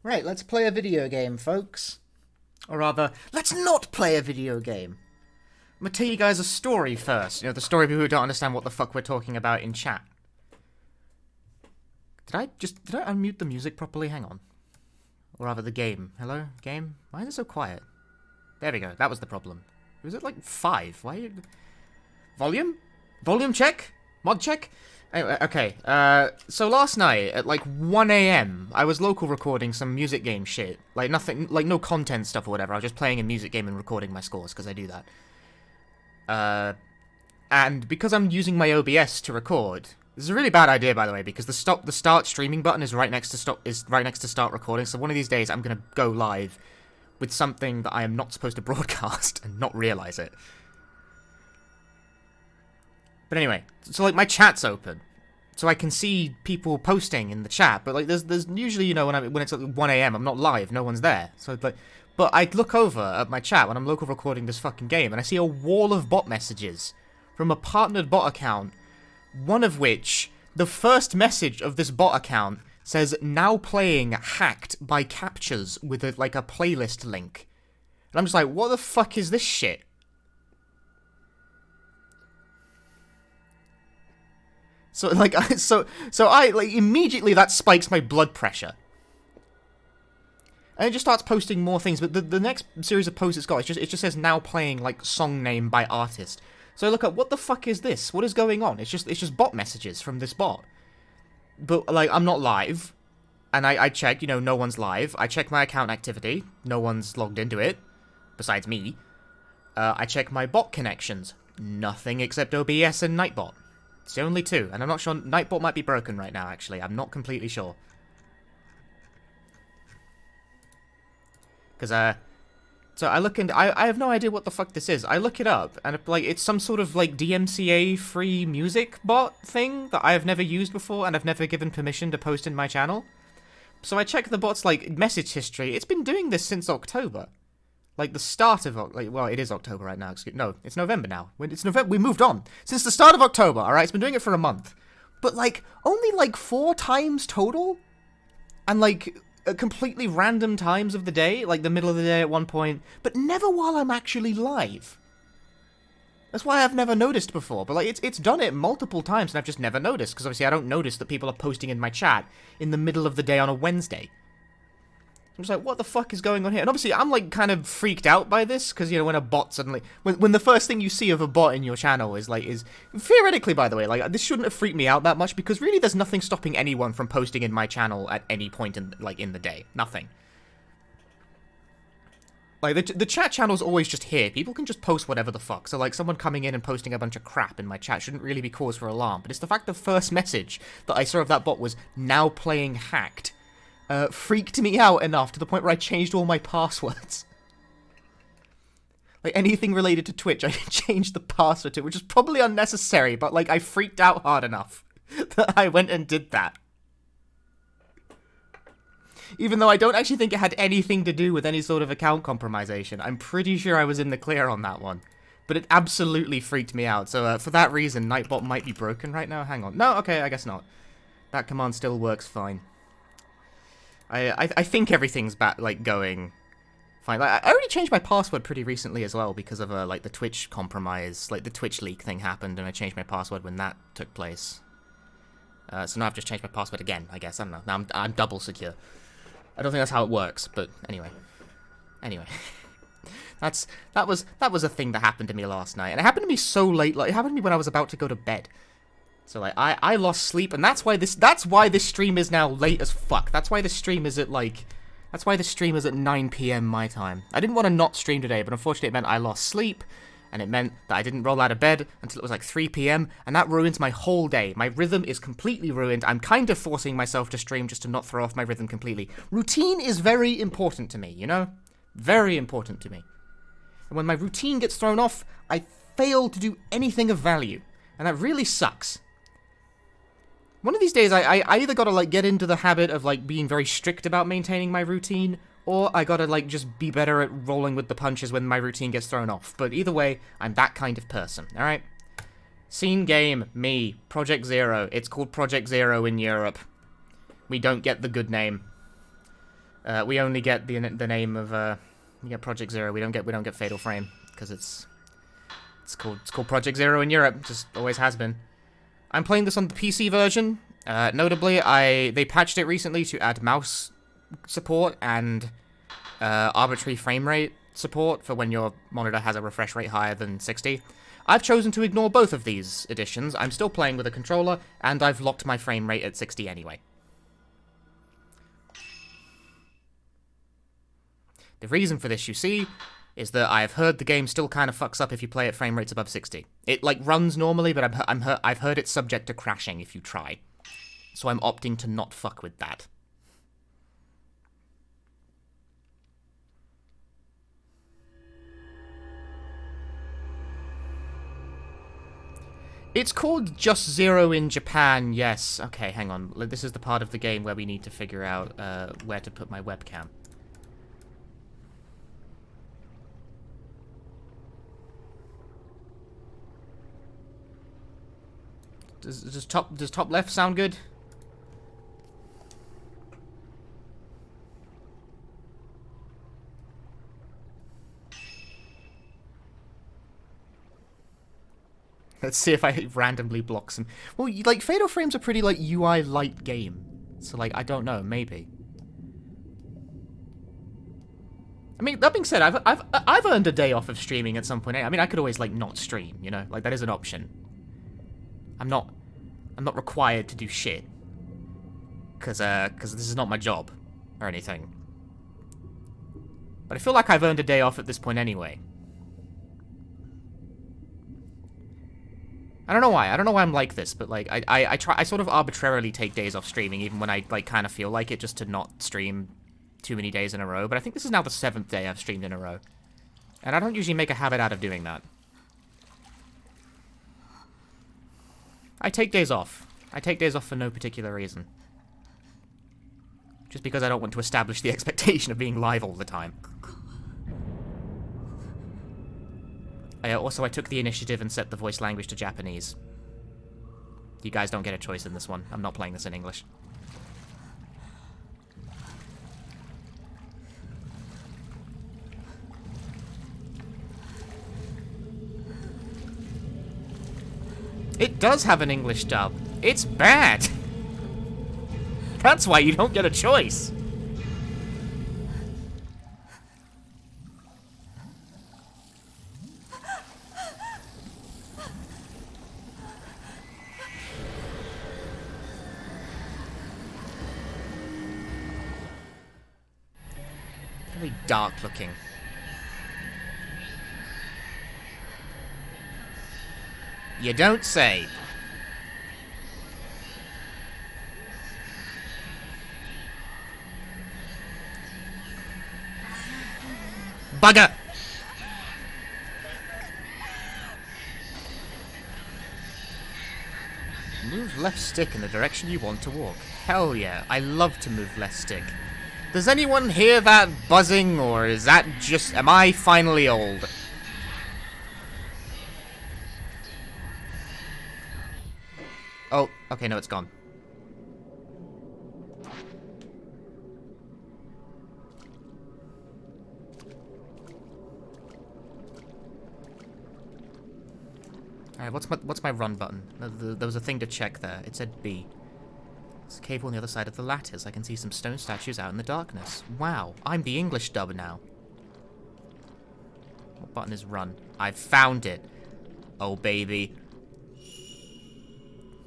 Right, let's play a video game, folks. Or rather, let's not play a video game. I'm gonna tell you guys a story first. You know, the story of people who don't understand what the fuck we're talking about in chat. Did I unmute the music properly? Hang on. Or rather, the game. Hello? Game? Why is it so quiet? There we go, that was the problem. Was it like 5? Why are you... Volume? Volume check? Mod check? Anyway, okay, so last night at like 1 AM, I was local recording some music game shit. Like nothing, like no content stuff or whatever. I was just playing a music game and recording my scores, because I do that. And because I'm using my OBS to record, this is a really bad idea, by the way, because the start streaming button is right next to start recording. So one of these days, I'm gonna go live with something that I am not supposed to broadcast and not realize it. But anyway, so like my chat's open, so I can see people posting in the chat. But like, there's usually, you know, when it's like 1 AM, I'm not live, no one's there. So like, but I look over at my chat when I'm local recording this fucking game, and I see a wall of bot messages from a partnered bot account. One of which, the first message of this bot account says "now playing hacked by captures" with a playlist link, and I'm just like, what the fuck is this shit? So like, so I like immediately that spikes my blood pressure, and it just starts posting more things. But the next series of posts it's got, it just says "now playing" like song name by artist. So I look up, what the fuck is this? What is going on? It's just bot messages from this bot. But like, I'm not live, and I check, you know, no one's live. I check my account activity, no one's logged into it, besides me. I check my bot connections, nothing except OBS and Nightbot. It's the only two, and I'm not sure. Nightbot might be broken right now, actually. I'm not completely sure. Because, so I look into... I have no idea what the fuck this is. I look it up, and it's some sort of, like, DMCA-free music bot thing that I have never used before, and I've never given permission to post in my channel. So I check the bot's, like, message history. It's been doing this since October. Like, the start of... well, it is October right now. No, it's November now. It's November. We moved on. Since the start of October, alright? It's been doing it for a month. But, like, only, like, 4 times total? And, like, at completely random times of the day. Like, the middle of the day at one point. But never while I'm actually live. That's why I've never noticed before. But, like, it's done it multiple times, and I've just never noticed. Because, obviously, I don't notice that people are posting in my chat in the middle of the day on a Wednesday. I'm just like, what the fuck is going on here? And obviously, I'm, like, kind of freaked out by this, because, you know, when a bot suddenly... When the first thing you see of a bot in your channel is, theoretically, by the way, like, this shouldn't have freaked me out that much, because really there's nothing stopping anyone from posting in my channel at any point in the day. Nothing. Like, the chat channel's always just here. People can just post whatever the fuck. So, like, someone coming in and posting a bunch of crap in my chat shouldn't really be cause for alarm. But it's the fact the first message that I saw of that bot was, "now playing hacked," freaked me out enough to the point where I changed all my passwords. Like, anything related to Twitch, I changed the password to, which is probably unnecessary, but, like, I freaked out hard enough that I went and did that. Even though I don't actually think it had anything to do with any sort of account compromisation. I'm pretty sure I was in the clear on that one. But it absolutely freaked me out, so for that reason, Nightbot might be broken right now. Hang on. No, okay, I guess not. That command still works fine. I think everything's going fine. Like, I already changed my password pretty recently as well because of like the Twitch compromise, like the Twitch leak thing happened, and I changed my password when that took place. So now I've just changed my password again, I guess. I don't know. Now I'm double secure. I don't think that's how it works, but anyway. that was a thing that happened to me last night, and it happened to me so late. Like, it happened to me when I was about to go to bed. So, like, I lost sleep, and that's why this stream is now late as fuck. That's why the stream is at, 9 PM my time. I didn't want to not stream today, but unfortunately it meant I lost sleep, and it meant that I didn't roll out of bed until it was, like, 3 PM, and that ruins my whole day. My rhythm is completely ruined. I'm kind of forcing myself to stream just to not throw off my rhythm completely. Routine is very important to me, you know? Very important to me. And when my routine gets thrown off, I fail to do anything of value, and that really sucks. One of these days, I either gotta, like, get into the habit of, like, being very strict about maintaining my routine, or I gotta, like, just be better at rolling with the punches when my routine gets thrown off. But either way, I'm that kind of person, alright? Scene game, me, Project Zero. It's called Project Zero in Europe. We don't get the good name. We only get the name of we get Project Zero. We don't get Fatal Frame because it's called Project Zero in Europe. Just always has been. I'm playing this on the PC version. Notably, they patched it recently to add mouse support and arbitrary frame rate support for when your monitor has a refresh rate higher than 60. I've chosen to ignore both of these additions. I'm still playing with a controller, and I've locked my frame rate at 60 anyway. The reason for this, you see, is that I've heard the game still kind of fucks up if you play at frame rates above 60. It, like, runs normally, but I've heard it's subject to crashing if you try. So I'm opting to not fuck with that. It's called Just Zero in Japan, yes. Okay, hang on. This is the part of the game where we need to figure out where to put my webcam. Does top left sound good? Let's see if I randomly block some. Well, like, Fatal Frame's a pretty, like, UI light game. So, like, I don't know, maybe. I mean, that being said, I've earned a day off of streaming at some point. I mean, I could always, like, not stream, you know? Like, that is an option. I'm not required to do shit. Cause this is not my job. Or anything. But I feel like I've earned a day off at this point anyway. I don't know why. I don't know why I'm like this, but, like, I sort of arbitrarily take days off streaming, even when I, like, kind of feel like it, just to not stream too many days in a row. But I think this is now the 7th day I've streamed in a row. And I don't usually make a habit out of doing that. I take days off. I take days off for no particular reason. Just because I don't want to establish the expectation of being live all the time. Also, I took the initiative and set the voice language to Japanese. You guys don't get a choice in this one. I'm not playing this in English. It does have an English dub. It's bad. That's why you don't get a choice. Very dark looking. You don't say. Bugger! Move left stick in the direction you want to walk. Hell yeah, I love to move left stick. Does anyone hear that buzzing, or is that just... am I finally old? Oh, okay, no, it's gone. Alright, what's my run button? There was a thing to check there. It said B. There's a cave on the other side of the lattice. I can see some stone statues out in the darkness. Wow, I'm the English dub now. What button is run? I've found it. Oh, baby.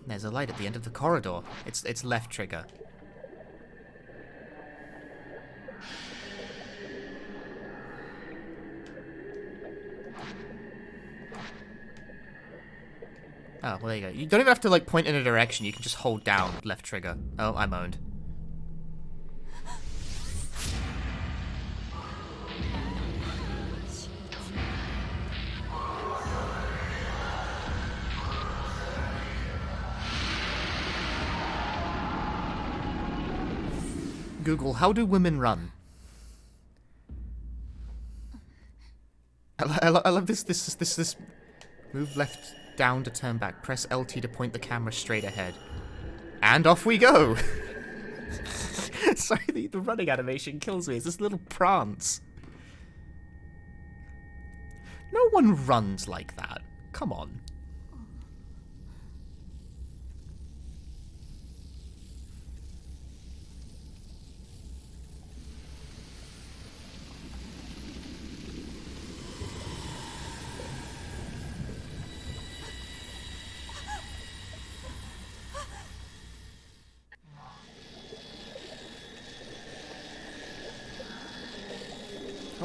There's a light at the end of the corridor. It's left trigger. Oh, well, there you go. You don't even have to, like, point in a direction. You can just hold down left trigger. Oh, I'm owned. Google, how do women run? I love this. Move left down to turn back. Press LT to point the camera straight ahead. And off we go! Sorry, the running animation kills me. It's this little prance. No one runs like that. Come on.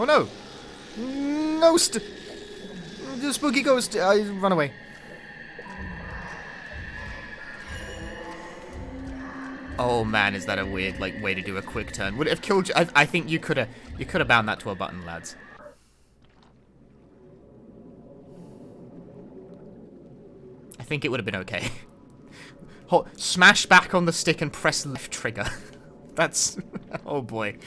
Oh no! Ghost! The spooky ghost! Run away. Oh man, is that a weird way to do a quick turn? Would it have killed you? I think you could have bound that to a button, lads. I think it would have been okay. Smash back on the stick and press left trigger. That's... oh boy.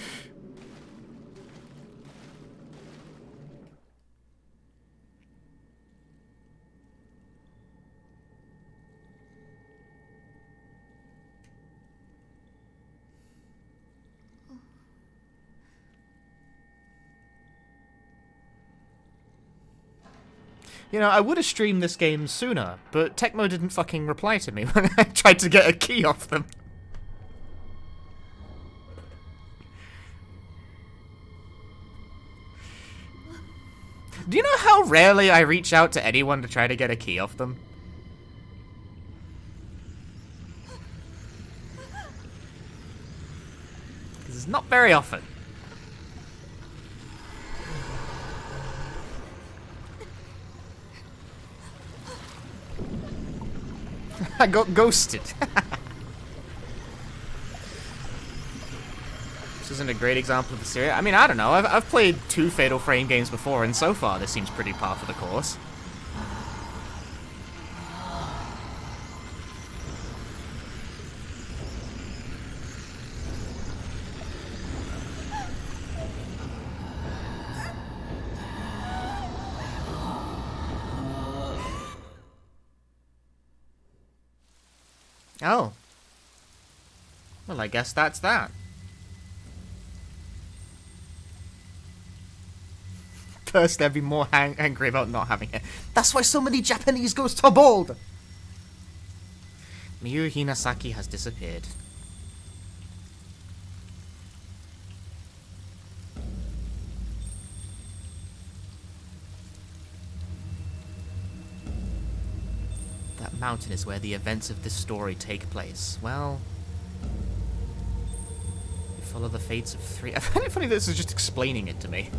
You know, I would have streamed this game sooner, but Tecmo didn't fucking reply to me when I tried to get a key off them. Do you know how rarely I reach out to anyone to try to get a key off them? Because it's not very often. I got ghosted. This isn't a great example of the series. I mean, I don't know. I've played 2 Fatal Frame games before, and so far this seems pretty par for the course. Oh. Well, I guess that's that. First, I'd be more angry about not having it. That's why so many Japanese ghosts are bald! Miyu Hinasaki has disappeared. That mountain is where the events of this story take place. Well... you follow the fates of 3... I find it funny that this is just explaining it to me.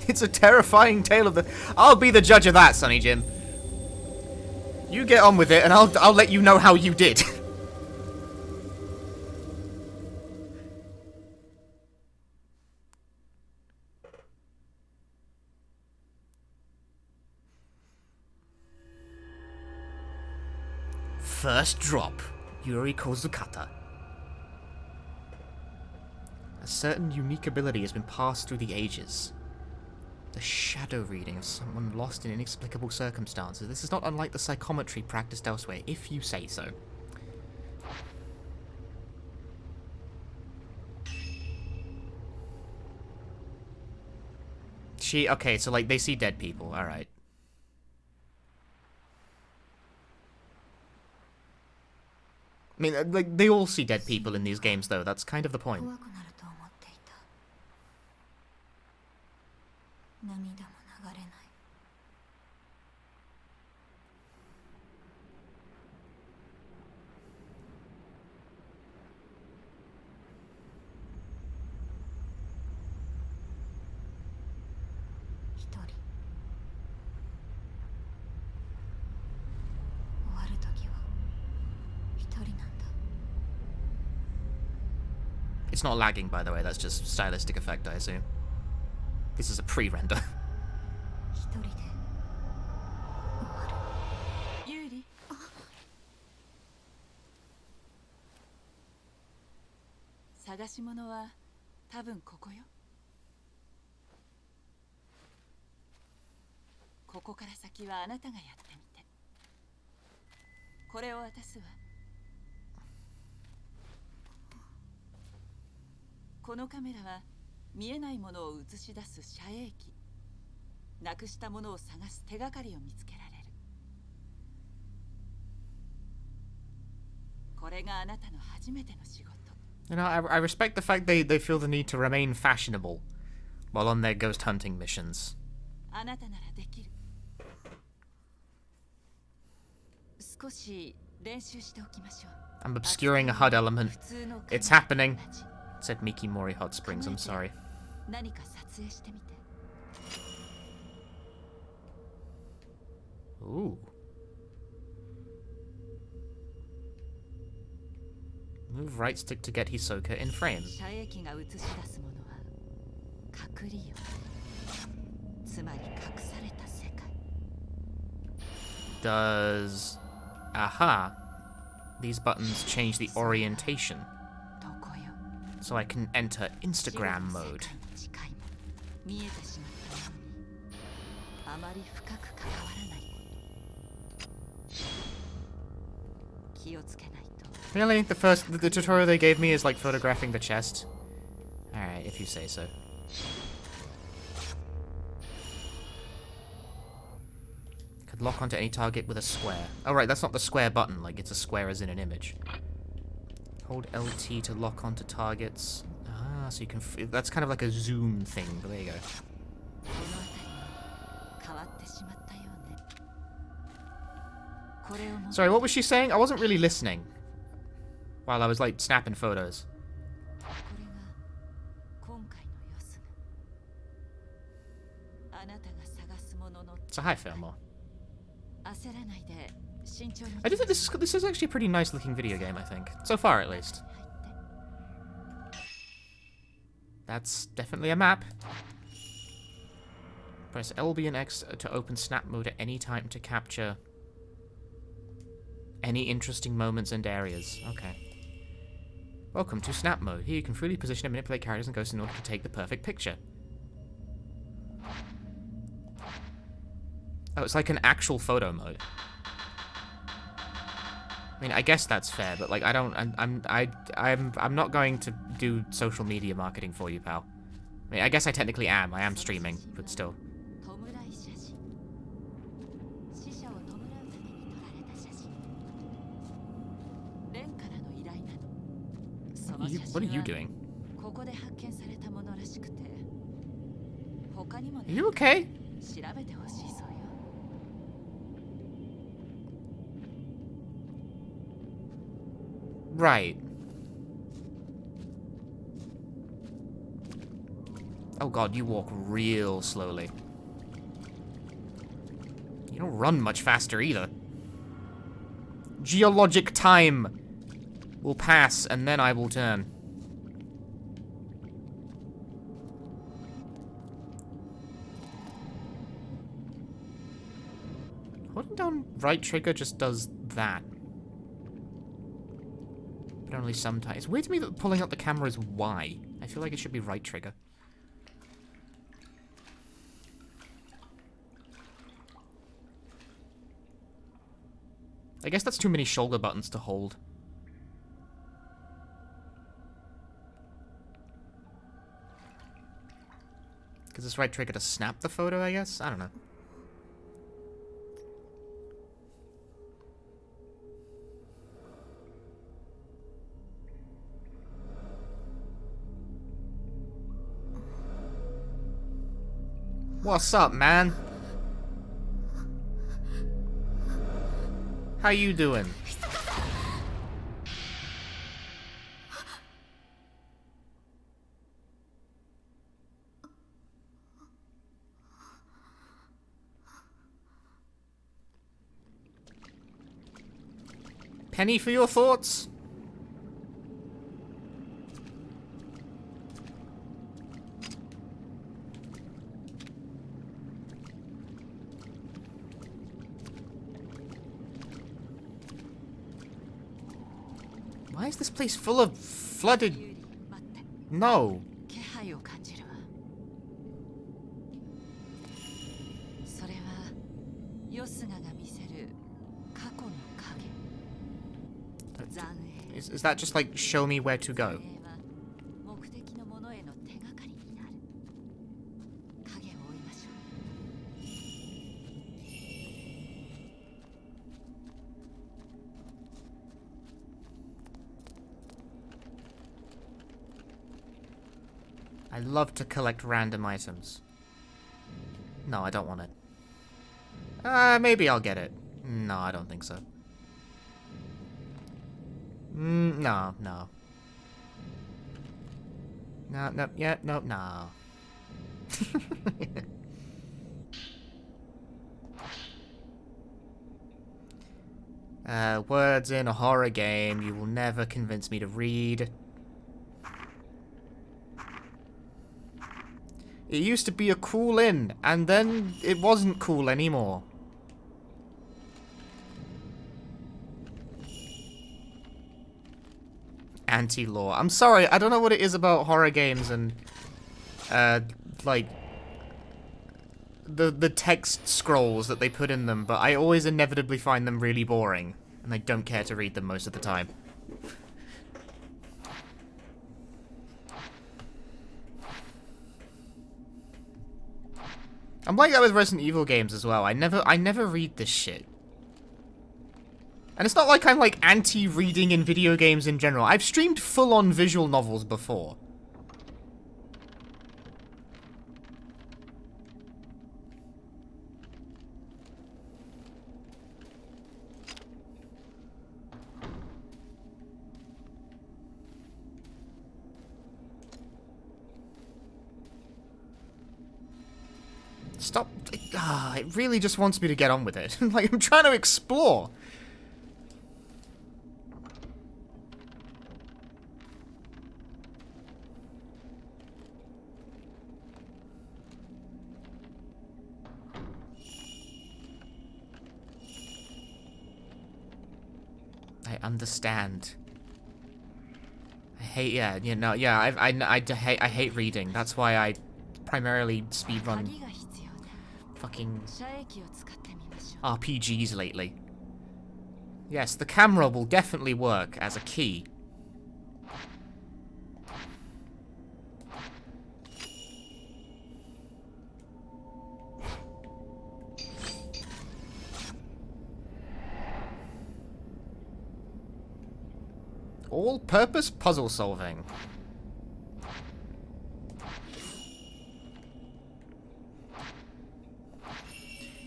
It's a terrifying tale of the... I'll be the judge of that, Sonny Jim. You get on with it, and I'll let you know how you did. First drop, Yuri Kozukata. A certain unique ability has been passed through the ages. The shadow reading of someone lost in inexplicable circumstances. This is not unlike the psychometry practiced elsewhere, if you say so. Okay, so like they see dead people, alright. I mean, like, they all see dead people in these games, though. That's kind of the point. It's not lagging, by the way. That's just stylistic effect, I assume. This is a pre-render. Yuri. 探し物は多分ここよ。ここから先はあなたがやってみて。これを渡すわ。このカメラは見えないものを映し出す遮影機。なくしたものを探す手がかりを見つけられる。これがあなたの初めての仕事。You know, I respect the fact they feel the need to remain fashionable while on their ghost hunting missions. あなたならできる。少し練習しておきましょう。 I'm obscuring a HUD element. It's happening, said Miki Mori Hot Springs. I'm sorry. 何か撮影してみて。 Ooh. Move right stick to get Hisoka in frame. 遮影機が映し出すものは隠りよ。つまり隠された世界。 Does... Aha. These buttons change the orientation. どこよ。 So I can enter Instagram mode. 近いも見えてしまったようにあまり深く関わらないこと。気をつけないと。 Really? The tutorial they gave me is like photographing the chest? Alright, if you say so. Could lock onto any target with a square. Oh right, that's not the square button, like it's a square as in an image. Hold LT to lock onto targets. Ah, so you can... that's kind of like a zoom thing, but there you go. この辺りも変わってしまったようね。これをも Sorry, what was she saying? I wasn't really listening. While I was like snapping photos. これが今回の様子。あなたが探すものの So hi, Fillmore. 焦らないで慎重に。 I do think this is actually a pretty nice looking video game, I think. So far, at least. That's definitely a map. Press LB and X to open snap mode at any time to capture any interesting moments and areas. Okay. Welcome to snap mode. Here you can freely position and manipulate characters and ghosts in order to take the perfect picture. Oh, it's like an actual photo mode. I mean, I guess that's fair, but like, I don't. I'm not going to do social media marketing for you, pal. I mean, I guess I technically am. I am streaming, but still. What are you doing? Are you okay? Right. Oh god, you walk real slowly. You don't run much faster either. Geologic time will pass, and then I will turn. Holding down right trigger just does that. But only sometimes. It's weird to me that pulling up the camera is Y. I feel like it should be right trigger. I guess that's too many shoulder buttons to hold. Because it's right trigger to snap the photo, I guess? I don't know. What's up, man? How you doing? Penny for your thoughts? Why is this place full of flooded... No. 気配を感じるわ。それはヨスガが見せる過去の影。残影。Is that just like show me where to go? 目的のもの I love to collect random items. No, I don't want it. Maybe I'll get it. No, I don't think so. No. No, yeah, no. Words in a horror game you will never convince me to read. It used to be a cool inn, and then it wasn't cool anymore. Anti-law. I'm sorry, I don't know what it is about horror games and, like, the text scrolls that they put in them, but I always inevitably find them really boring, and I don't care to read them most of the time. I'm like that with Resident Evil games as well. I never read this shit. And it's not like I'm like anti-reading in video games in general. I've streamed full-on visual novels before. Stop. It really just wants me to get on with it. Like, I'm trying to explore. I understand. I hate, yeah, you know, yeah, I hate reading. That's why I primarily speedrun fucking RPGs lately. Yes, the camera will definitely work as a key. All-purpose puzzle solving.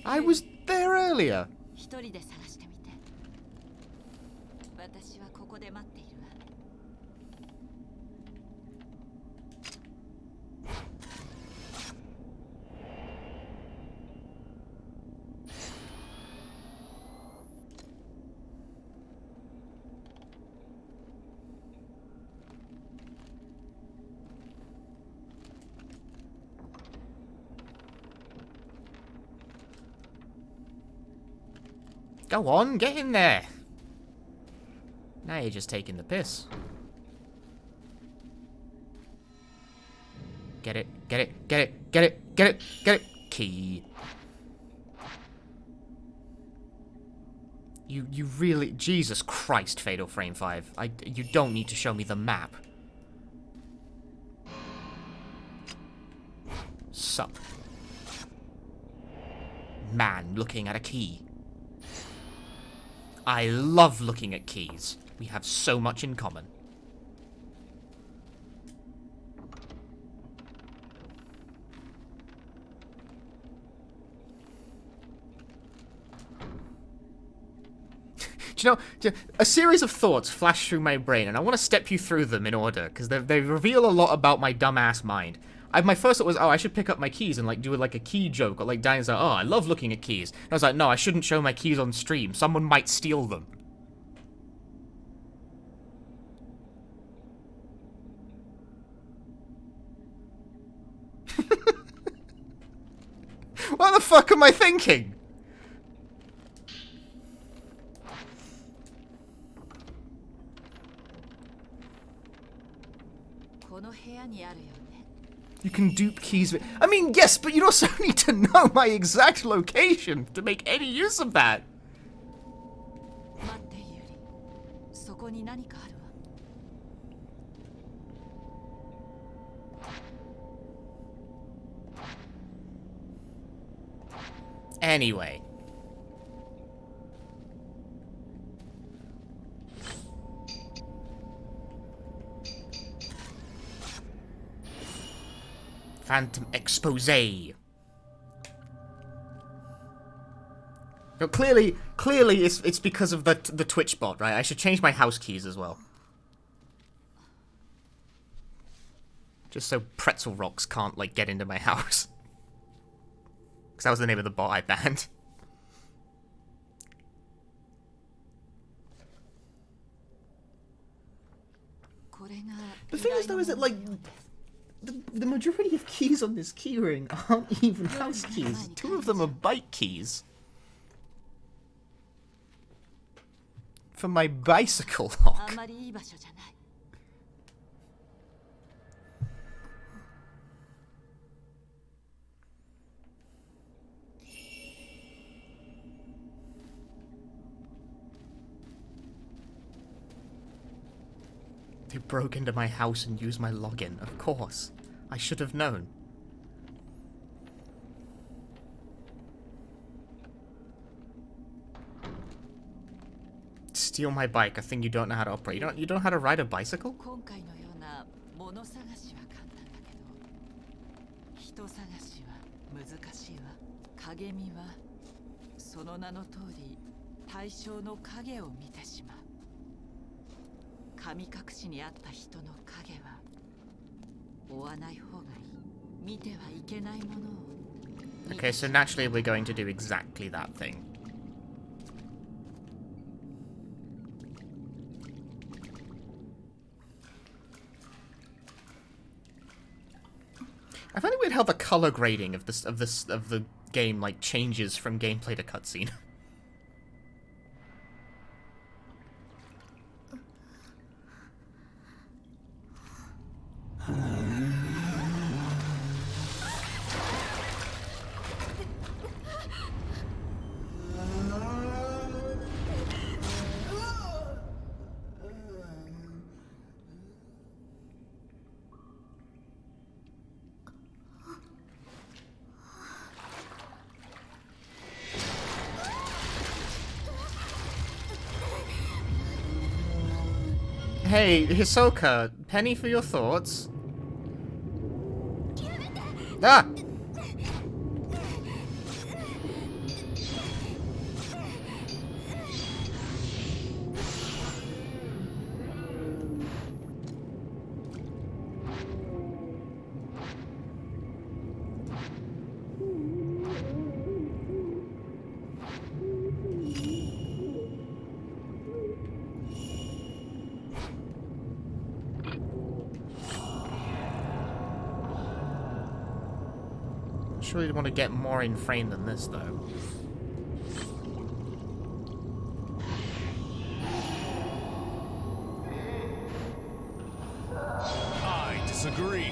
I was there earlier. Go on, get in there. Now you're just taking the piss. Get it, get it, get it, get it, get it, get it. Key. You really... Jesus Christ, Fatal Frame 5. You don't need to show me the map. Sup. Man looking at a key. I love looking at keys. We have so much in common. Do you know, a series of thoughts flash through my brain, and I want to step you through them in order, because they reveal a lot about my dumbass mind. My first thought was, oh, I should pick up my keys and, like, do, like, a key joke, or, like, Danny's like, oh, I love looking at keys. And I was like, no, I shouldn't show my keys on stream. Someone might steal them. What the fuck am I thinking? You can dupe keys. I mean, yes, but you also need to know my exact location to make any use of that. Anyway. Phantom expose. No, clearly it's because of the Twitch bot, right? I should change my house keys as well. Just so Pretzel Rocks can't, like, get into my house. Because that was the name of the bot I banned. The thing is, though, is that, like, the majority of keys on this keyring aren't even house keys. 2 of them are bike keys. For my bicycle lock. They broke into my house and used my login, of course. I should have known. Steal my bike, a thing you don't know how to operate. You don't know how to ride a bicycle? Okay, so naturally we're going to do exactly that thing. I find it weird how the color grading of the game like changes from gameplay to cutscene. Hey, Hisoka, penny for your thoughts. Ah! Surely you want to get more in frame than this, though. I disagree.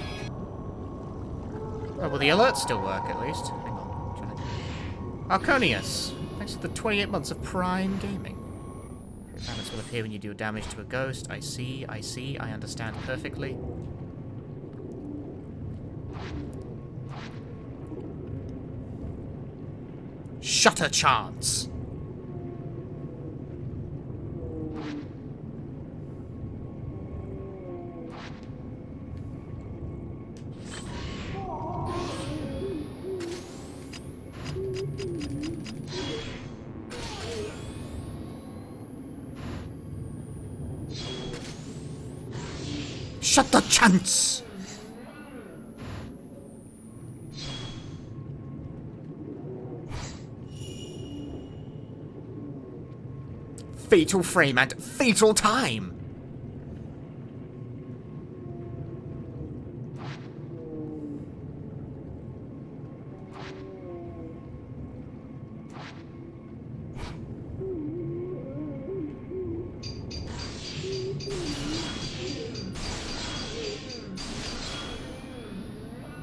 Oh, well, the alerts still work, at least. Hang on. Arconius. Thanks for the 28 months of Prime Gaming. Your planets will appear when you do damage to a ghost. I see, I understand perfectly. Shutter chance. Shutter chance. Fatal frame and fatal time!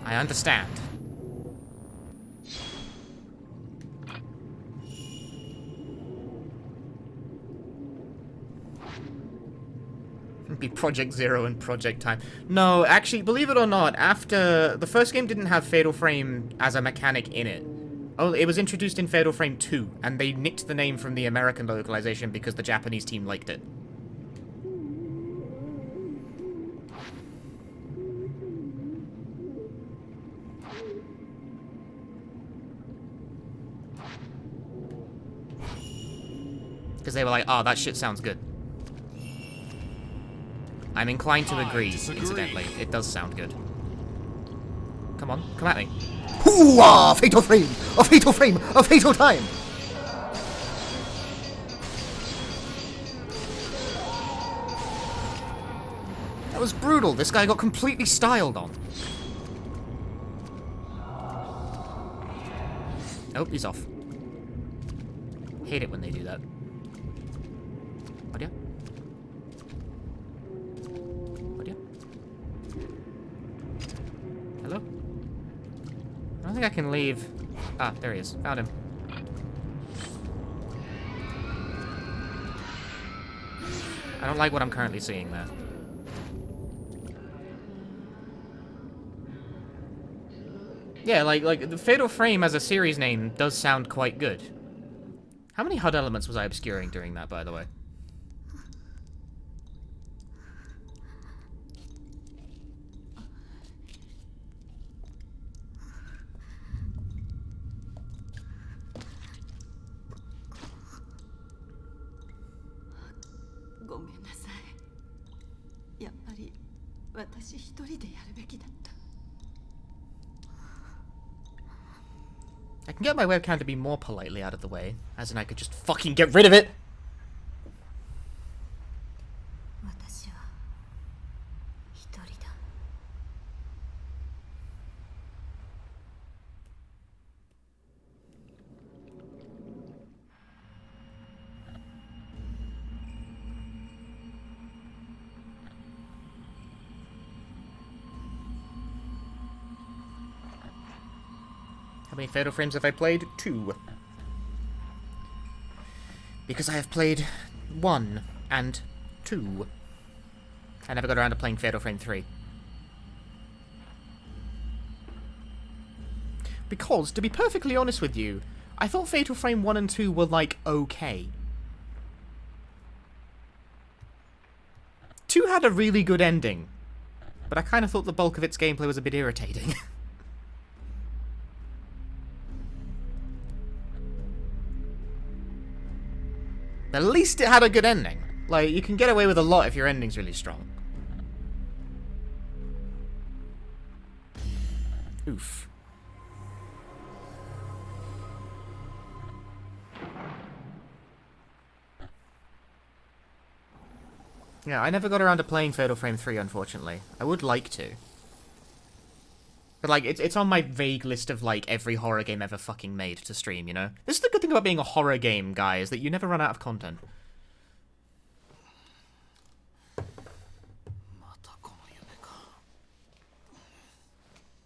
I understand. Be Project Zero and Project Time. No, actually, believe it or not, after... The first game didn't have Fatal Frame as a mechanic in it. Oh, it was introduced in Fatal Frame 2, and they nicked the name from the American localization because the Japanese team liked it. Because they were like, oh, that shit sounds good. I'm inclined to I agree, disagree. incidentally. It does sound good. Come on, come at me. Hoo-ah! Fatal frame! A fatal frame! A fatal time! That was brutal. This guy got completely styled on. Oh, he's off. Hate it when they do that. What do you? What do you? Hello? I don't think I can leave. Ah, there he is. Found him. I don't like what I'm currently seeing there. Yeah, like the Fatal Frame as a series name does sound quite good. How many HUD elements was I obscuring during that, by the way? I can get my webcam to be more politely out of the way, as in I could just fucking get rid of it! How many Fatal Frames have I played? 2. Because I have played 1 and 2. I never got around to playing Fatal Frame 3. Because, to be perfectly honest with you, I thought Fatal Frame 1 and 2 were, like, okay. 2 had a really good ending, but I kind of thought the bulk of its gameplay was a bit irritating. At least it had a good ending. Like, you can get away with a lot if your ending's really strong. Oof. Yeah, I never got around to playing Fatal Frame 3, unfortunately. I would like to. But, like, it's on my vague list of, like, every horror game ever fucking made to stream, you know? This is the good thing about being a horror game, guy, is that you never run out of content.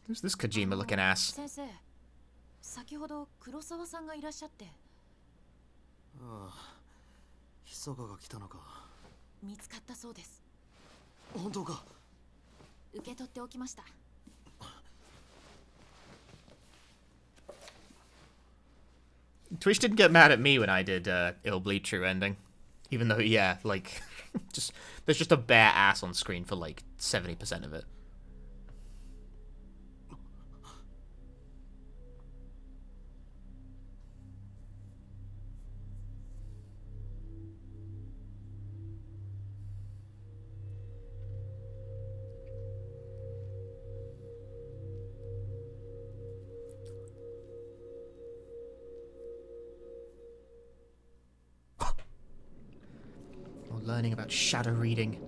Who's this Kojima-looking ass? 先ほど黒沢さんがいらっしゃって。ああ、ひそかが来たのか。見つかったそうです。本当か。受け取っておきました。Twitch didn't get mad at me when I did Ill Bleed True Ending. Even though, yeah, like, there's just a bare ass on screen for, like, 70% of it. Learning about shadow reading.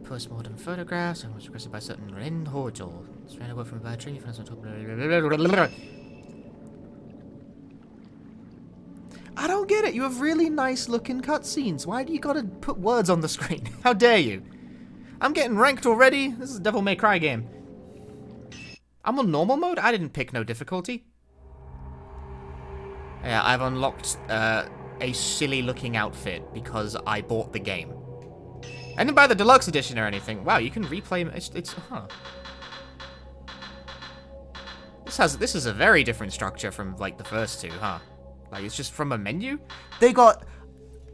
Postmortem photographs. I was requested by certain Ren Hojo. Straight away from a bad tree. Friends on top. I don't get it. You have really nice looking cutscenes. Why do you gotta put words on the screen? How dare you? I'm getting ranked already. This is a Devil May Cry game. I'm on normal mode? I didn't pick no difficulty. Yeah, I've unlocked a silly looking outfit because I bought the game. I didn't buy the deluxe edition or anything. Wow, you can replay it's huh. This is a very different structure from like the first two, huh? Like it's just from a menu? They got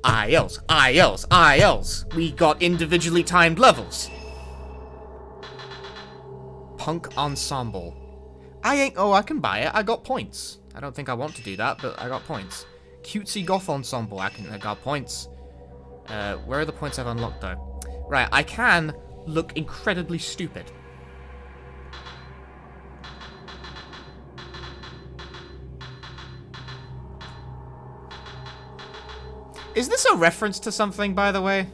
ILs, ILs, ILs. We got individually timed levels. Punk ensemble. I can buy it. I got points. I don't think I want to do that, but I got points. Cutesy goth ensemble. I got points. Where are the points I've unlocked, though? Right, I can look incredibly stupid. Is this a reference to something, by the way?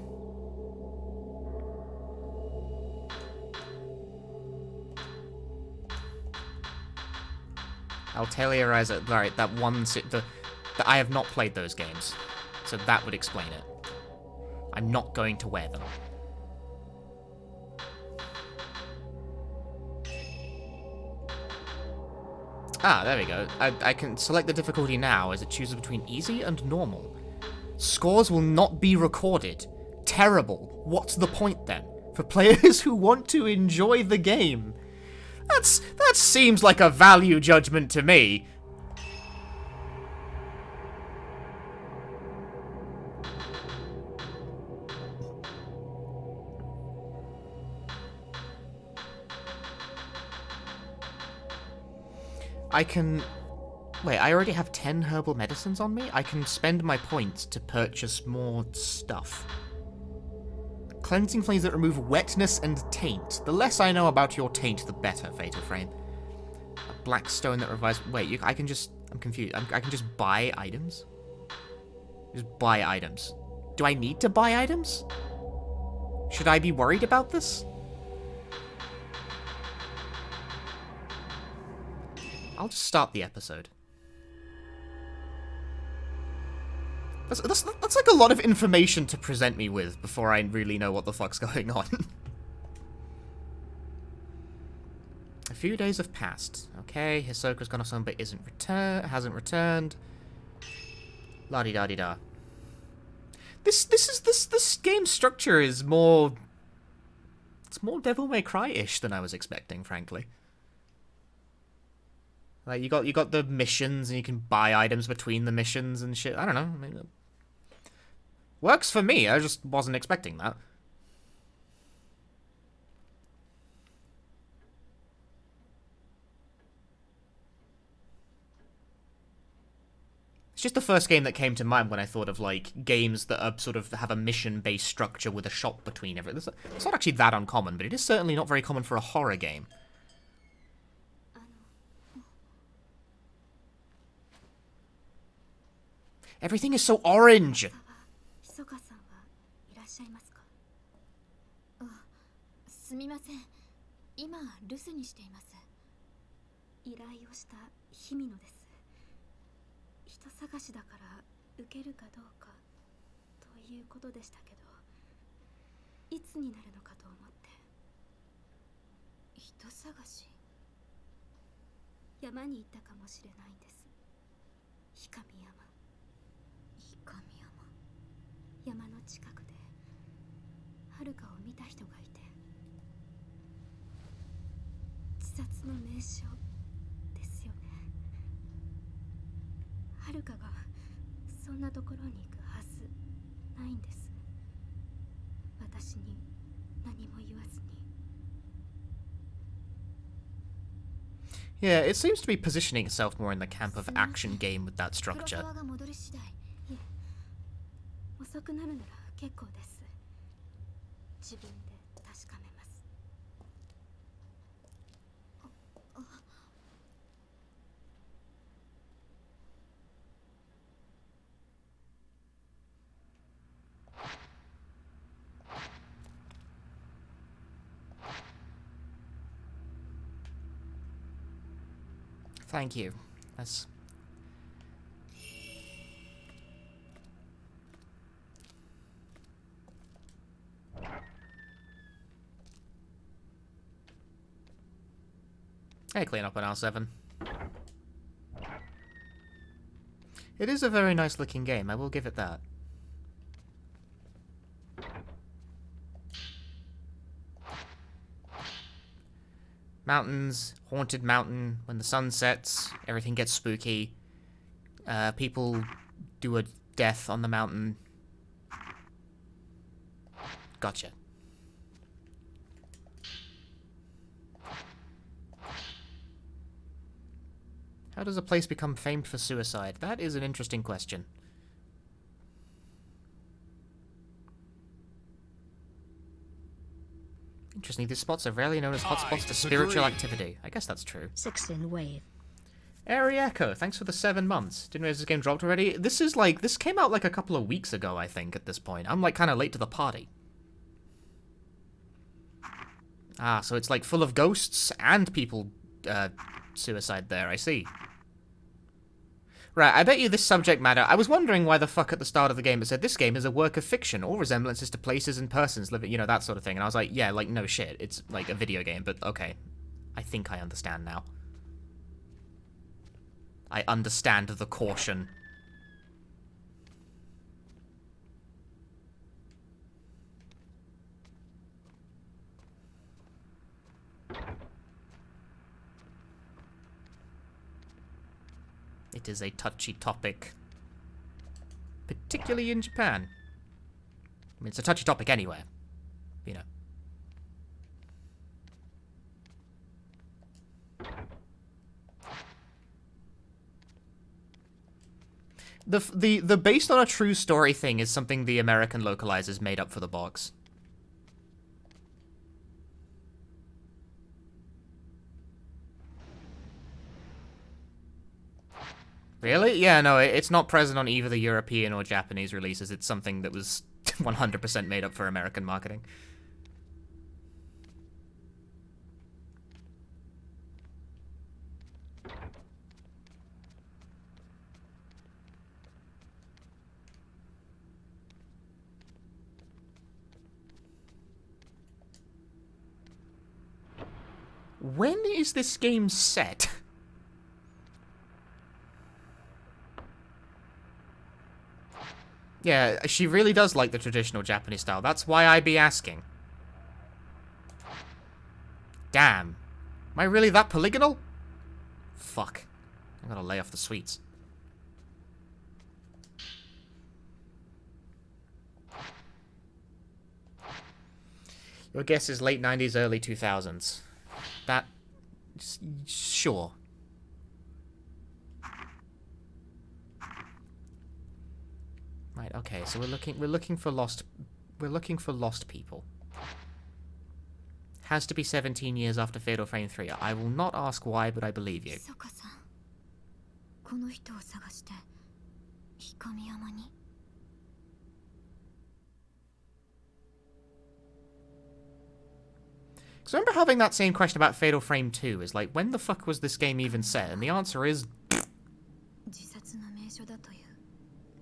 Altalia Rise, right, that one... I have not played those games, so that would explain it. I'm not going to wear them. Ah, there we go. I can select the difficulty now as it chooses between easy and normal. Scores will not be recorded. Terrible. What's the point then? For players who want to enjoy the game. That seems like a value judgment to me. I can... Wait, I already have 10 herbal medicines on me? I can spend my points to purchase more stuff. Cleansing flames that remove wetness and taint. The less I know about your taint, the better, Fatal Frame. A black stone that revives... Wait, I can just... I'm confused. I can just buy items? Just buy items. Do I need to buy items? Should I be worried about this? I'll just start the episode. That's like a lot of information to present me with before I really know what the fuck's going on. A few days have passed. Okay, Hisoka's gone off home but hasn't returned. La-di-da-di-da. This game structure is more... It's more Devil May Cry-ish than I was expecting, frankly. Like, you got the missions, and you can buy items between the missions and shit. I don't know. I mean, works for me. I just wasn't expecting that. It's just the first game that came to mind when I thought of, like, games that are sort of have a mission-based structure with a shop between everything. It's not actually that uncommon, but it is certainly not very common for a horror game. Everything is so orange! ひそかさんはいらっしゃいますか？すみません。今留守にしています。依頼をした日々野です。人探しだから受けるかどうかということでしたけど、いつになるのかと思って。人探し？山に行ったかもしれないんです。氷上山。山の近くで遥かを見た人がいて、自殺の名称ですよね。遥かがそんなところに行くはずないんです。私に何も言わずに。Yeah, it seems to be positioning itself more in the camp of action game with that structure. 遅くなるなら結構です。自分で確かめます。Thank you. That's... Hey, clean up on R7. It is a very nice looking game, I will give it that. Mountains, haunted mountain, when the sun sets, everything gets spooky. People do a death on the mountain. Gotcha. How does a place become famed for suicide? That is an interesting question. Interesting, these spots are rarely known as hotspots to disagree. spiritual activity. I guess that's true. 16 wave. Airy Echo, thanks for the 7 months. Didn't realize this game dropped already. This came out like a couple of weeks ago, I think, at this point. I'm like kind of late to the party. Ah, so it's like full of ghosts and people, suicide there, I see. Right, I bet you this subject matter... I was wondering why the fuck at the start of the game it said, this game is a work of fiction, all resemblances to places and persons living, you know, that sort of thing. And I was like, yeah, like, no shit, it's like a video game, but okay. I think I understand now. I understand the caution. It is a touchy topic. Particularly in Japan. I mean, it's a touchy topic anywhere. You know. The based on a true story thing is something the American localizers made up for the box. Really? Yeah, no, it's not present on either the European or Japanese releases. It's something that was 100% made up for American marketing. When is this game set? Yeah, she really does like the traditional Japanese style. That's why I be asking. Damn. Am I really that polygonal? Fuck. I gotta lay off the sweets. Your guess is late 90s, early 2000s. That... sure. Right, okay, so we're looking for lost people. Has to be 17 years after Fatal Frame 3. I will not ask why, but I believe you. この人を探して氷山に Because I remember having that same question about Fatal Frame 2, is like, when the fuck was this game even set? And the answer is... 自殺の名所だという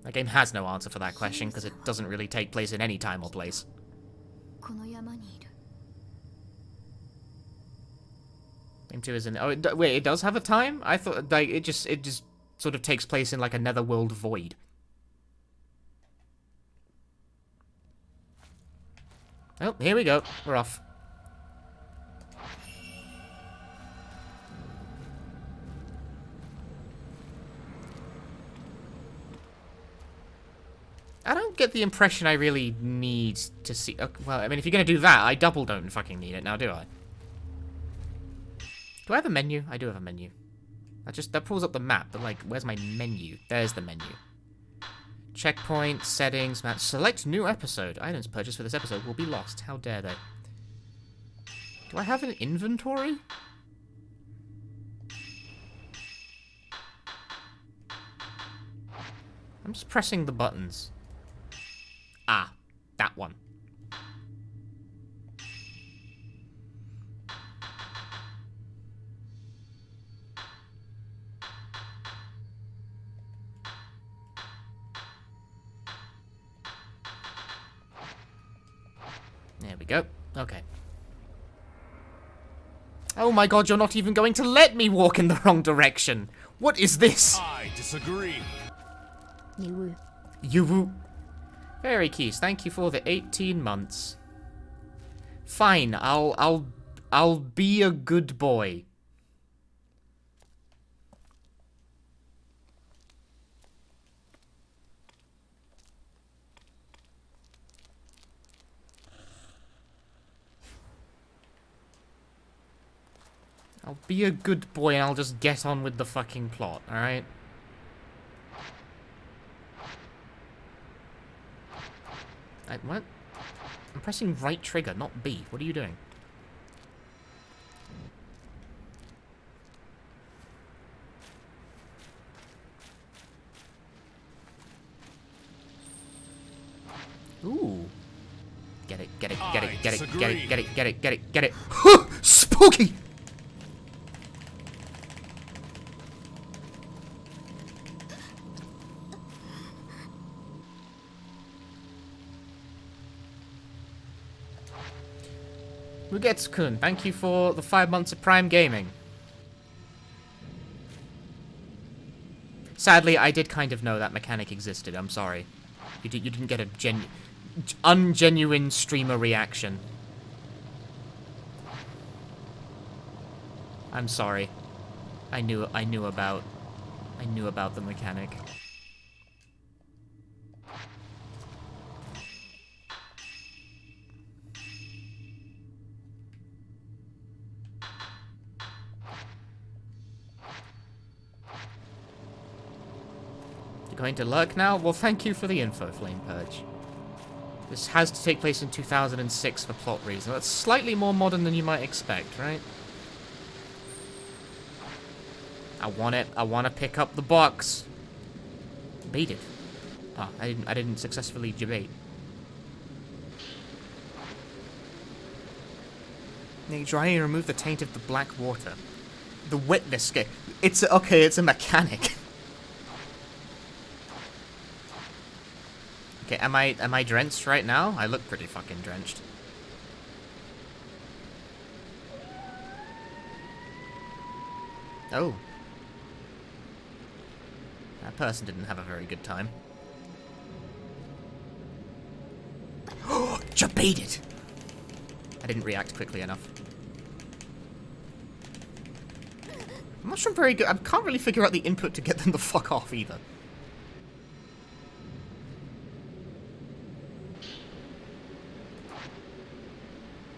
That game has no answer for that question, because it doesn't really take place in any time or place. この山にいる Frame 2 is in... Oh, wait, it does have a time? I thought, like, it just sort of takes place in, like, a netherworld void. Oh, here we go. We're off. I don't get the impression I really need to see... well, I mean, if you're going to do that, I double don't fucking need it now, do I? Do I have a menu? I do have a menu. That pulls up the map, but, like, where's my menu? There's the menu. Checkpoint, settings, map. Select new episode. Items purchased for this episode will be lost. How dare they? Do I have an inventory? I'm just pressing the buttons. Ah, that one. There we go. Okay. Oh my god, you're not even going to let me walk in the wrong direction. What is this? I disagree. You. Very Keys, thank you for the 18 months. Fine, I'll be a good boy. I'll be a good boy and I'll just get on with the fucking plot, alright? What? I'm pressing right trigger, not B. What are you doing? get it, get it, get it, disagree. get it, get it, get it, get it. Spooky! Mugetsu-kun, thank you for the 5 months of Prime Gaming. Sadly, I did kind of know that mechanic existed. I'm sorry. You didn't get a ungenuine streamer reaction. I'm sorry. I knew about the mechanic. Going to lurk now? Well, thank you for the info, Flame Purge. This has to take place in 2006 for plot reasons. That's slightly more modern than you might expect, right? I want it. I want to pick up the box. Beat it. Ah, I didn't successfully debate. Now dry and remove the taint of the black water. The wetness. It's okay. It's a mechanic. Okay, am I drenched right now? I look pretty fucking drenched. Oh. That person didn't have a very good time. Jebaited! I didn't react quickly enough. I'm not sure I'm very good. I can't really figure out the input to get them the fuck off either.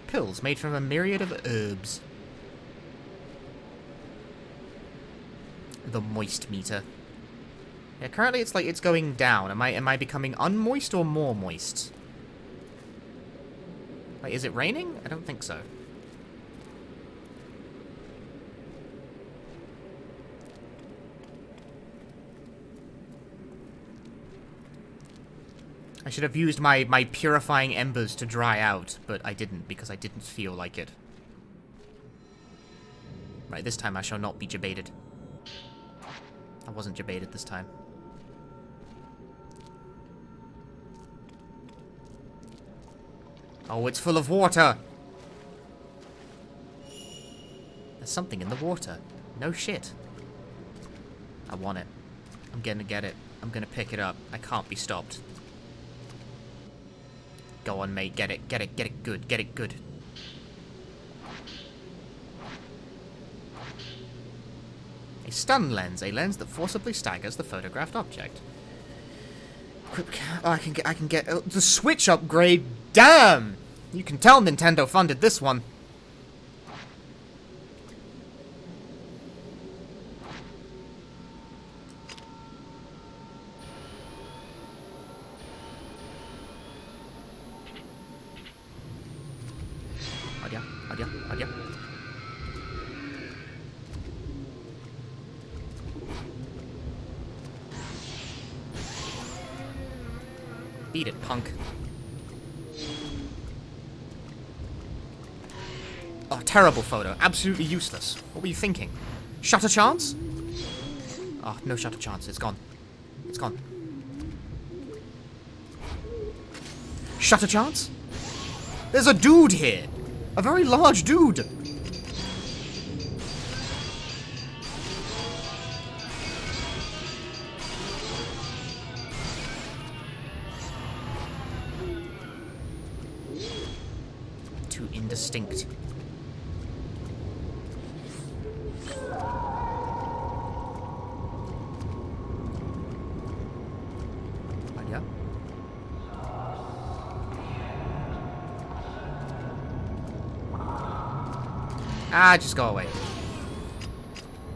Pills made from a myriad of herbs. The moist meter. Yeah, currently it's like it's going down. Am I becoming unmoist or more moist? Like, is it raining? I don't think so. I should have used my purifying embers to dry out, but I didn't because I didn't feel like it. Right, this time I shall not be jebaited. I wasn't jebaited this time. Oh, it's full of water! There's something in the water. No shit. I want it. I'm gonna get it. I'm gonna pick it up. I can't be stopped. Go on, mate. Get it. Get it. Get it good. Get it good. A stun lens. A lens that forcibly staggers the photographed object. Oh, I can get the Switch upgrade. Damn! You can tell Nintendo funded this one. Adya. Beat it, punk. Oh, terrible photo. Absolutely useless. What were you thinking? Shutter chance? Oh, no shutter chance. It's gone. It's gone. Shutter chance? There's a dude here! A very large dude! Too indistinct. Yeah. Ah, just go away.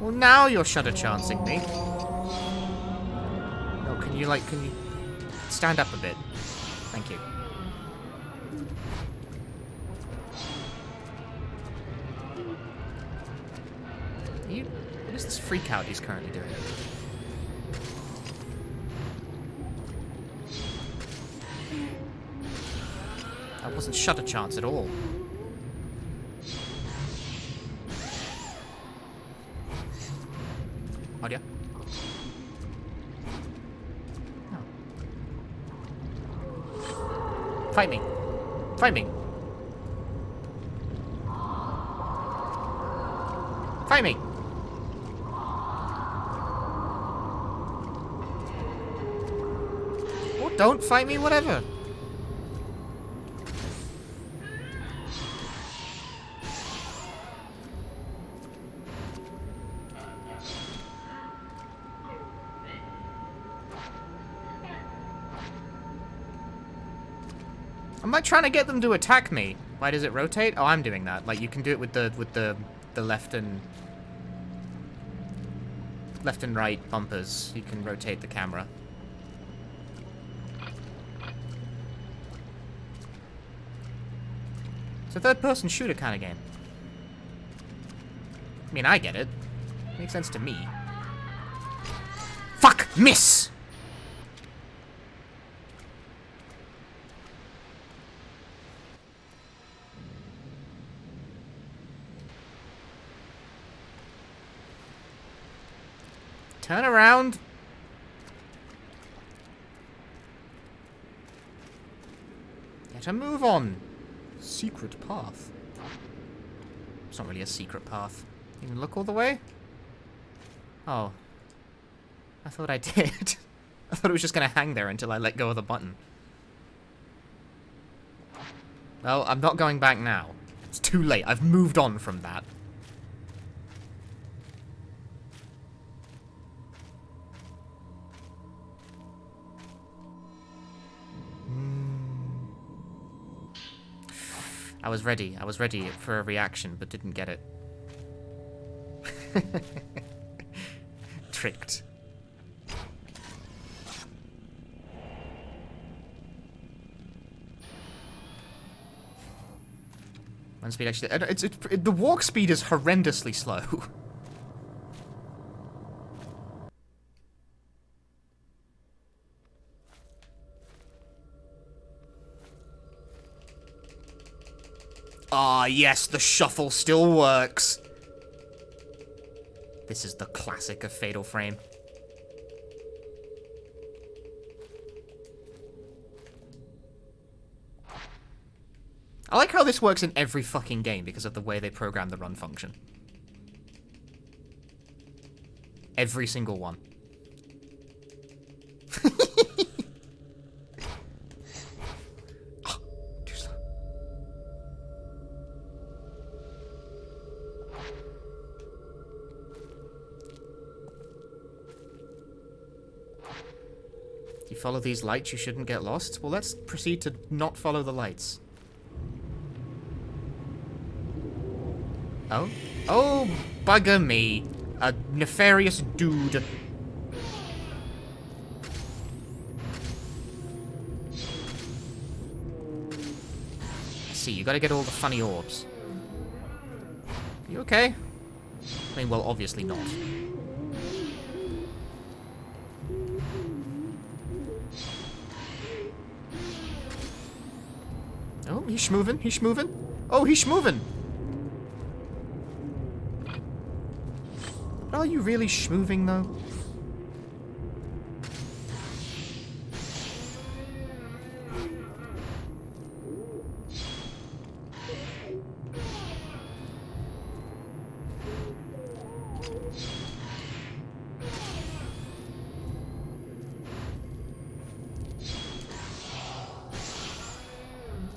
Well, now you're shutter chancing me. Oh, can you stand up a bit? Thank you. What is this freak out he's currently doing? Doesn't shut a chance at all. Oh, yeah. Oh. Fight me. Fight me. Fight me. Or don't fight me, whatever. I'm like trying to get them to attack me. Why does it rotate? Oh, I'm doing that. Like you can do it with the left and right bumpers. You can rotate the camera. It's a third-person shooter kind of game. I mean, I get it. Makes sense to me. Fuck! Miss! Turn around. Get a move on. Secret path. It's not really a secret path. You can look all the way? Oh. I thought I did. I thought it was just gonna hang there until I let go of the button. Well, I'm not going back now. It's too late. I've moved on from that. I was ready for a reaction, but didn't get it. Tricked. One speed actually. The walk speed is horrendously slow. Ah, yes, the shuffle still works. This is the classic of Fatal Frame. I like how this works in every fucking game because of the way they program the run function. Every single one. Oh, too slow. You follow these lights, you shouldn't get lost. Well, let's proceed to not follow the lights. Oh? Oh, bugger me. A nefarious dude. See, you gotta get all the funny orbs. You okay? I mean, well, obviously not. Oh, he's schmovin', he's schmovin'. Oh, he's schmovin'. Are you really schmoving, though?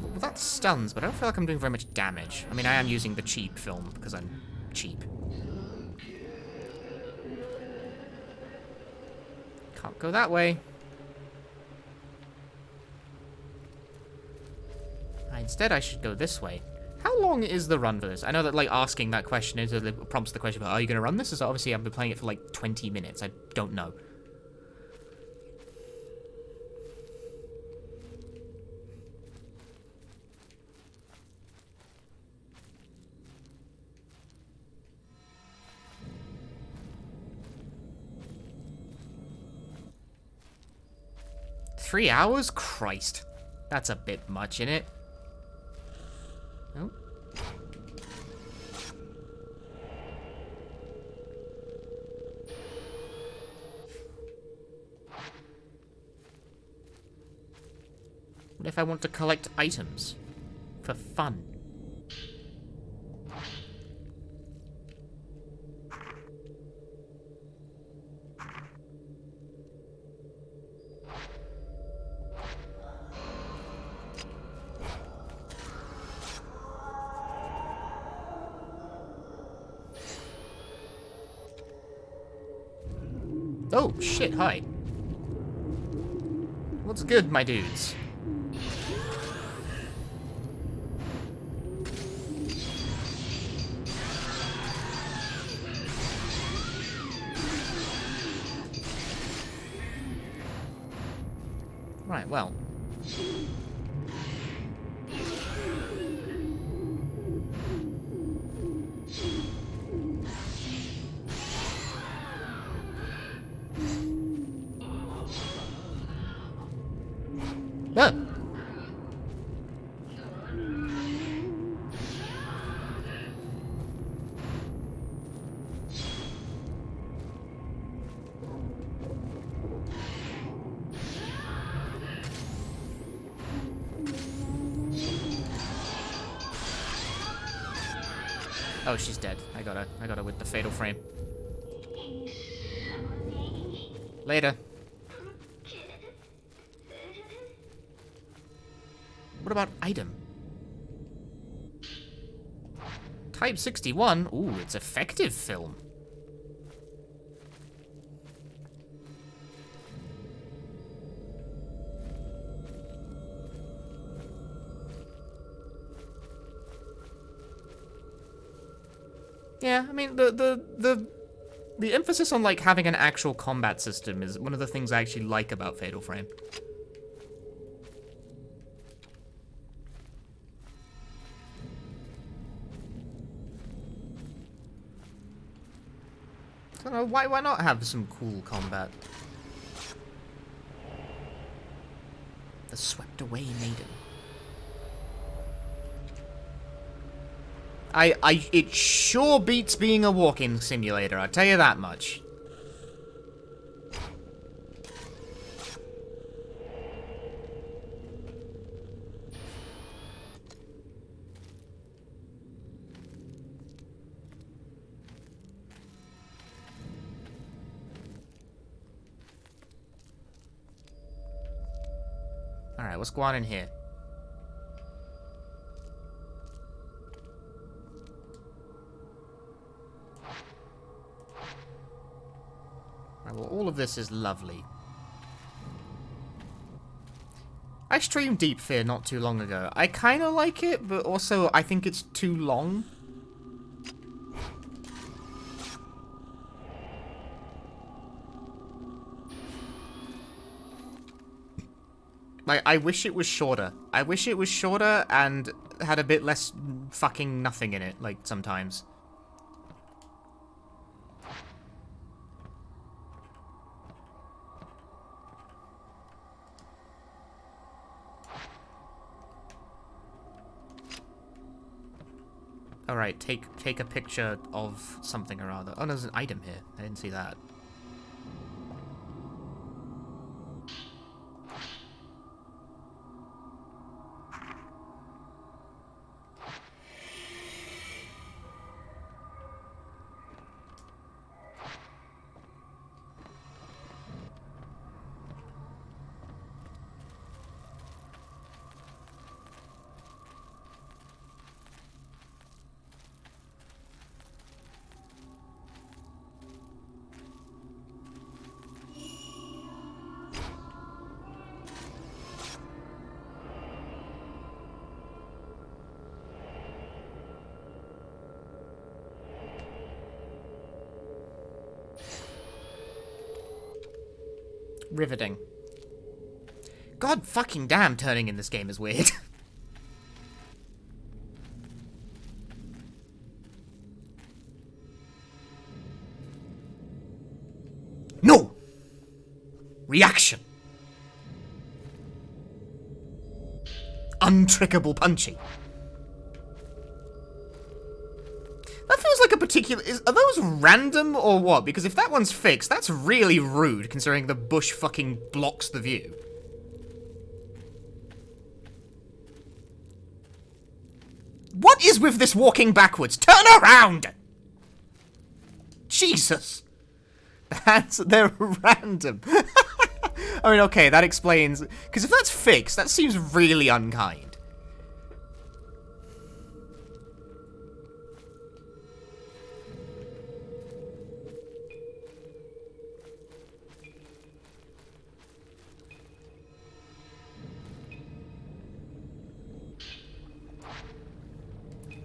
Well, that stuns, but I don't feel like I'm doing very much damage. I mean, I am using the cheap film because I'm cheap. Can't go that way. Instead, I should go this way. How long is the run for this? I know that, like, asking that question is prompts the question about, are you going to run this? Is obviously I've been playing it for, like, 20 minutes. I don't know. $3 hours? Christ. That's a bit much, innit? if I want to collect items for fun. Oh, shit, hi. What's good, my dudes? Right, well. Oh. Oh, she's dead. I got her with the fatal frame. Later. What about item? Type 61? Ooh, it's effective film. Yeah, I mean, the emphasis on, like, having an actual combat system is one of the things I actually like about Fatal Frame. I don't know, why not have some cool combat? The swept away maiden. It sure beats being a walking simulator, I'll tell you that much. Alright, what's going on in here? Well, all of this is lovely. I streamed Deep Fear not too long ago. I kind of like it, but also I think it's too long. Like, I wish it was shorter. I wish it was shorter and had a bit less fucking nothing in it, like, sometimes. Alright, take a picture of something or other. Oh, there's an item here. I didn't see that. Riveting. God fucking damn, turning in this game is weird. No! Reaction. Untrickable punching. That feels like a particular... Are those random or what? Because if that one's fixed, that's really rude, considering the bush fucking blocks the view. is with this walking backwards? Turn around! Jesus! The hands, they're random. I mean, okay, that explains... Because if that's fixed, that seems really unkind.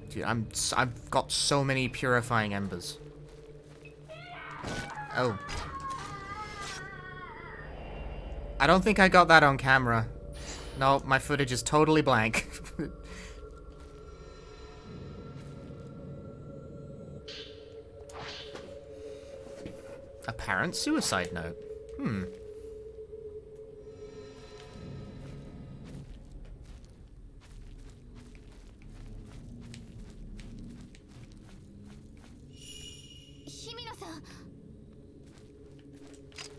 Dude, I've got so many purifying embers. Oh. I don't think I got that on camera. No, my footage is totally blank. Apparent suicide note. Hmm.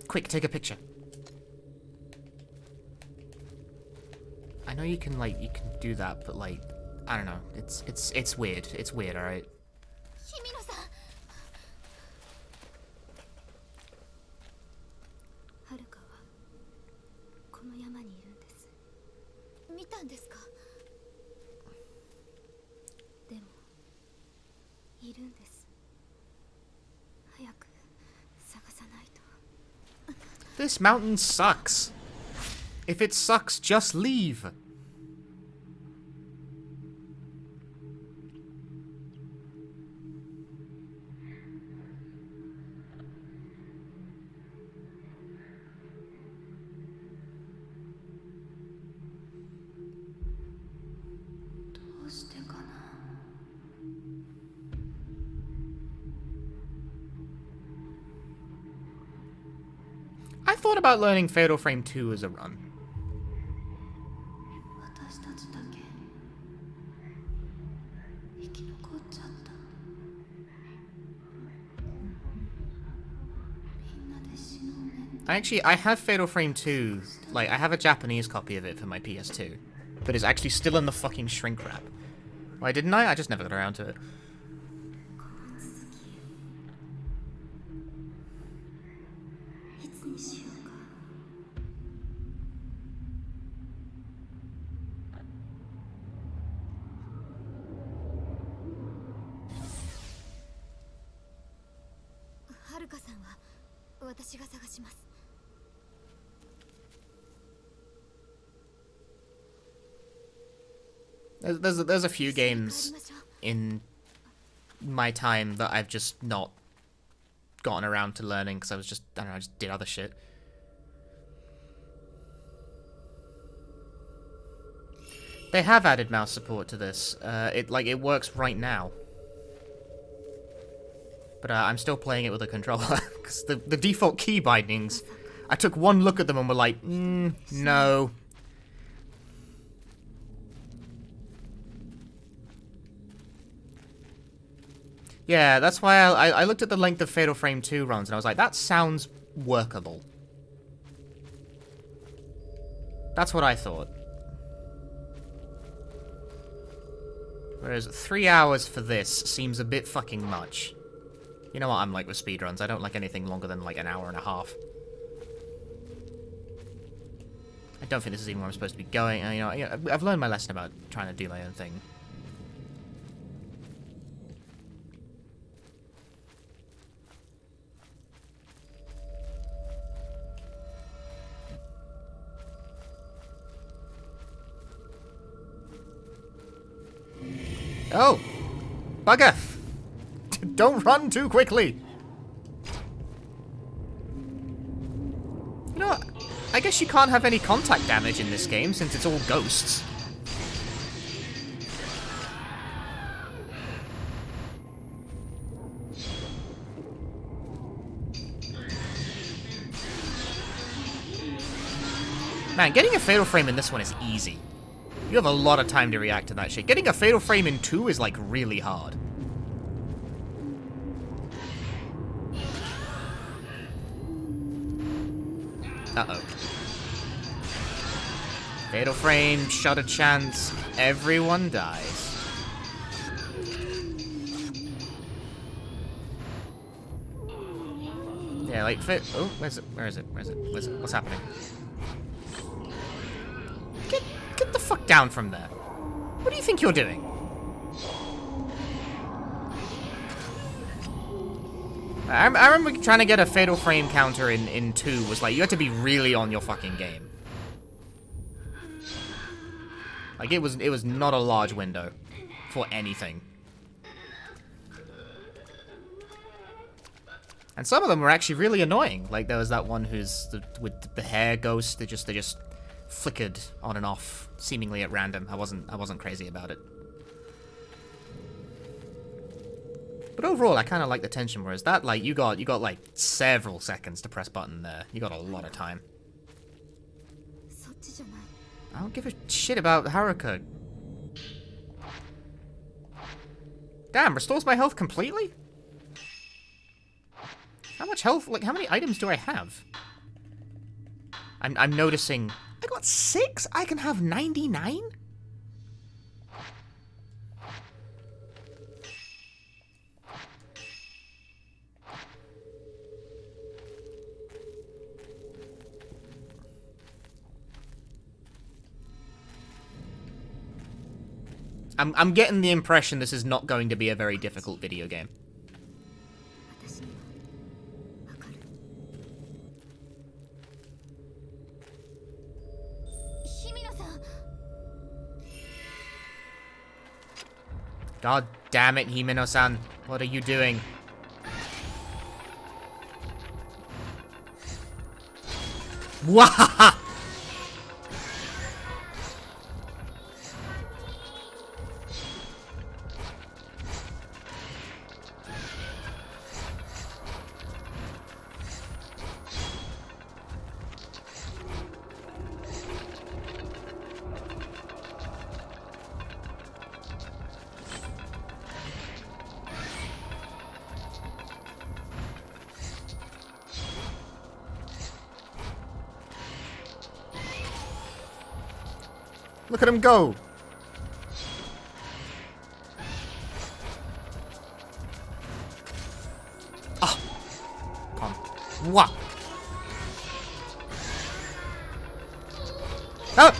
Quick, take a picture. I know you can, like, you can do that, but, like, I don't know. It's weird. It's weird, alright? This mountain sucks. If it sucks, just leave. I thought about learning Fatal Frame 2 as a run. I have Fatal Frame 2, like, I have a Japanese copy of it for my PS2, but it's actually still in the fucking shrink wrap. Why didn't I? I just never got around to it. There's a few games in my time that I've just not gotten around to learning because I was just, I don't know, I just did other shit. They have added mouse support to this. It works right now. But I'm still playing it with a controller because the default key bindings, I took one look at them and were like, no. Yeah, that's why I looked at the length of Fatal Frame 2 runs, and I was like, that sounds workable. That's what I thought. Whereas 3 hours for this seems a bit fucking much. You know what I'm like with speedruns, I don't like anything longer than like an hour and a half. I don't think this is even where I'm supposed to be going. You know, I've learned my lesson about trying to do my own thing. Oh! Bugger! Don't run too quickly! You know what? I guess you can't have any contact damage in this game since it's all ghosts. Man, getting a Fatal Frame in this one is easy. You have a lot of time to react to that shit. Getting a Fatal Frame in 2 is, like, really hard. Uh-oh. Fatal Frame, shot a chance, everyone dies. Yeah, like, oh, where's it? Where is it? Where is it? Where's it? What's happening? Get the fuck down from there. What do you think you're doing? I remember trying to get a Fatal Frame counter in 2 was like, you had to be really on your fucking game. Like, it was not a large window for anything. And some of them were actually really annoying. Like, there was that one with the hair ghost. They just flickered on and off, seemingly at random. I wasn't crazy about it. But overall, I kind of like the tension. Whereas that, like, you got like several seconds to press button there. You got a lot of time. I don't give a shit about Haruka. Damn, restores my health completely? How much health, like, how many items do I have? I'm noticing, I got 6? I can have 99? I'm getting the impression this is not going to be a very difficult video game. God damn it, Himeno-san. What are you doing? Wahaha! Look at him go! Ah! Come on. What? Ah!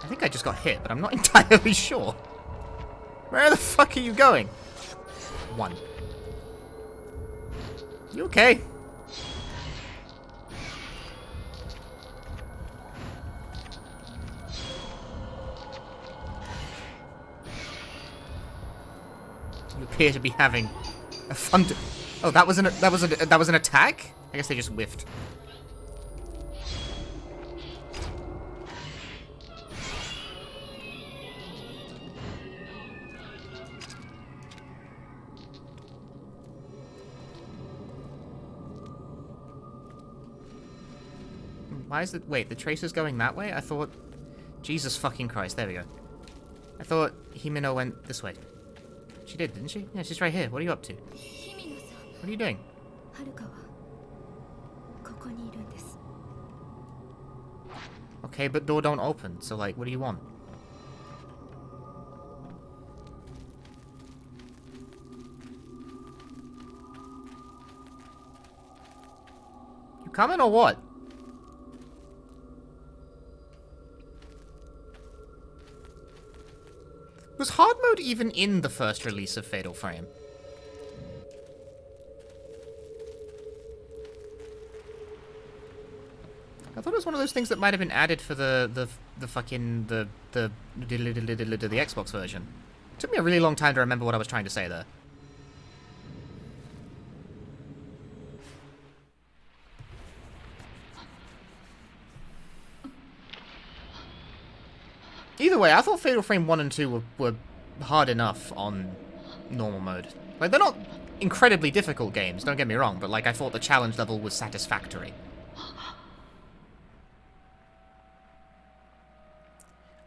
I think I just got hit, but I'm not entirely sure. Where the fuck are you going? 1. You okay? You appear to be having a fun. Oh, that was an attack? I guess they just whiffed. Why is it? Wait, the tracer's going that way? I thought. Jesus fucking Christ! There we go. I thought Himeno went this way. She did, didn't she? Yeah, she's right here. What are you up to? What are you doing? Okay, but door don't open, so like, what do you want? You coming or what? Was hard mode even in the first release of Fatal Frame? I thought it was one of those things that might have been added for the Xbox version. It took me a really long time to remember what I was trying to say there. Either way, I thought Fatal Frame 1 and 2 were hard enough on normal mode. Like, they're not incredibly difficult games, don't get me wrong, but like, I thought the challenge level was satisfactory.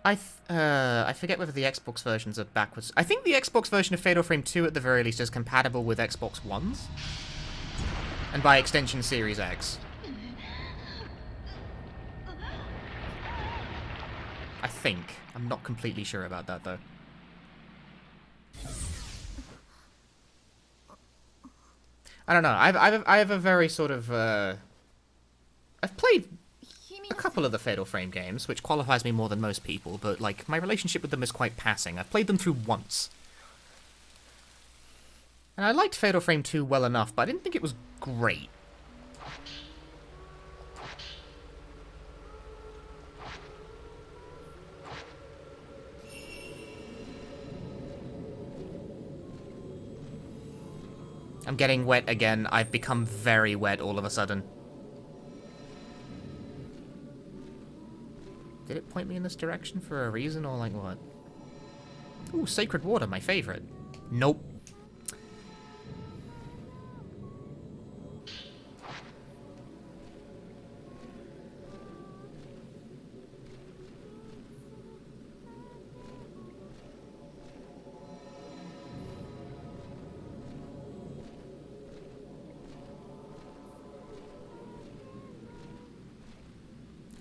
I forget whether the Xbox versions are backwards. I think the Xbox version of Fatal Frame 2 at the very least is compatible with Xbox Ones. And by extension, Series X. I think. I'm not completely sure about that, though. I don't know. I have a very sort of I've played a couple of the Fatal Frame games, which qualifies me more than most people, but like my relationship with them is quite passing. I've played them through once. And I liked Fatal Frame 2 well enough, but I didn't think it was great. I'm getting wet again. I've become very wet all of a sudden. Did it point me in this direction for a reason, or like what? Ooh, sacred water, my favorite. Nope.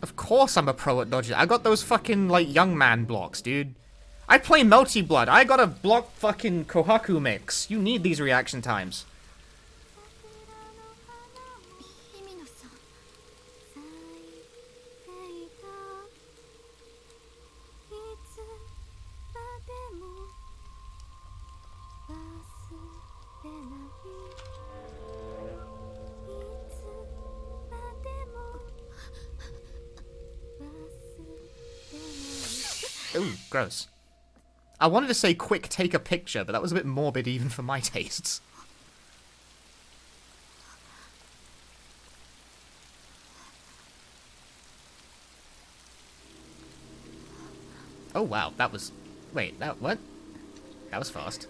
Of course I'm a pro at dodging. I got those fucking, like, young man blocks, dude. I play Melty Blood. I got a block fucking Kohaku mix. You need these reaction times. Ooh, gross. I wanted to say quick take a picture, but that was a bit morbid even for my tastes. Oh wow, that was... Wait, that... what? That was fast.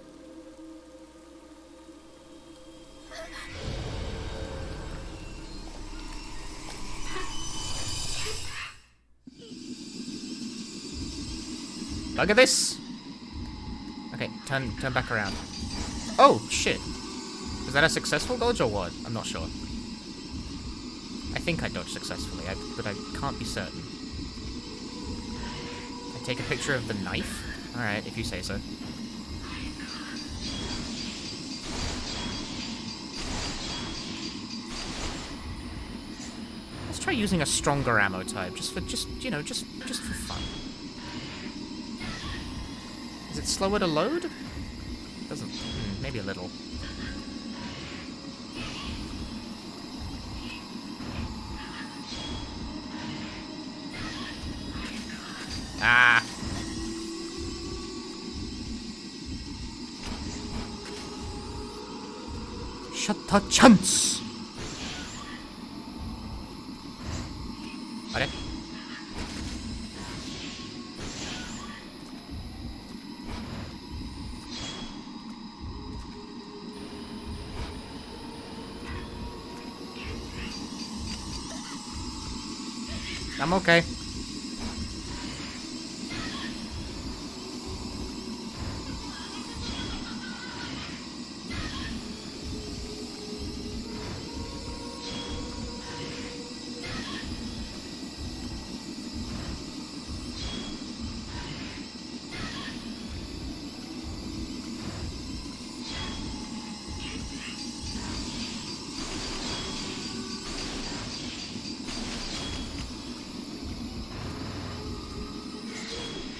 Look at this! Okay, turn back around. Oh, shit. Was that a successful dodge or what? I'm not sure. I think I dodged successfully, but I can't be certain. I take a picture of the knife? Alright, if you say so. Let's try using a stronger ammo type, just for fun. Is it slower to load? Doesn't... maybe a little. Ah! Shut the chance! Okay. I'm okay.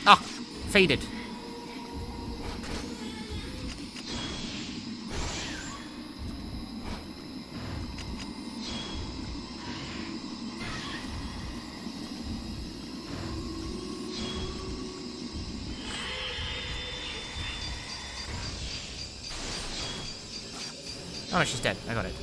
Ah! Faded. Oh no, she's dead. I got it.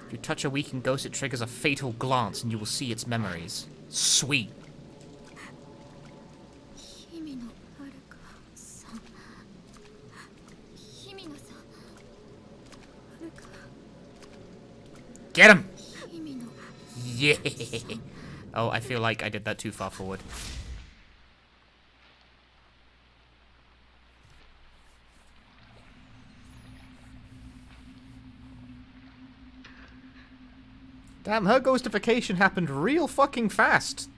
If you touch a weakened ghost, it triggers a fatal glance and you will see its memories. Sweet. Get him! Yeah! Oh, I feel like I did that too far forward. Damn, her ghostification happened real fucking fast.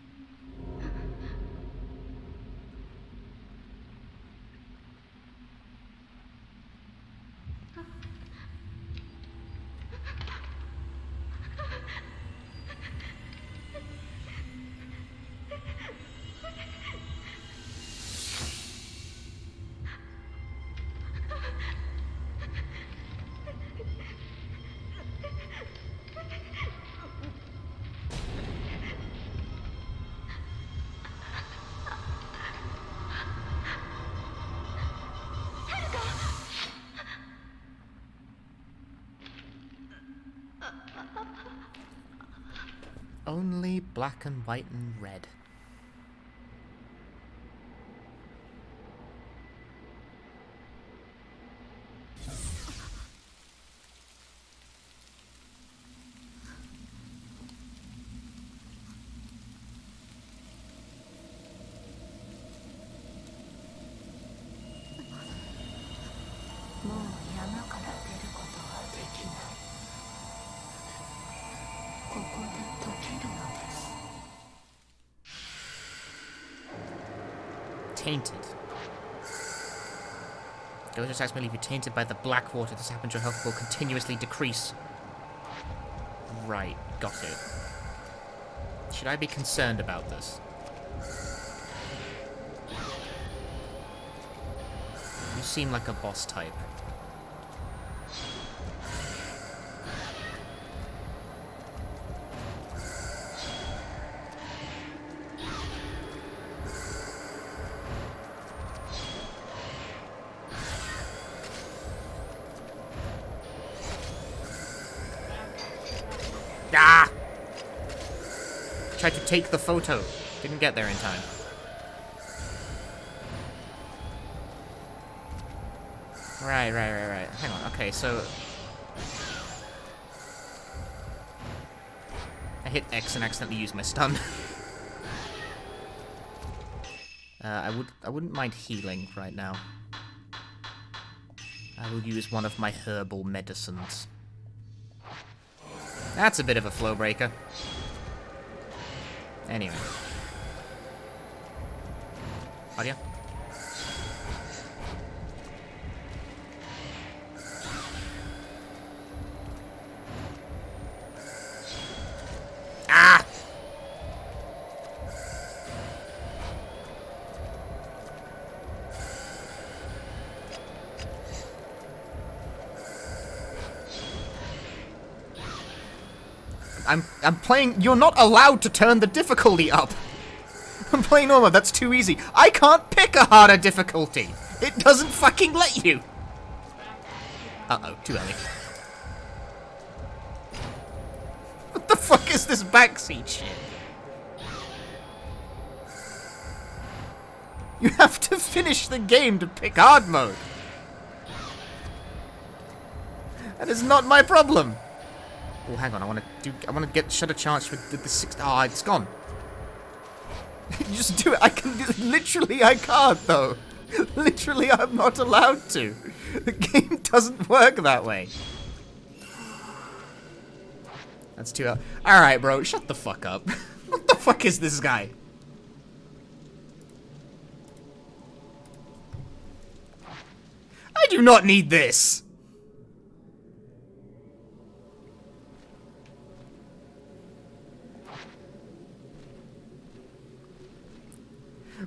Only black and white and red. Tainted. Ghost attacks may leave you tainted by the black water. This happens, your health will continuously decrease. Right, got it. Should I be concerned about this? You seem like a boss type. Ah! Tried to take the photo. Didn't get there in time. Right. Hang on. Okay, so... I hit X and accidentally used my stun. I wouldn't mind healing right now. I will use one of my herbal medicines. That's a bit of a flow breaker. Anyway. Audio? Ah! I'm playing... You're not allowed to turn the difficulty up. I'm playing normal. That's too easy. I can't pick a harder difficulty. It doesn't fucking let you. Uh-oh, too early. What the fuck is this backseat shit? You have to finish the game to pick hard mode. That is not my problem. Oh, hang on. I want to get shut a chance with the six. Ah, it's gone. You just do it. I can literally. I can't though. Literally, I'm not allowed to. The game doesn't work that way. That's too. All right, bro. Shut the fuck up. What the fuck is this guy? I do not need this.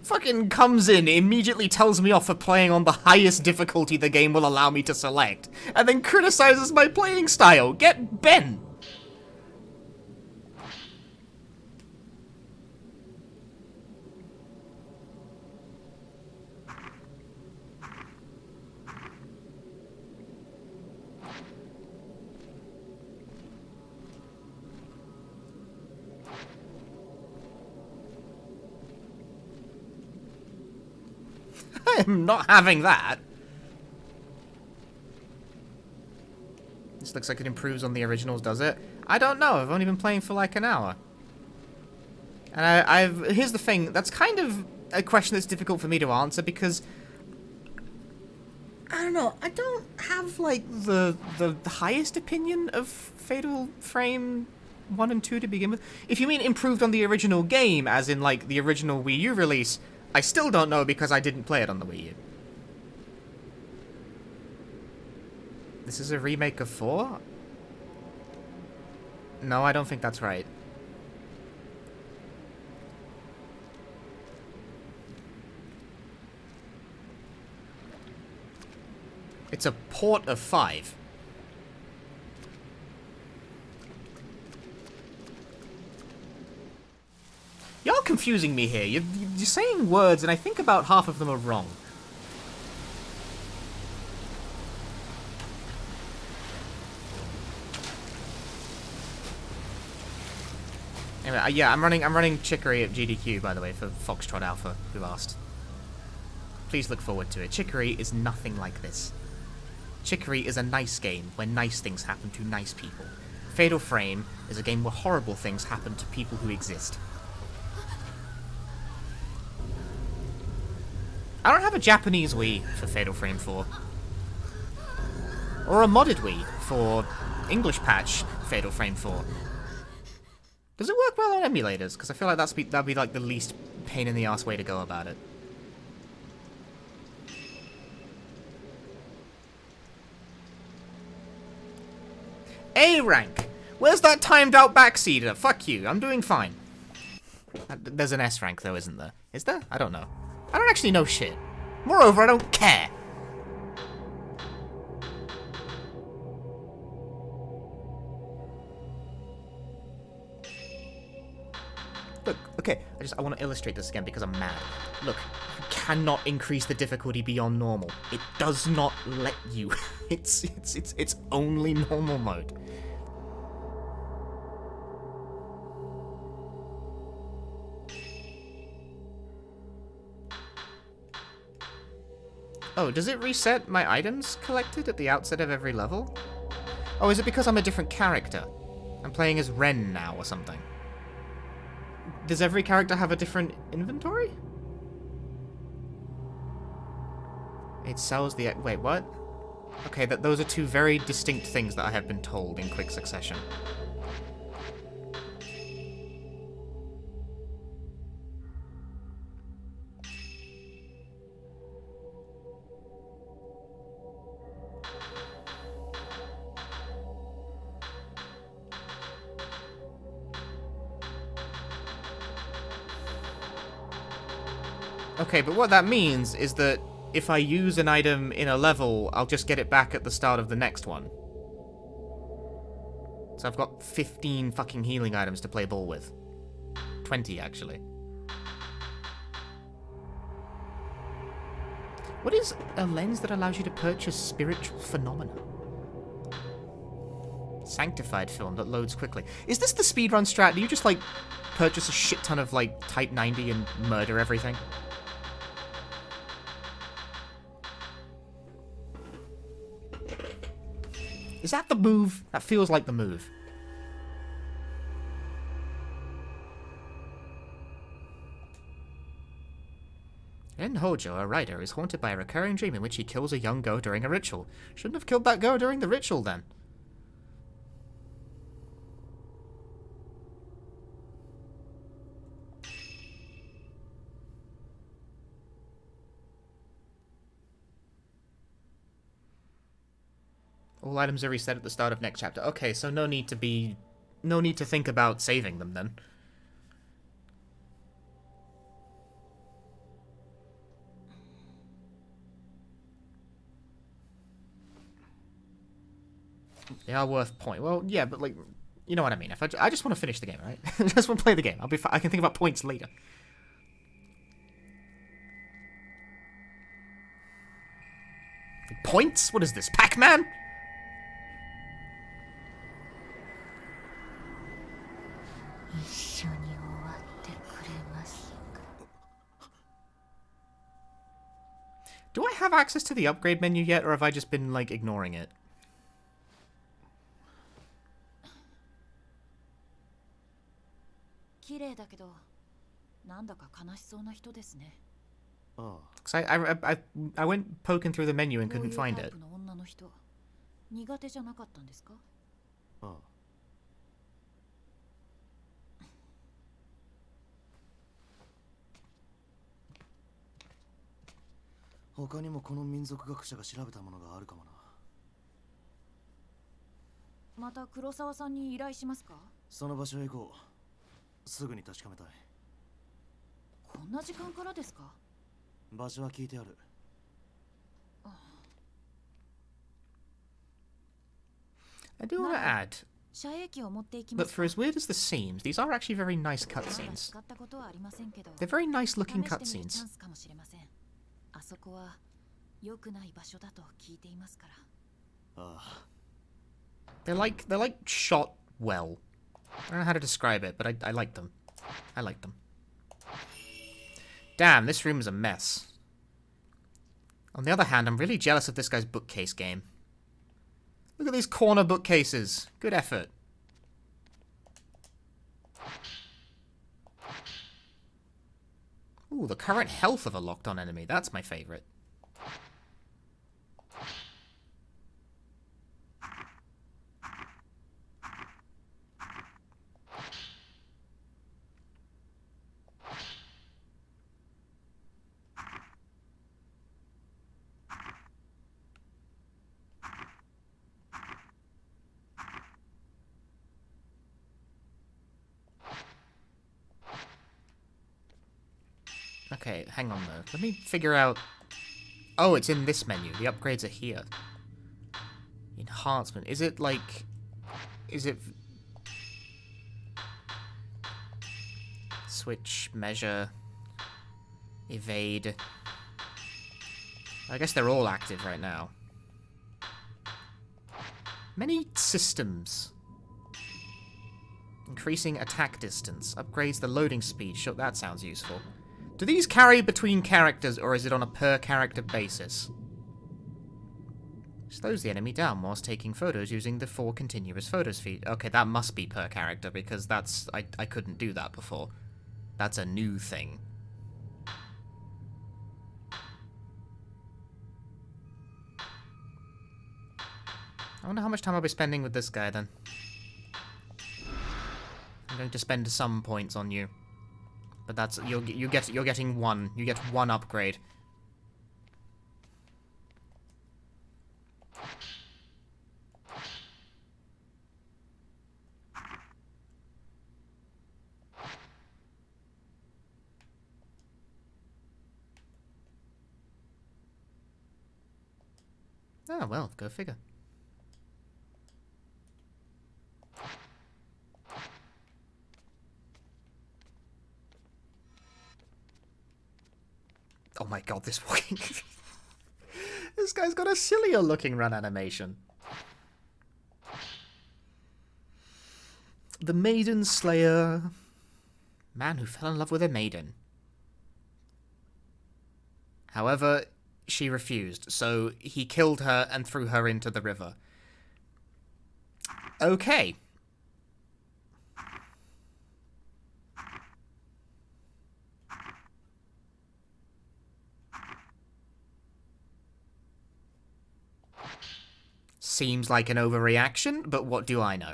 Fucking comes in, immediately tells me off for playing on the highest difficulty the game will allow me to select, and then criticizes my playing style. Get bent! I am not having that. This looks like it improves on the originals, does it? I don't know. I've only been playing for like an hour. And here's the thing. That's kind of a question that's difficult for me to answer because I don't know. I don't have like the highest opinion of Fatal Frame 1 and 2 to begin with. If you mean improved on the original game, as in like the original Wii U release, I still don't know because I didn't play it on the Wii U. This is a remake of 4? No, I don't think that's right. It's a port of 5. Y'all confusing me here. You're saying words, and I think about half of them are wrong. Anyway, yeah, I'm running Chicory at GDQ, by the way, for Foxtrot Alpha, who asked. Please look forward to it. Chicory is nothing like this. Chicory is a nice game where nice things happen to nice people. Fatal Frame is a game where horrible things happen to people who exist. I don't have a Japanese Wii for Fatal Frame 4. Or a modded Wii for English patch Fatal Frame 4. Does it work well on emulators? Because I feel like that'd be like the least pain in the ass way to go about it. A rank! Where's that timed out backseater? Fuck you, I'm doing fine. There's an S rank though, isn't there? Is there? I don't know. I don't actually know shit. Moreover, I don't care. Look, okay, I want to illustrate this again because I'm mad. Look, you cannot increase the difficulty beyond normal. It does not let you. It's only normal mode. Oh, does it reset my items collected at the outset of every level? Oh, is it because I'm a different character? I'm playing as Ren now or something. Does every character have a different inventory? It sells the... Wait, what? Okay, those are two very distinct things that I have been told in quick succession. Okay, but what that means is that if I use an item in a level, I'll just get it back at the start of the next one. So I've got 15 fucking healing items to play ball with. 20, actually. What is a lens that allows you to purchase spiritual phenomena? Sanctified film that loads quickly. Is this the speedrun strat? Do you just, like, purchase a shit ton of, like, Type 90 and murder everything? Is that the move? That feels like the move. En Hojo, a writer, is haunted by a recurring dream in which he kills a young girl during a ritual. Shouldn't have killed that girl during the ritual, then. All items are reset at the start of next chapter. Okay, so no need to think about saving them then. They are worth point. Well, yeah, but like, you know what I mean. If I just want to finish the game, right? I just want to play the game. I can think about points later. Points? What is this, Pac-Man? Do I have access to the upgrade menu yet, or have I just been, like, ignoring it? Because I went poking through the menu and couldn't find it. ああ。他にもこの民族学者が調べたものがあるかもな。また黒沢さんに依頼しますか？その場所へ行こう。すぐに確かめたい。こんな時間からですか？場所は聞いてある。I do want to add 遮影機を持っていきま that す for as weird as this seems, these are actually very nice まだ cutscenes. 使ったことはありませんけど They're very nice 試 looking してみるチャ cutscenes. ンスかもしれません。あそこは良くない場所だと聞いていますから。ああ。They're like shot well. I don't know how to describe it, but I like them. I like them. Damn, this room is a mess. On the other hand, I'm really jealous of this guy's bookcase game. Look at these corner bookcases. Good effort. Ooh, the current health of a locked-on enemy. That's my favorite. Okay, hang on though. Let me figure out... Oh, it's in this menu. The upgrades are here. Enhancement. Is it like... Is it... Switch, measure, evade. I guess they're all active right now. Many systems. Increasing attack distance. Upgrades the loading speed. Sure, that sounds useful. Do these carry between characters, or is it on a per-character basis? Slows the enemy down whilst taking photos using the 4 continuous photos feed. Okay, that must be per character, because that's... I couldn't do that before. That's a new thing. I wonder how much time I'll be spending with this guy, then. I'm going to spend some points on you. But that's... You're getting one. You get one upgrade. Oh, well, go figure. Oh my god, this walking... This guy's got a sillier looking run animation. The Maiden Slayer. Man who fell in love with a maiden. However, she refused, so he killed her and threw her into the river. Okay. Seems like an overreaction, but what do I know?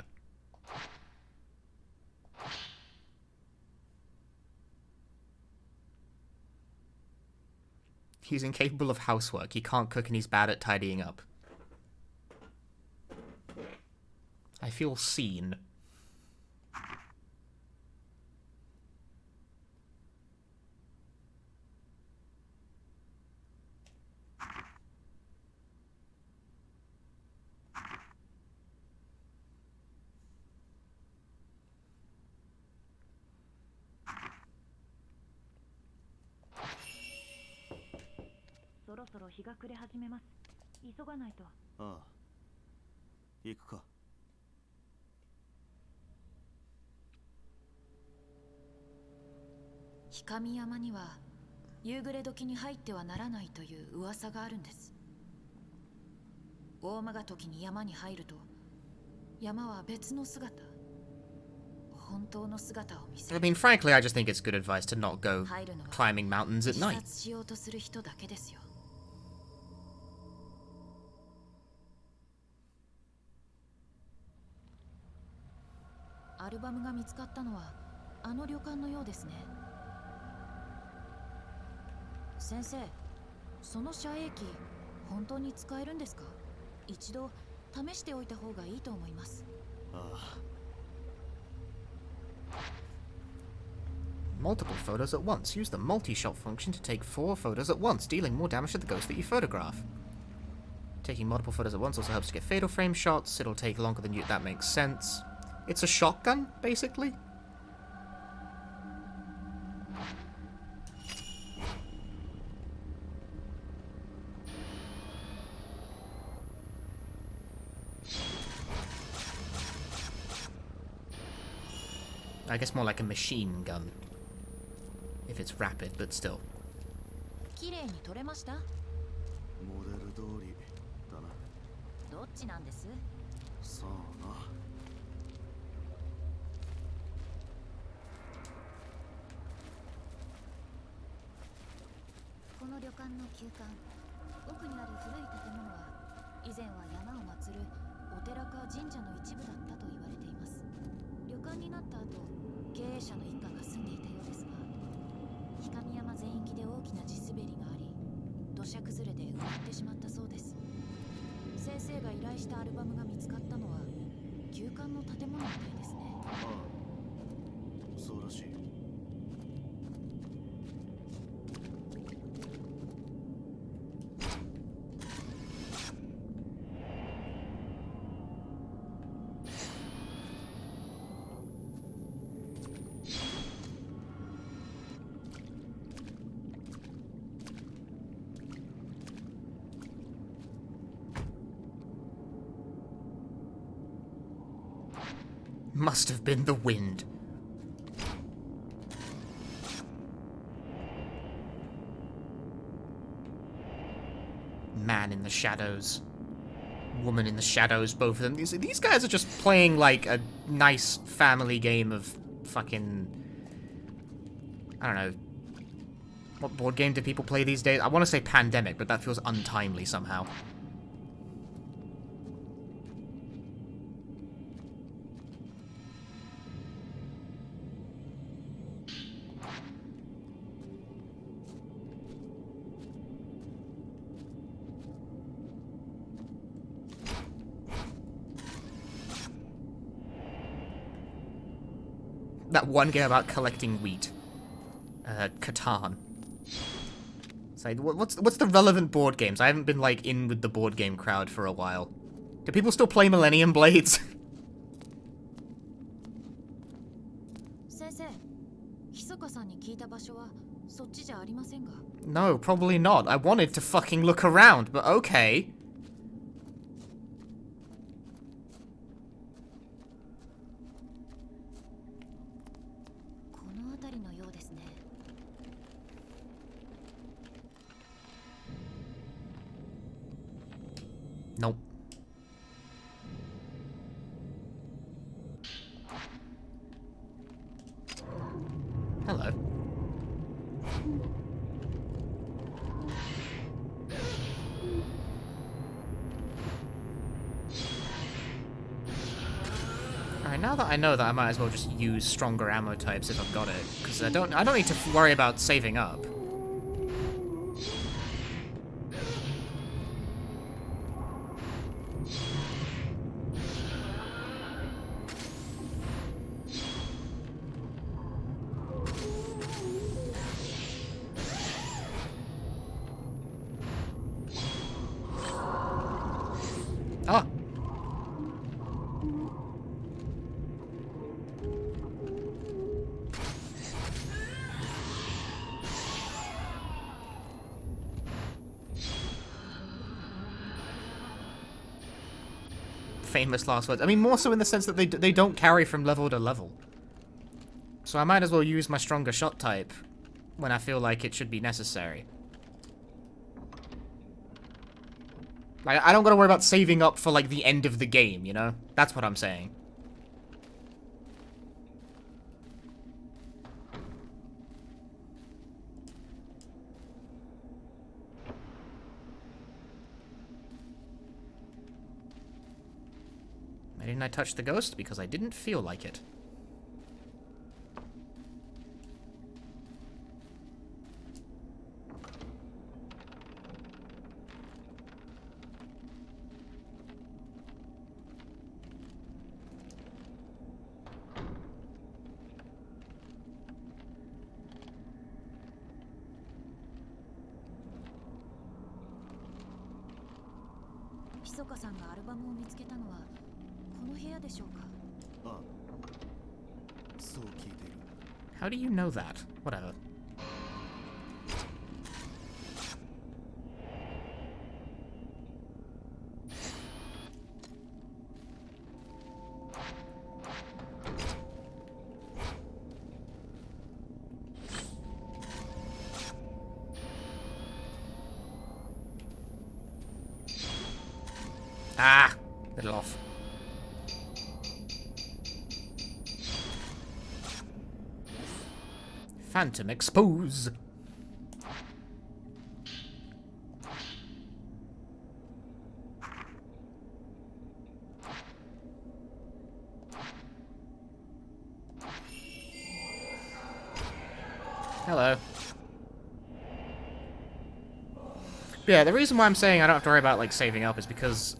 He's incapable of housework. He can't cook and he's bad at tidying up. I feel seen.ああ行くか。氷上山には夕暮れ時に入ってはならないという噂があるんです。大間が時に山に入ると山は別の姿、本当の姿を見せ I る。 mean, frankly, I just think it's good advice to not go 入るのは climbing mountains at 自 night. 殺しようとする人だけですよ。アルバムが見つかったのはあの旅館のようですね。先生、その遮影機本当に使えるんですか？一度試しておいた方がいいと思います。ああ Multiple photos at once. Use the multi-shot function to take 4 photos at once, dealing more damage to the ghost that you photograph. Taking multiple photos at once also helps to get fatal frame shots. It'll take longer than you... That makes sense. It's a shotgun, basically. I guess more like a machine gun. If it's rapid, but still. 綺麗に撮れました？モデル通りだな。どっちなんです？さあな。この旅館の旧館、奥にある古い建物は以前は山を祀るお寺か神社の一部だったと言われています。旅館になった後、経営者の一家が住んでいたようですが、氷上山全域で大きな地滑りがあり、土砂崩れで埋まってしまったそうです。先生が依頼したアルバムが見つかったのは旧館の建物みたいですね。ああ、そうらしい。Must have been the wind. Man in the shadows. Woman in the shadows, both of them. These guys are just playing like a nice family game of fucking... I don't know. What board game do people play these days? I want to say Pandemic, but that feels untimely somehow. That one game about collecting wheat. Catan. It's like, what's the relevant board games? I haven't been, like, in with the board game crowd for a while. Do people still play Millennium Blades? 先生、密かさんに聞いた場所はそっちじゃありませんが。No, probably not. I wanted to fucking look around, but okay. この辺りのようですね。Nope. Hello. Alright, now that I know that, I might as well just use stronger ammo types if I've got it, because I don't need to worry about saving up. Ah! Famous last words. I mean, more so in the sense that they don't carry from level to level. So I might as well use my stronger shot type when I feel like it should be necessary. Like, I don't gotta worry about saving up for, like, the end of the game, you know? That's what I'm saying. Why didn't I touch the ghost? Because I didn't feel like it.密かさんがアルバムを見つけたのはこの部屋でしょうか。ああ、そう聞いている。 How do you know that? Whatever. Ah! Little off. Phantom expose! Hello. Yeah, the reason why I'm saying I don't have to worry about, like, saving up is because...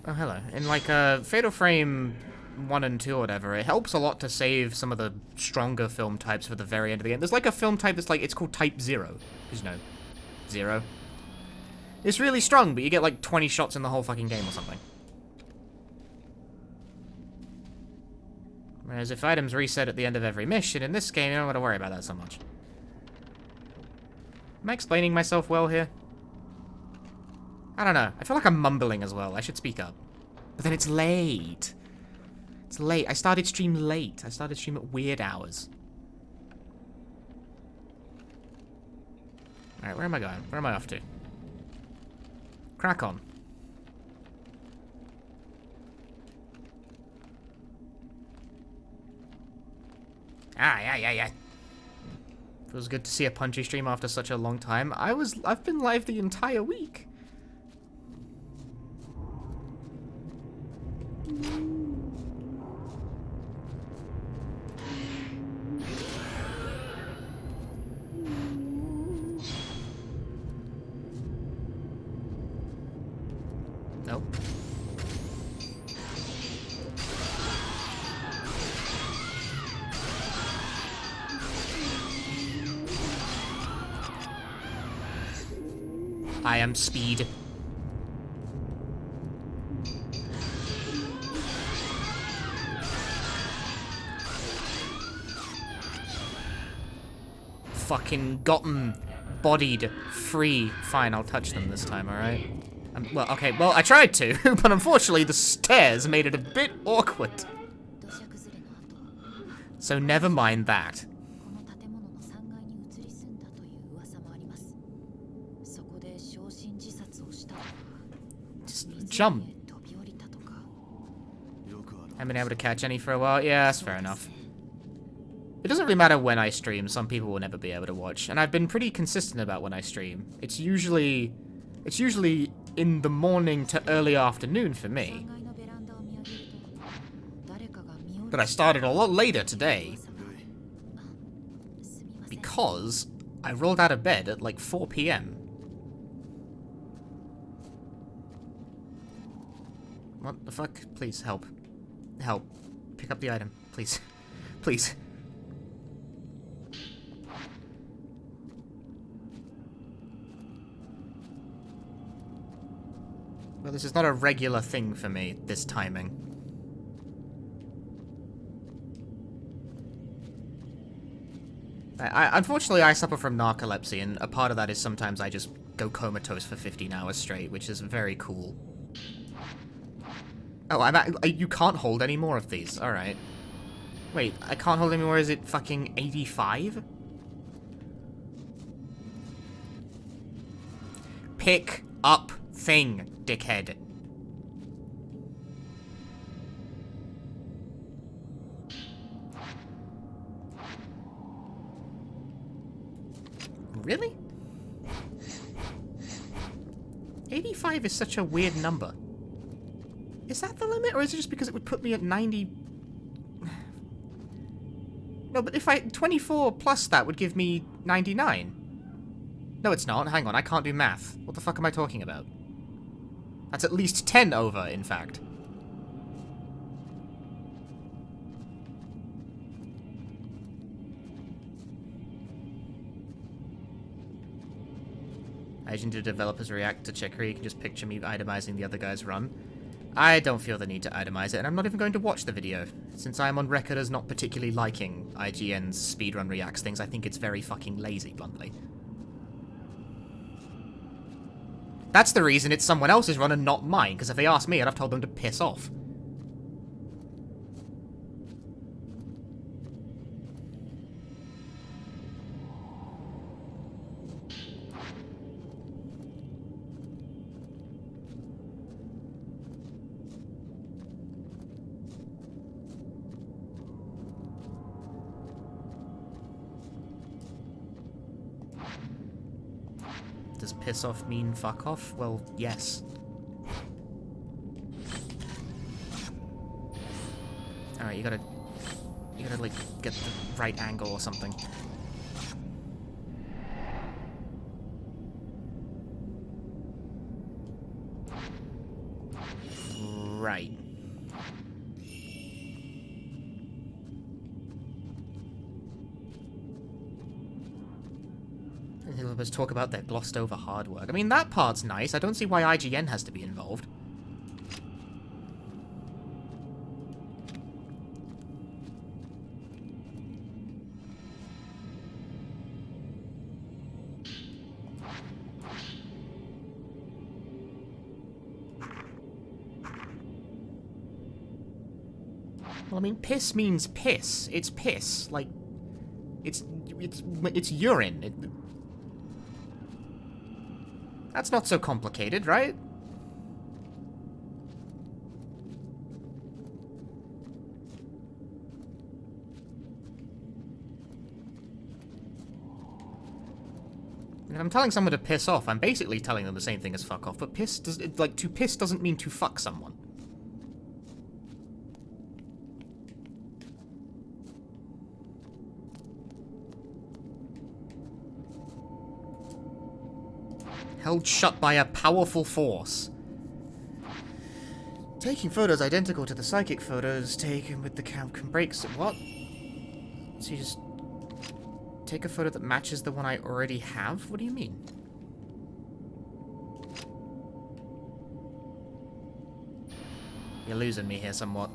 Oh, hello. In, like, Fatal Frame 1 and 2 or whatever, it helps a lot to save some of the stronger film types for the very end of the game. There's, like, a film type that's, like, it's called Type 0. Because, you know, 0. It's really strong, but you get, like, 20 shots in the whole fucking game or something. Whereas if items reset at the end of every mission, in this game, you don't have to worry about that so much. Am I explaining myself well here? I don't know. I feel like I'm mumbling as well. I should speak up. But then it's late. It's late. I started stream late. I started stream at weird hours. Alright, where am I going? Where am I off to? Crack on. Ah, yeah. Feels good to see a punchy stream after such a long time. I've been live the entire week. Nope. I am speed. Fucking gotten bodied free. Fine, I'll touch them this time, alright? Well, okay, well, I tried to, but unfortunately the stairs made it a bit awkward. 土砂崩れの後 So never mind that. この建物の3階に移り住んだという噂もあります。そこで焼身自殺をしたとか Just 湖 jump. へ飛び降りたとか Haven't been able to catch any for a while. Yeah, that's fair enough. It doesn't really matter when I stream. Some people will never be able to watch. And I've been pretty consistent about when I stream. It's usually in the morning to early afternoon for 3 me. 階のベランダを見上げると誰かが身を But I started a lot later today すみません because I rolled out of bed at like 4 p.m. What the fuck? Please help. Help. Pick up the item. Please. Please. Well, this is not a regular thing for me, this timing. Unfortunately, I suffer from narcolepsy, and a part of that is sometimes I just go comatose for 15 hours straight, which is very cool. Oh, you can't hold any more of these. Alright. Wait, I can't hold any more. Is it fucking 85? Pick up thing, dickhead. Really? 85 is such a weird number. Is that the limit, or is it just because it would put me at 90? No, but if 24 plus that would give me 99. No, it's not. Hang on, I can't do math. What the fuck am I talking about? That's at least 10 over, in fact. I imagine do developers react to checker? You can just picture me itemizing the other guy's run. I don't feel the need to itemize it, and I'm not even going to watch the video. Since I am on record as not particularly liking IGN's speedrun reacts things, I think it's very fucking lazy, bluntly. That's the reason it's someone else's run and not mine, because if they asked me, I'd have told them to piss off. Does piss off mean fuck off? Well, yes. Alright, you gotta, like, get the right angle or something. Right. Developers talk about their glossed over hard work. I mean, that part's nice. I don't see why IGN has to be involved. Well, I mean, piss means piss. It's piss. Like, it's urine. That's not so complicated, right? And if I'm telling someone to piss off, I'm basically telling them the same thing as fuck off, but piss does to piss doesn't mean to fuck someone. Held shut by a powerful force. Taking photos identical to the psychic photos taken with the cam breaks. What? So you just take a photo that matches the one I already have? What do you mean? You're losing me here somewhat.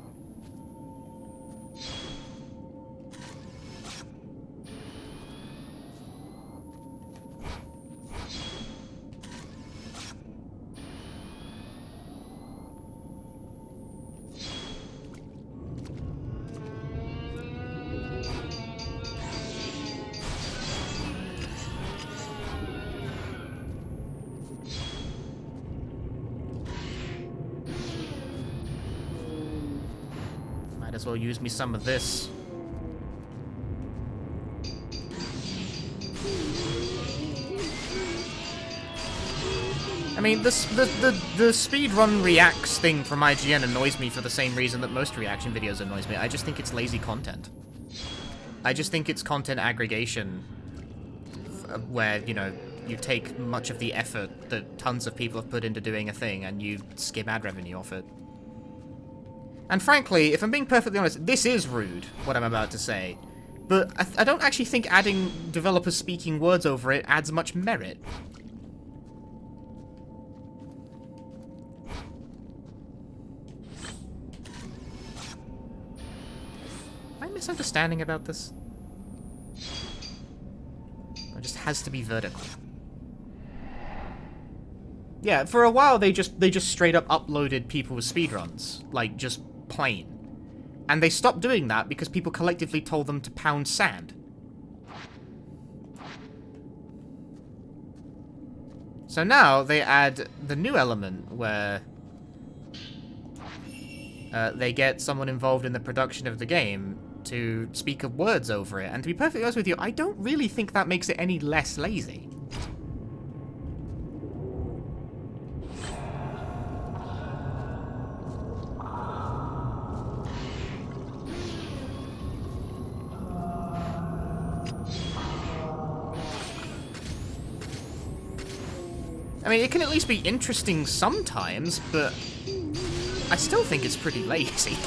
Might as well use me some of this. I mean, the speedrun reacts thing from IGN annoys me for the same reason that most reaction videos annoys me. I just think it's lazy content. I just think it's content aggregation where, you know, you take much of the effort that tons of people have put into doing a thing and you skim ad revenue off it. And frankly, if I'm being perfectly honest, this is rude, what I'm about to say. But I don't actually think adding developers speaking words over it adds much merit. Am I misunderstanding about this? It just has to be vertical. Yeah, for a while they just straight up uploaded people's speedruns, like just plain. And they stopped doing that because people collectively told them to pound sand. So now they add the new element where they get someone involved in the production of the game to speak words over it. And to be perfectly honest with you, I don't really think that makes it any less lazy. I mean, it can at least be interesting sometimes, but I still think it's pretty lazy.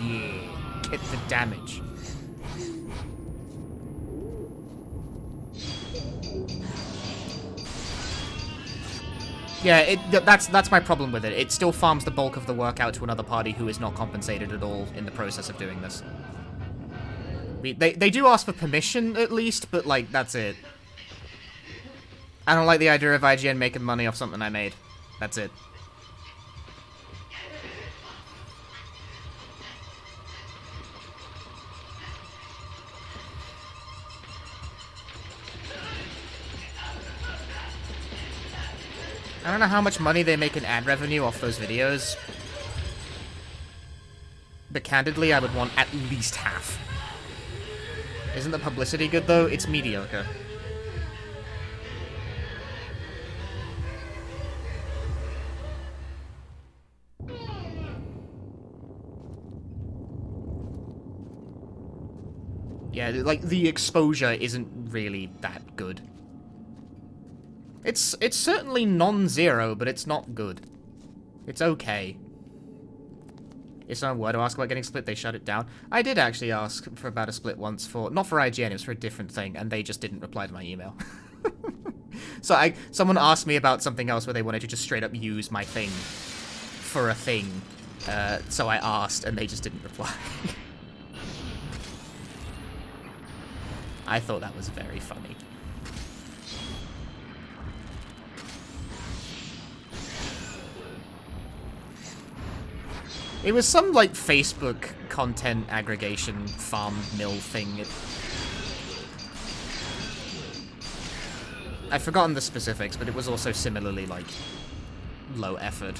Yeah, get the damage. Yeah, that's my problem with it. It still farms the bulk of the work out to another party who is not compensated at all in the process of doing this. They do ask for permission, at least, but, like, that's it. I don't like the idea of IGN making money off something I made. That's it. I don't know how much money they make in ad revenue off those videos. But candidly, I would want at least half. Isn't the publicity good, though? It's mediocre. Yeah, like, the exposure isn't really that good. It's certainly non-zero, but it's not good. It's okay. If someone were to ask about getting split, they shut it down. I did actually ask for about a split once for... Not for IGN, it was for a different thing, and they just didn't reply to my email. So someone asked me about something else where they wanted to just straight up use my thing for a thing. So I asked, and they just didn't reply. I thought that was very funny. It was some, like, Facebook content aggregation farm mill thing. I've forgotten the specifics, but it was also similarly, like, low effort.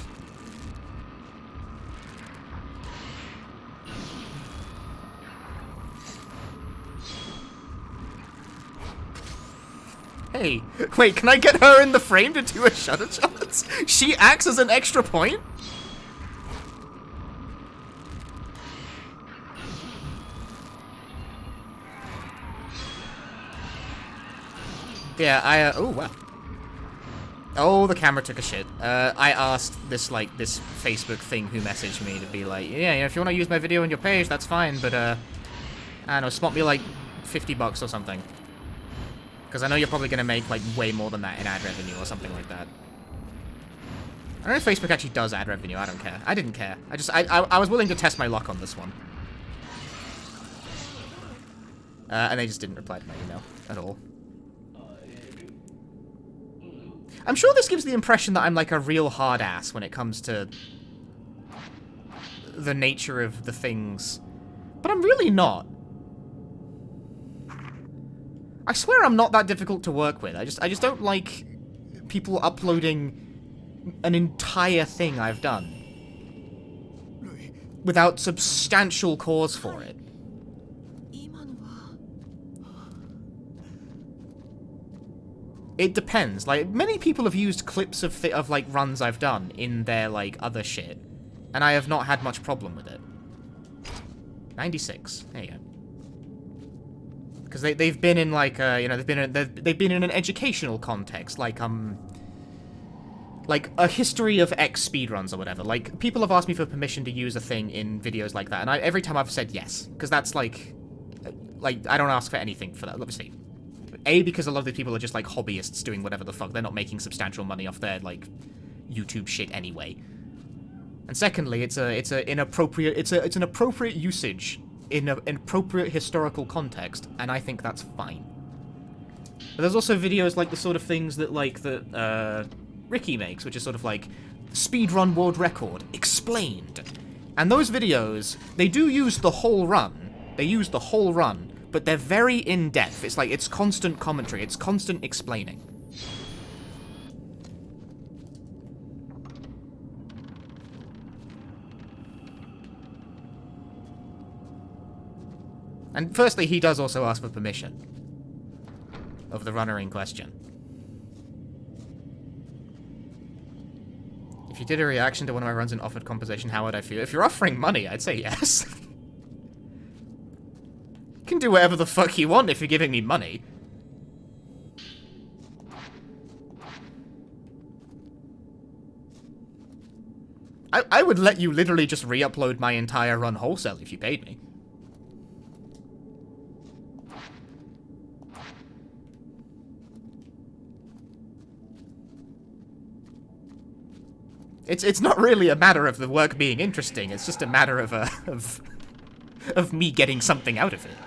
Hey, wait, can I get her in the frame to do a shutter shots? She acts as an extra point? Yeah, oh, wow. Oh, the camera took a shit. I asked this Facebook thing who messaged me to be like, yeah, if you want to use my video on your page, that's fine, but, I don't know, spot me, like, $50 or something. Because I know you're probably going to make, like, way more than that in ad revenue or something like that. I don't know if Facebook actually does ad revenue, I don't care. I didn't care. I was willing to test my luck on this one. And they just didn't reply to my email at all. I'm sure this gives the impression that I'm like a real hard ass when it comes to the nature of the things, but I'm really not. I swear I'm not that difficult to work with. I just don't like people uploading an entire thing I've done without substantial cause for it. It depends. Like, many people have used clips of like, runs I've done in their, like, other shit. And I have not had much problem with it. 96. There you go. Because they've been in, like, you know, they've been in an educational context. Like a history of X speedruns or whatever. Like, people have asked me for permission to use a thing in videos like that. And every time I've said yes. Because that's, like, I don't ask for anything for that. Let me see. A, because a lot of these people are just, like, hobbyists doing whatever the fuck. They're not making substantial money off their, like, YouTube shit anyway. And secondly, it's an appropriate usage in an appropriate historical context, and I think that's fine. But there's also videos like the sort of things that, like, that Ricky makes, which is sort of like, speedrun world record, explained. And those videos, they do use the whole run. They use the whole run. But they're very in-depth. It's like, it's constant commentary. It's constant explaining. And firstly, he does also ask for permission of the runner in question. If you did a reaction to one of my runs and offered compensation, how would I feel? If you're offering money, I'd say yes. You can do whatever the fuck you want if you're giving me money. I would let you literally just re-upload my entire run wholesale if you paid me. It's not really a matter of the work being interesting, it's just a matter of of me getting something out of it.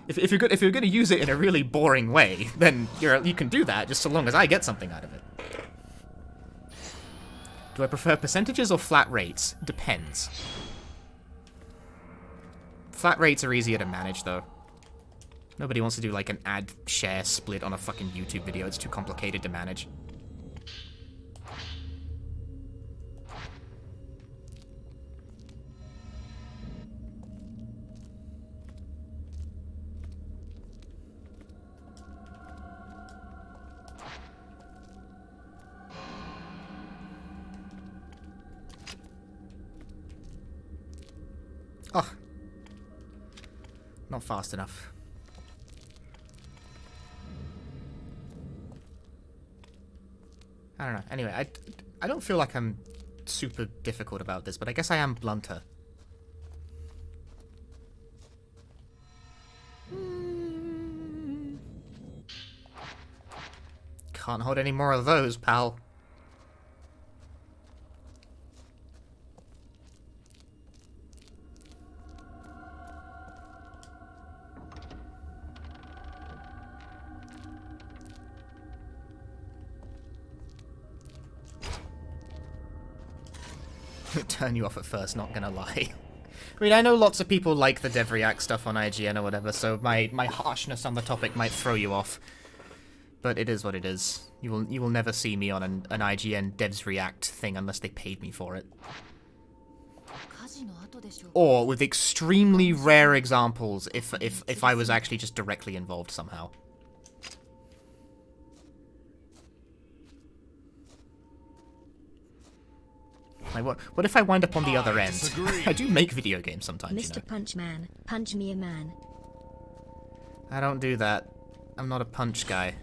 If you're gonna use it in a really boring way, then you can do that, just so long as I get something out of it. Do I prefer percentages or flat rates? Depends. Flat rates are easier to manage, though. Nobody wants to do, like, an ad share split on a fucking YouTube video. It's too complicated to manage. Not fast enough. I don't know. Anyway, I don't feel like I'm super difficult about this, but I guess I am blunter. Can't hold any more of those, pal. Turn you off at first, not gonna lie. I mean, I know lots of people like the Dev React stuff on IGN or whatever, so my harshness on the topic might throw you off. But it is what it is. You will never see me on an IGN Devs React thing unless they paid me for it. Or with extremely rare examples if I was actually just directly involved somehow. Like, what if I wind up on the other end? Disagree. I do make video games sometimes, Mr. you know. Punchman, punch me a man. I don't do that. I'm not a punch guy.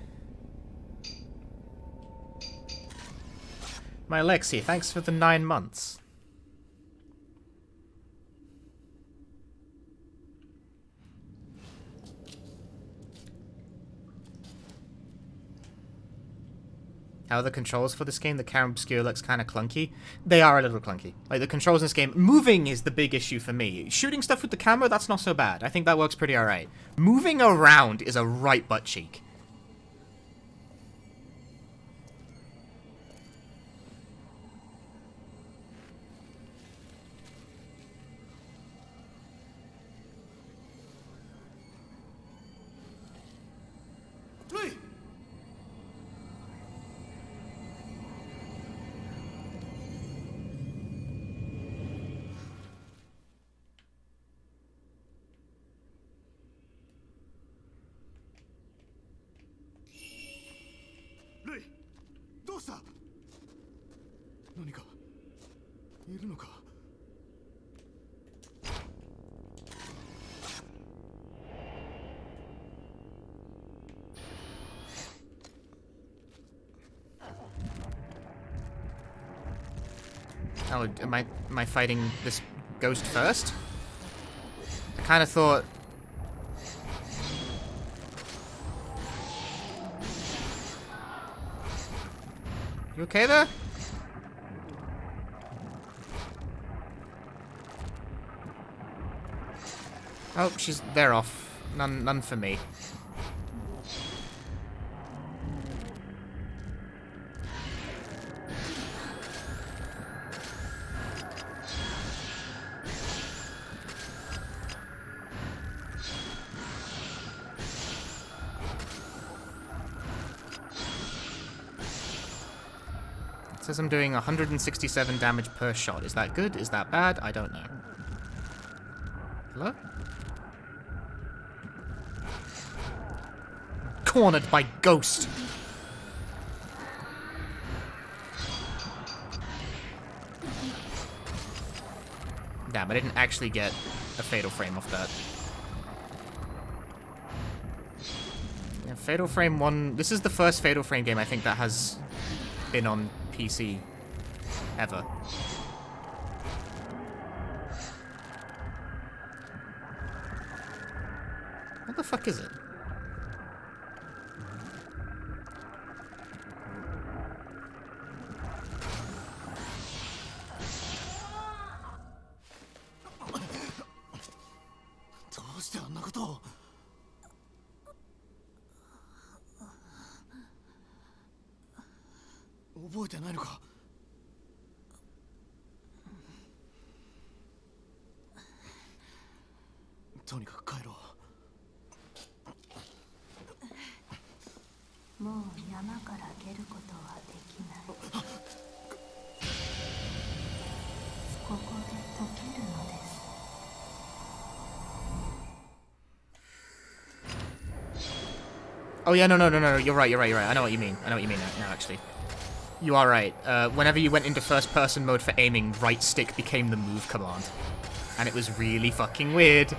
My Alexi, thanks for the 9 months. How are the controls for this game? The camera obscure looks kind of clunky. They are a little clunky. Like, the controls in this game, moving is the big issue for me. Shooting stuff with the camera, that's not so bad. I think that works pretty alright. Moving around is a right butt cheek. Oh, am I fighting this ghost first? I kind of thought... You okay there? Oh, they're off. None for me. It says I'm doing 167 damage per shot. Is that good? Is that bad? I don't know. Hello? Cornered by Ghost. Damn, I didn't actually get a Fatal Frame off that. Yeah, Fatal Frame 1... This is the first Fatal Frame game I think that has been on PC ever. What the fuck is it? Oh yeah, no, you're right. I know what you mean. Now, actually. You are right. Whenever you went into first-person mode for aiming, right stick became the move command. And it was really fucking weird.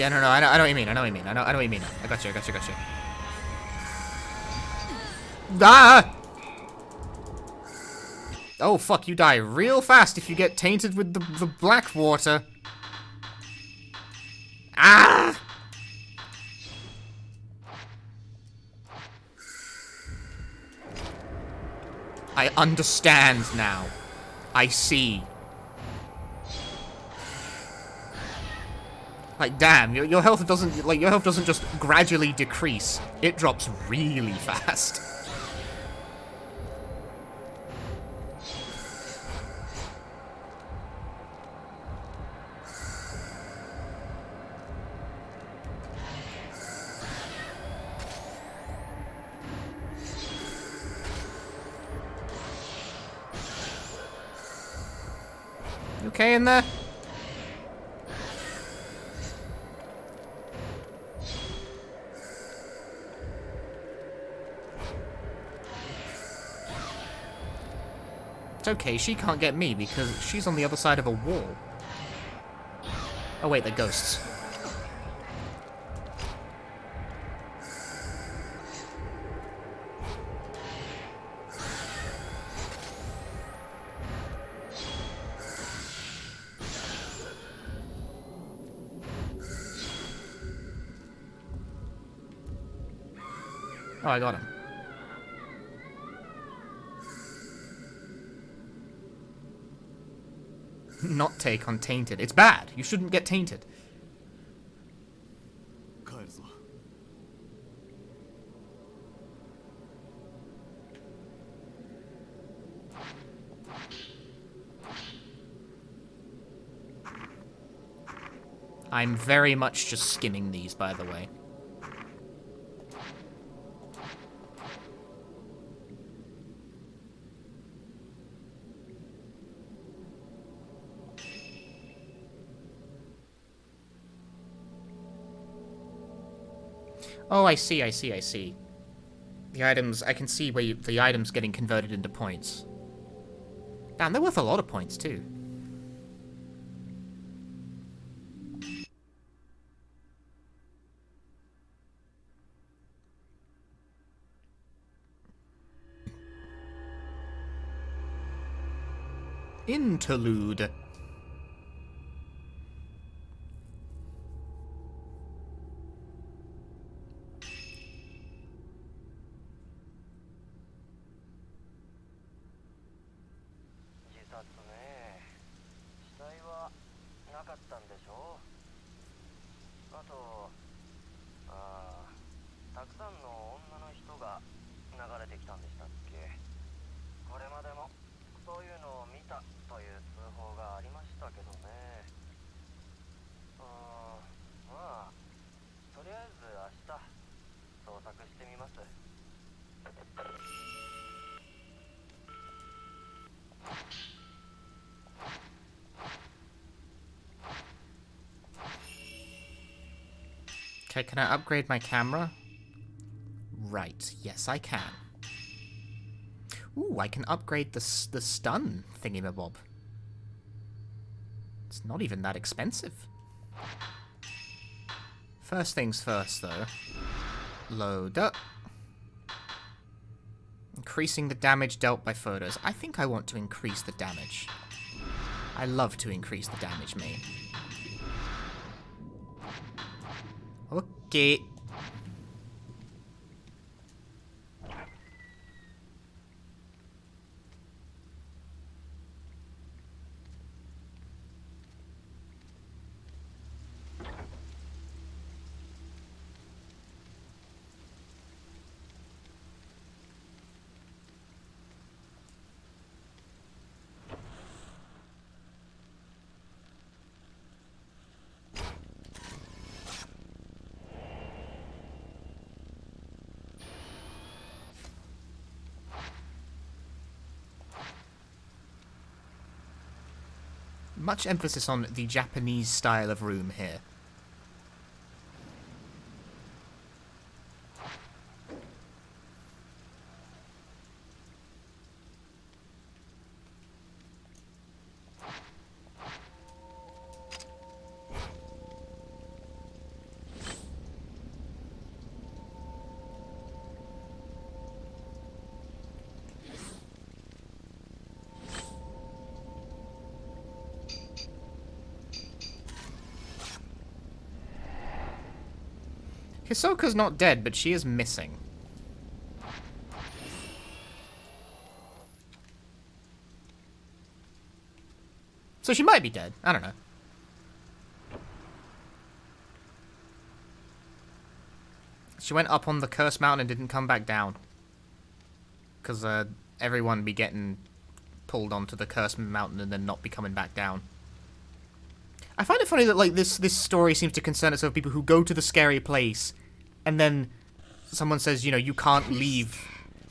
Yeah, no, I know what you mean. I know what you mean. I know what you mean. I got you. Ah! Oh, fuck, you die real fast if you get tainted with the black water. Ah! I understand now. I see. Like, damn, your health doesn't, like, your health doesn't just gradually decrease. It drops really fast. You okay in there? It's okay, she can't get me because she's on the other side of a wall. Oh wait, they're ghosts. Oh, I got him. Not take on tainted. It's bad. You shouldn't get tainted. 帰るぞ。 I'm very much just skimming these, by the way. Oh, I see. The items, I can see where the items getting converted into points. Damn, they're worth a lot of points, too. Interlude. Okay, can I upgrade my camera? Right, yes I can. Ooh, I can upgrade the stun thingy-mabob. It's not even that expensive. First things first, though. Load up. Increasing the damage dealt by photos. I think I want to increase the damage. I love to increase the damage, mate. Okay. Much emphasis on the Japanese style of room here. Hisoka's not dead, but she is missing. So she might be dead. I don't know. She went up on the cursed mountain and didn't come back down. Because everyone be getting pulled onto the cursed mountain and then not be coming back down. I find it funny that like this story seems to concern itself with people who go to the scary place and then someone says, you know, you can't leave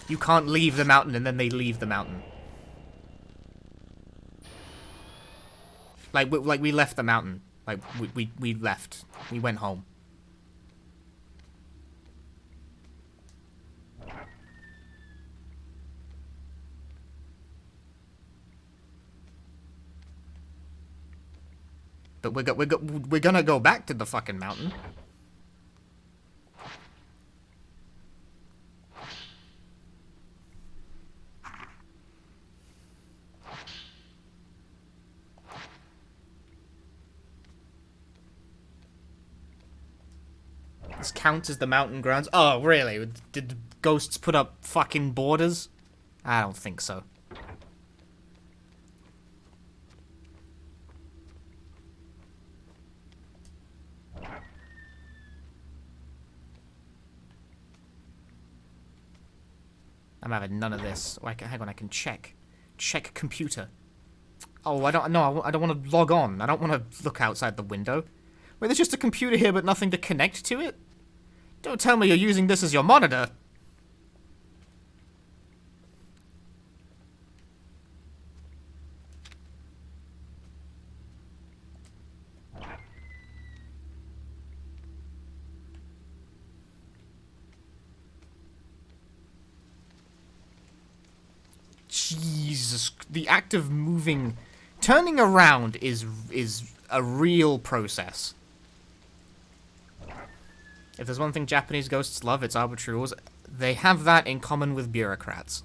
the mountain, and then they leave the mountain. Like we left the mountain. Like we left. We went home. But we're gonna go back to the fucking mountain. This counts as the mountain grounds. Oh, really? Did ghosts put up fucking borders? I don't think so. I'm having none of this. Oh, hang on, I can check. Check computer. Oh, I don't want to log on. I don't want to look outside the window. Wait, there's just a computer here but nothing to connect to it? Don't tell me you're using this as your monitor. Jesus, the act of moving, turning around is a real process. If there's one thing Japanese ghosts love, it's arbitrary rules. They have that in common with bureaucrats.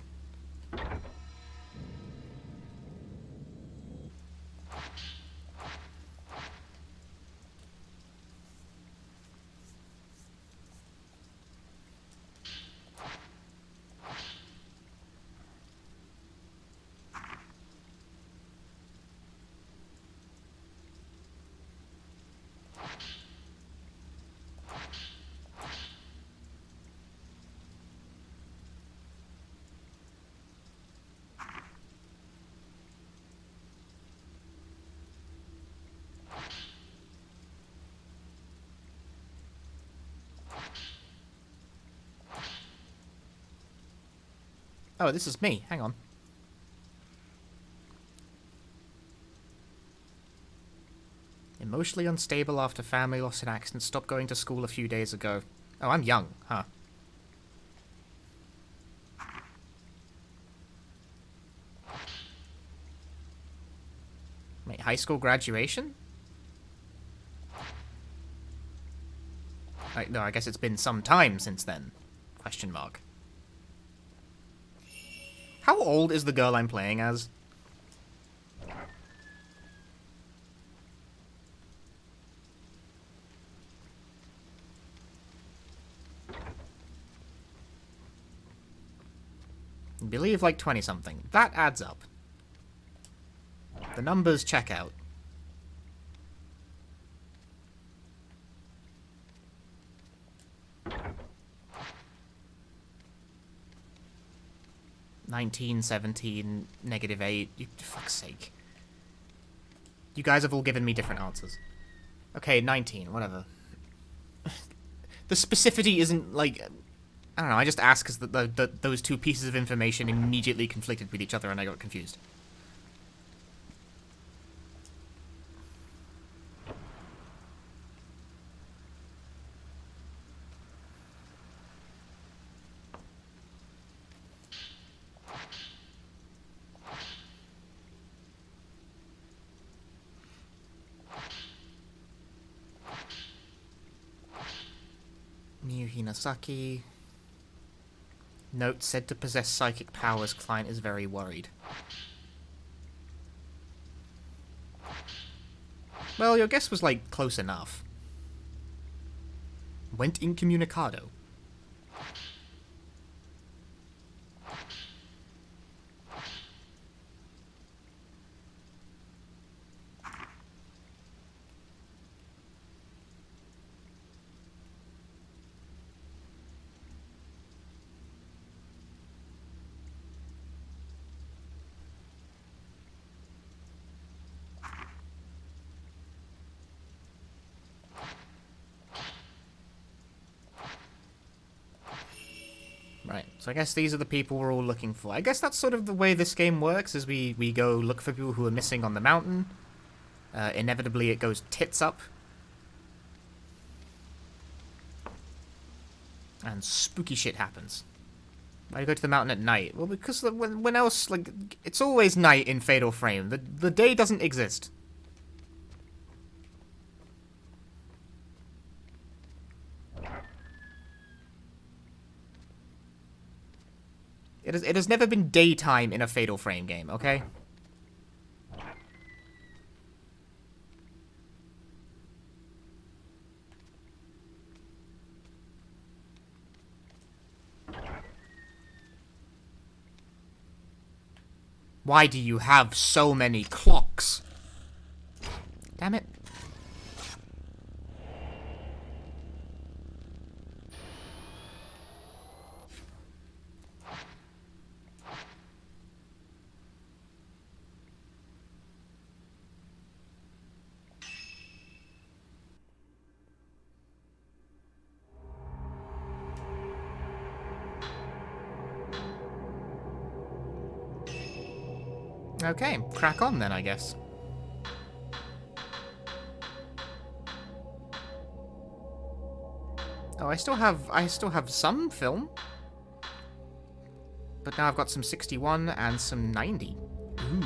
Oh, this is me. Hang on. Emotionally unstable after family loss in accident. Stopped going to school a few days ago. Oh, I'm young, huh? Wait, high school graduation? No, I guess it's been some time since then. Question mark. How old is the girl I'm playing as? I believe like 20-something. That adds up. The numbers check out. -19, 17, -8. You, fuck's sake. You guys have all given me different answers. Okay, 19, whatever. The specificity isn't like... I don't know, I just asked because those two pieces of information immediately conflicted with each other and I got confused. Miyu Hinasaki. Note, said to possess psychic powers, client is very worried. Well, your guess was, like, close enough. Went incommunicado. Right, so I guess these are the people we're all looking for. I guess that's sort of the way this game works, is we go look for people who are missing on the mountain. Inevitably it goes tits up. And spooky shit happens. Why do you go to the mountain at night? Well, because when else, like, it's always night in Fatal Frame. The day doesn't exist. It has never been daytime in a Fatal Frame game, okay? Why do you have so many clocks? Damn it. Okay, crack on then, I guess. Oh, I still have some film. But now I've got some 61 and some 90. Ooh.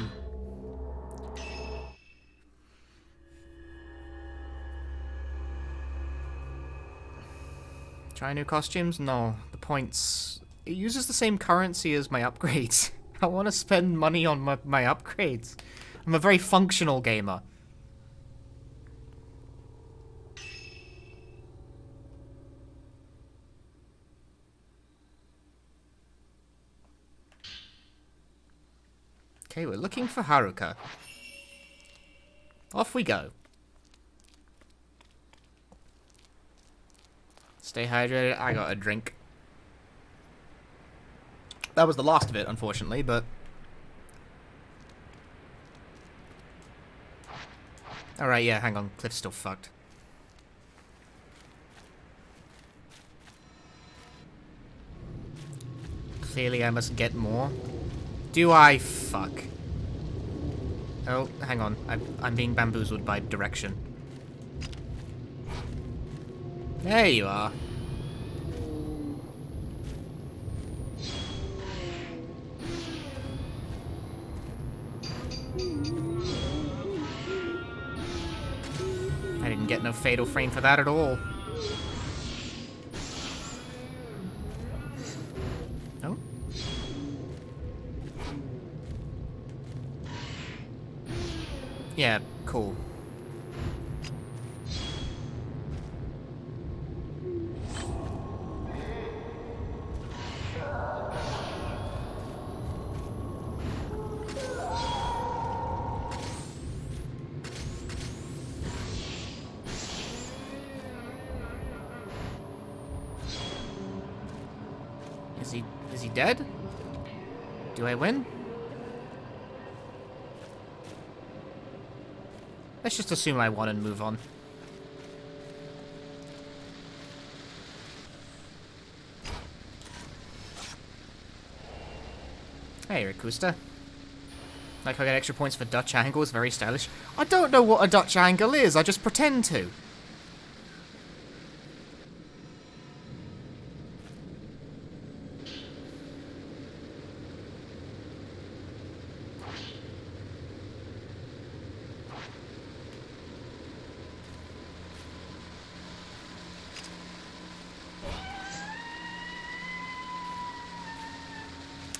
Try new costumes? No. The points... It uses the same currency as my upgrades. I want to spend money on my upgrades. I'm a very functional gamer. Okay, we're looking for Haruka. Off we go. Stay hydrated. I got a drink. That was the last of it, unfortunately, but... Alright, yeah, hang on. Cliff's still fucked. Clearly I must get more. Do I? Fuck. Oh, hang on. I'm being bamboozled by direction. There you are. I didn't get no Fatal Frame for that at all. Oh? Yeah, cool. Is he dead? Do I win? Let's just assume I won and move on. Hey, Rakusta. Like I get extra points for Dutch angles, very stylish. I don't know what a Dutch angle is, I just pretend to.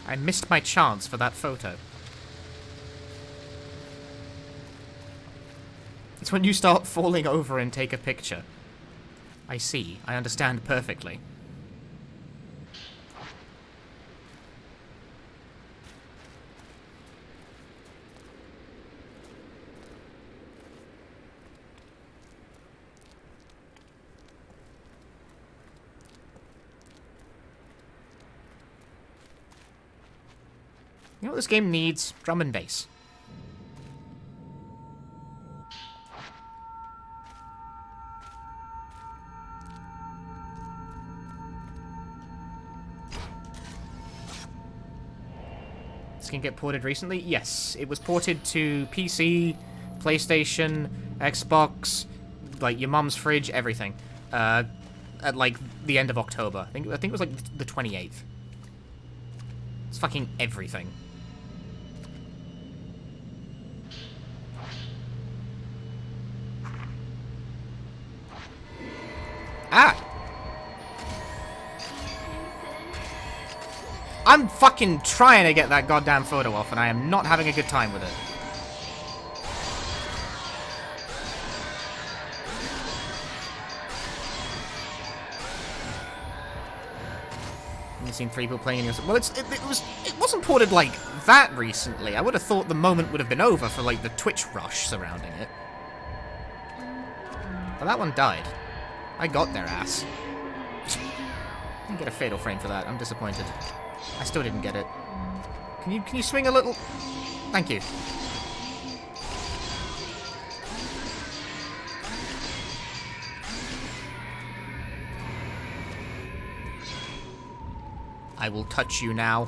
I missed my chance for that photo. It's when you start falling over and take a picture. I see. I understand perfectly. You know what this game needs? Drum and bass. This game get ported recently? Yes. It was ported to PC, PlayStation, Xbox, like your mum's fridge, everything. At like the end of October. I think it was like the 28th. It's fucking everything. Ah! I'm fucking trying to get that goddamn photo off, and I am not having a good time with it. You've seen 3 people playing in your... Well, it wasn't ported like that recently. I would have thought the moment would have been over for like the Twitch rush surrounding it. But that one died. I got their ass. Didn't get a fatal frame for that. I'm disappointed. I still didn't get it. Can you swing a little? Thank you. I will touch you now.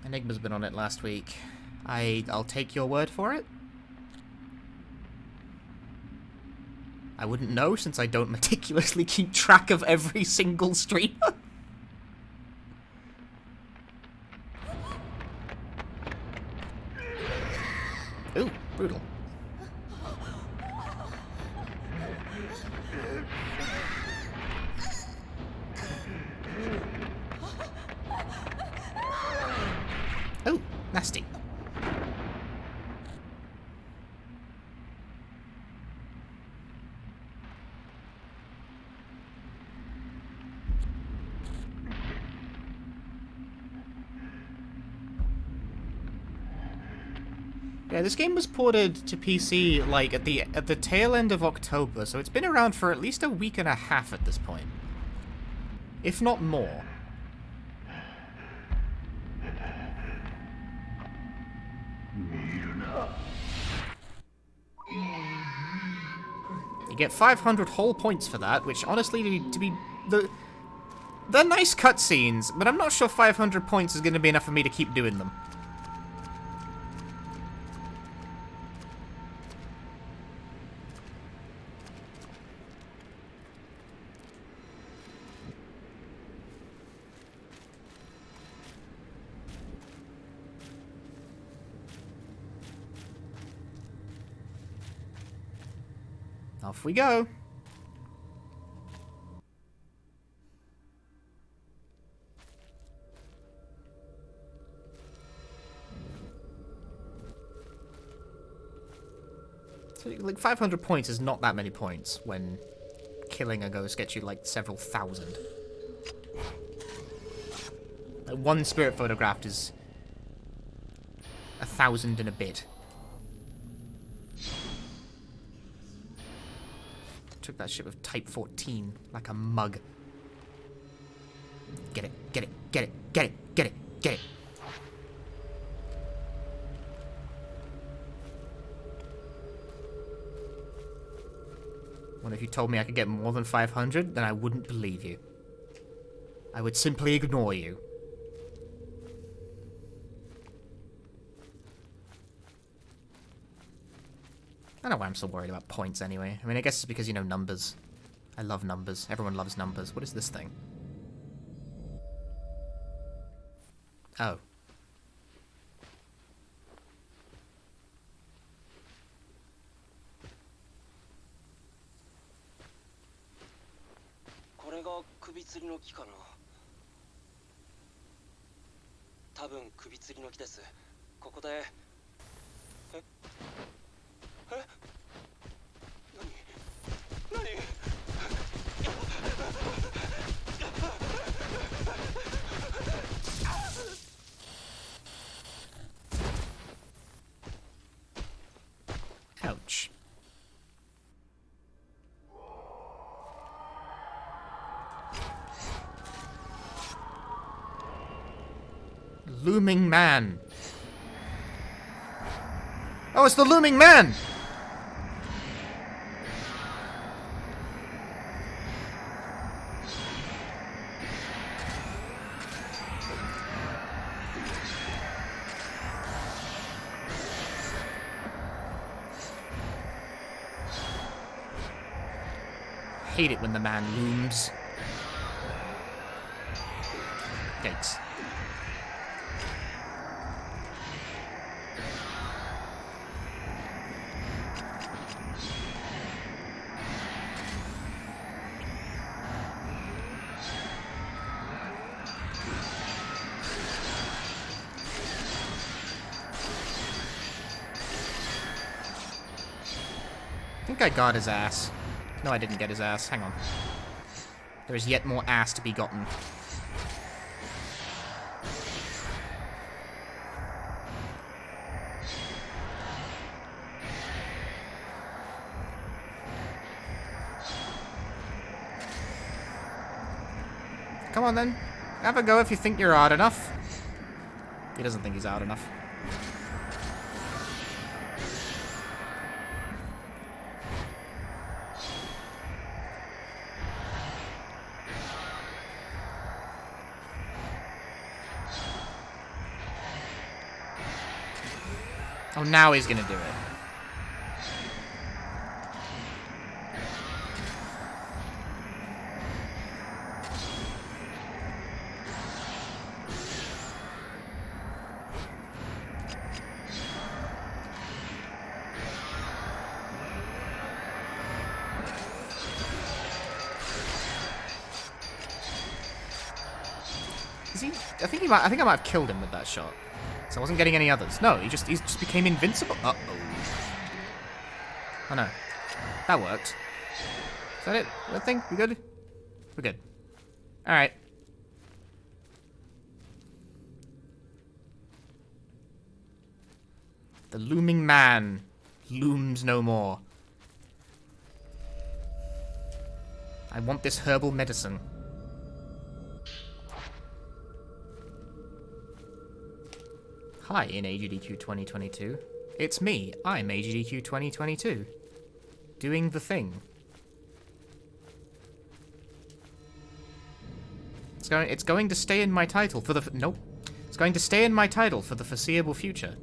Enigma's been on it last week. I'll take your word for it. I wouldn't know since I don't meticulously keep track of every single streamer. Ooh, brutal. Oh, nasty. Yeah, this game was ported to PC like at the tail end of October, so it's been around for at least a week and a half at this point. If not more. You get 500 whole points for that, which honestly they're nice cutscenes, but I'm not sure 500 points is going to be enough for me to keep doing them. Off we go. So, like, 500 points is not that many points when killing a ghost gets you, like, several thousand. Like, one spirit photographed is 1,000 and a bit. Took that shit with type 14 like a mug. Get it, get it, get it, get it, get it, get it. Well, if you told me I could get more than 500, then I wouldn't believe you. I would simply ignore you. I don't know why I'm so worried about points anyway. I mean, I guess it's because, you know, numbers. I love numbers. Everyone loves numbers. What is this thing? Oh. Looming man. Oh, it's the looming man! Hate it when the man looms. Yikes. I think I got his ass. No, I didn't get his ass. Hang on. There is yet more ass to be gotten. Come on then. Have a go if you think you're odd enough. He doesn't think he's odd enough. Oh, now he's gonna do it. Is he? I think I might have killed him with that shot. So I wasn't getting any others. No, he just became invincible. Uh-oh. Oh no. That worked. Is that it? I think we good? We're good. Alright. The looming man looms no more. I want this herbal medicine. Hi in AGDQ 2022. It's me, I'm AGDQ 2022. Doing the thing. It's going to stay in my title for the nope. It's going to stay in my title for the foreseeable future.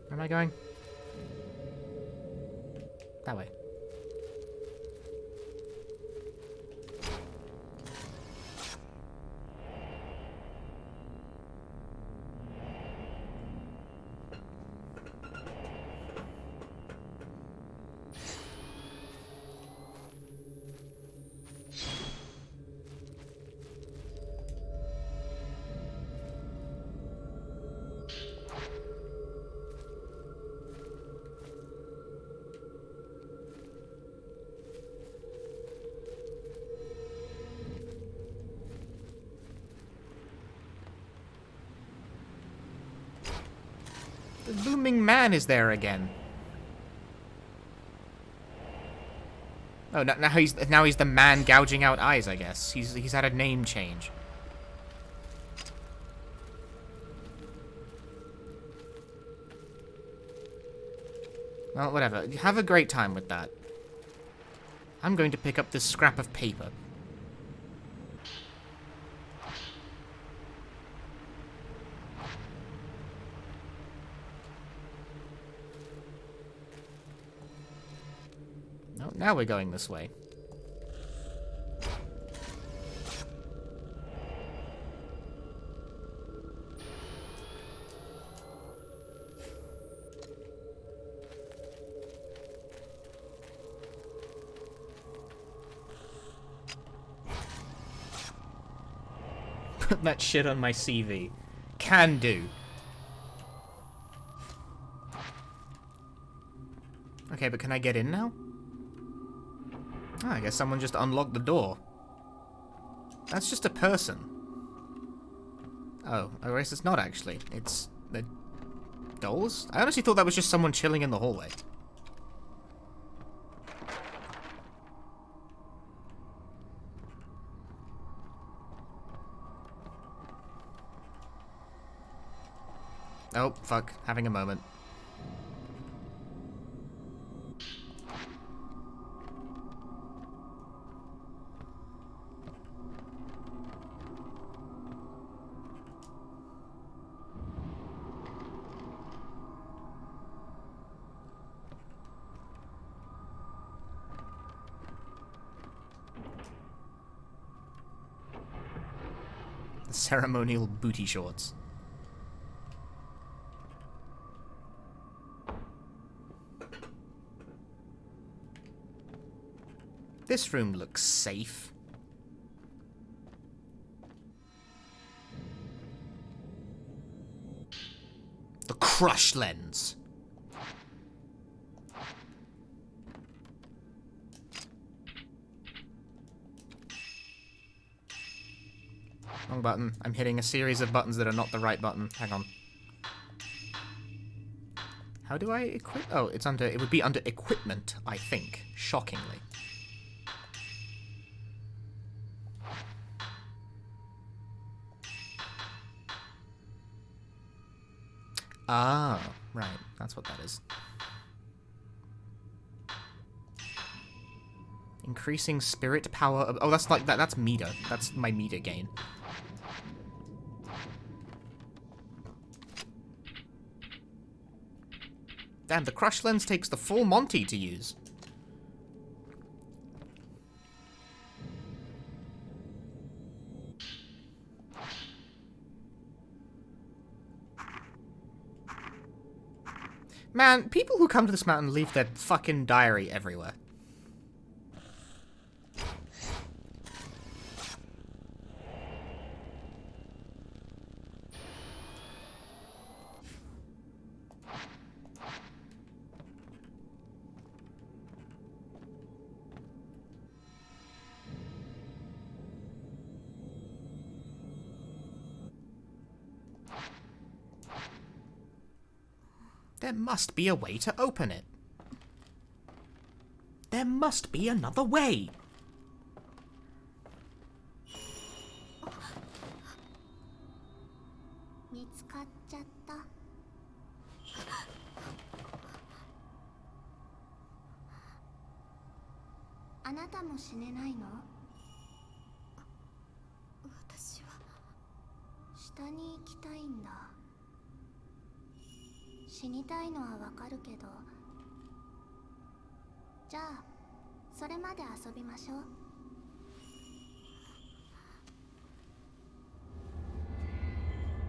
Where am I going? That way. The looming man is there again. Oh, now he's the man gouging out eyes, I guess. He's had a name change. Well, whatever. Have a great time with that. I'm going to pick up this scrap of paper. Oh, now we're going this way. Put that shit on my CV. Can do. Okay, but can I get in now? Oh, I guess someone just unlocked the door. That's just a person. Oh, I guess it's not actually. It's The dolls? I honestly thought that was just someone chilling in the hallway. Oh, fuck. Having a moment. The ceremonial booty shorts. This room looks safe. The crush lens. Wrong button. I'm hitting a series of buttons that are not the right button. Hang on. How do I equip? Oh, it's under. It would be under equipment, I think. Shockingly. Ah, right. That's what that is. Increasing spirit power. Oh, that's like that. That's meter. That's my meter gain. Damn, the crush lens takes the full Monty to use. Man, people who come to this mountain leave their fucking diary everywhere. There must be a way to open it. There must be another way.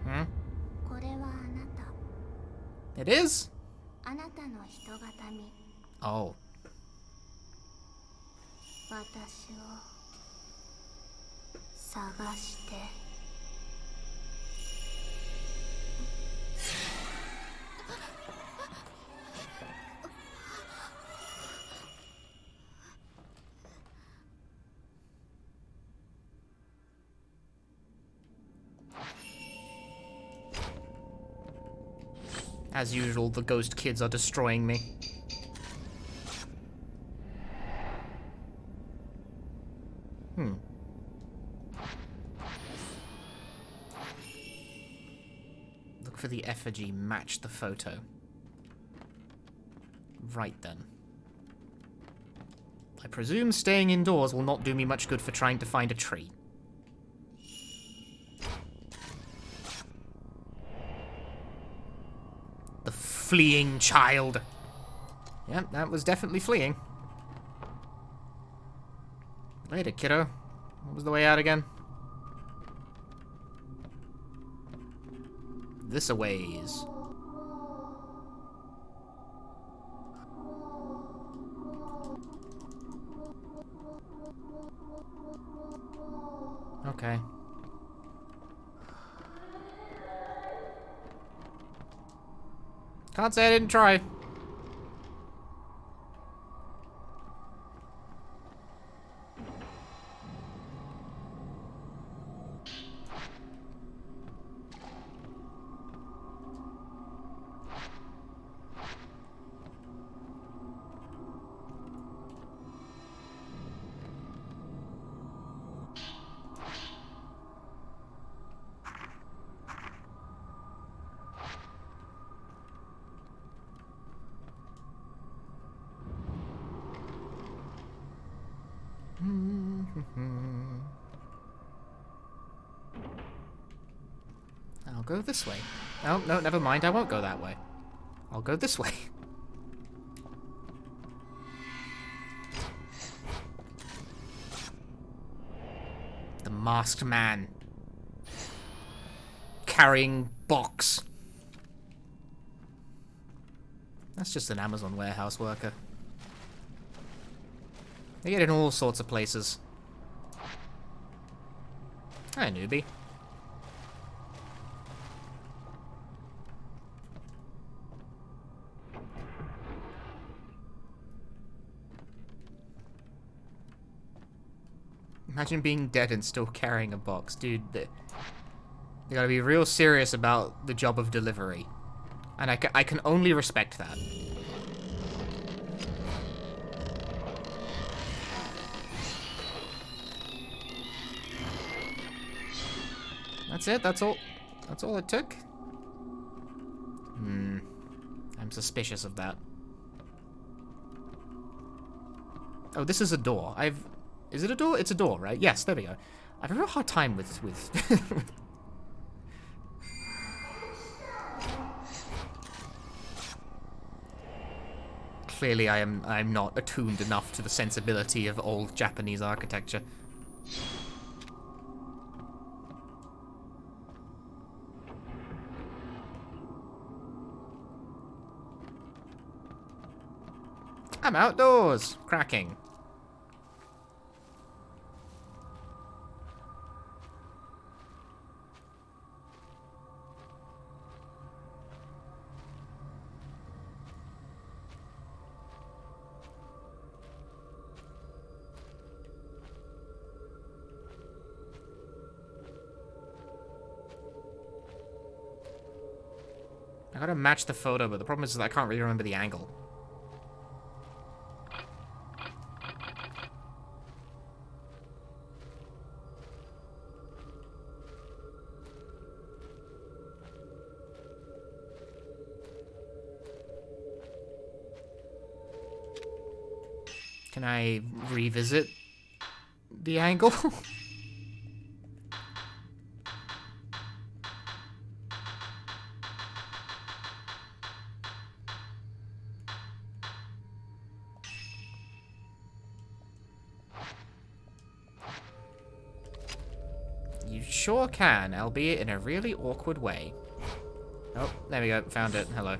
Hmm? It is? Oh. As usual, the ghost kids are destroying me. Look for the effigy, match the photo. Right then. I presume staying indoors will not do me much good for trying to find a tree. The fleeing child. Yep, that was definitely fleeing. Later, kiddo. What was the way out again? This a ways. Okay. Can't say I didn't try. I'll go this way. Oh, no, never mind. I won't go that way. I'll go this way. The masked man. Carrying box. That's just an Amazon warehouse worker. They get in all sorts of places. Hi, newbie. Imagine being dead and still carrying a box. Dude, they gotta be real serious about the job of delivery. And I can only respect that. That's it? That's all? That's all it took? I'm suspicious of that. Oh, this is a door. Is it a door? It's a door, right? Yes, there we go. I have a real hard time with Clearly I'm not attuned enough to the sensibility of old Japanese architecture. I'm outdoors! Cracking. I gotta match the photo, but the problem is that I can't really remember the angle. Can I revisit the angle? You sure can, albeit in a really awkward way. Oh, there we go. Found it. Hello.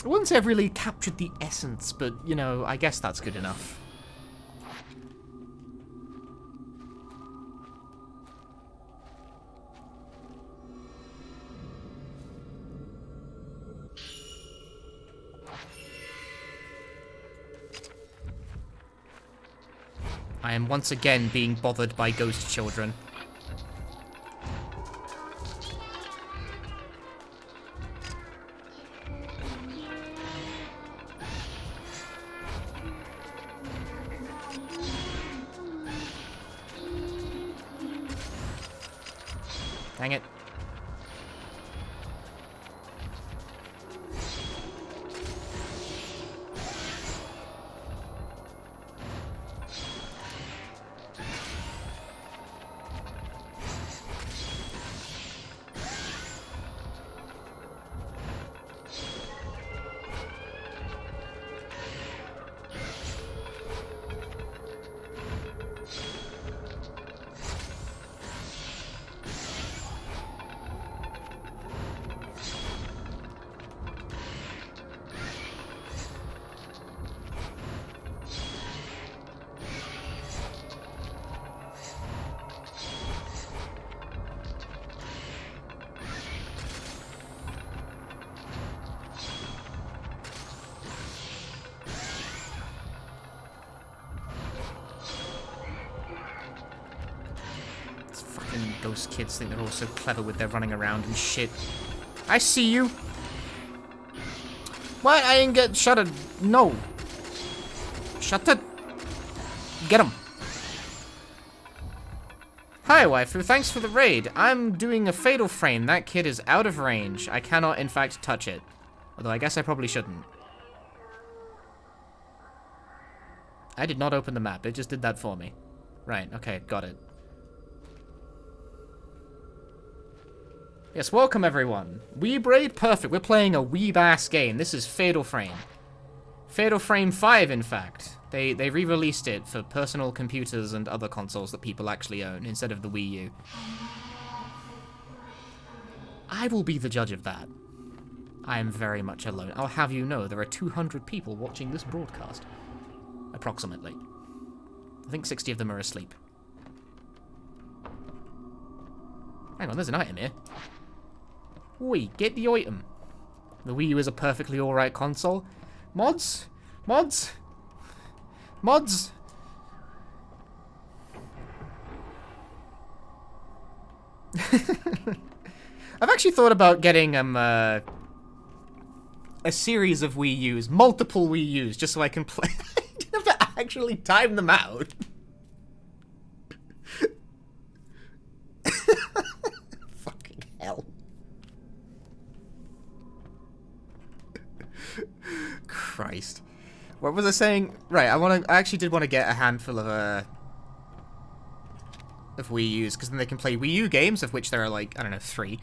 I wouldn't say I've really captured the essence, but, you know, I guess that's good enough. I am once again being bothered by ghost children. Dang it. Those kids think they're all so clever with their running around and shit. I see you. What? I didn't get shut it. No. Shut it. Get him. Hi, waifu. Thanks for the raid. I'm doing a fatal frame. That kid is out of range. I cannot, in fact, touch it. Although I guess I probably shouldn't. I did not open the map. It just did that for me. Right, okay, got it. Yes, welcome everyone. Weebraid, perfect. We're playing a weeb-ass game. This is Fatal Frame. Fatal Frame 5, in fact. They re-released it for personal computers and other consoles that people actually own instead of the Wii U. I will be the judge of that. I am very much alone. I'll have you know there are 200 people watching this broadcast. Approximately. I think 60 of them are asleep. Hang on, there's an item here. Oi, get the item. The Wii U is a perfectly alright console. Mods? Mods? Mods? I've actually thought about getting a series of Wii U's, multiple Wii U's, just so I can play. I don't have to actually time them out. Fucking hell. Christ. What was I saying? Right, I actually did want to get a handful of Wii U's, because then they can play Wii U games, of which there are like, I don't know, 3.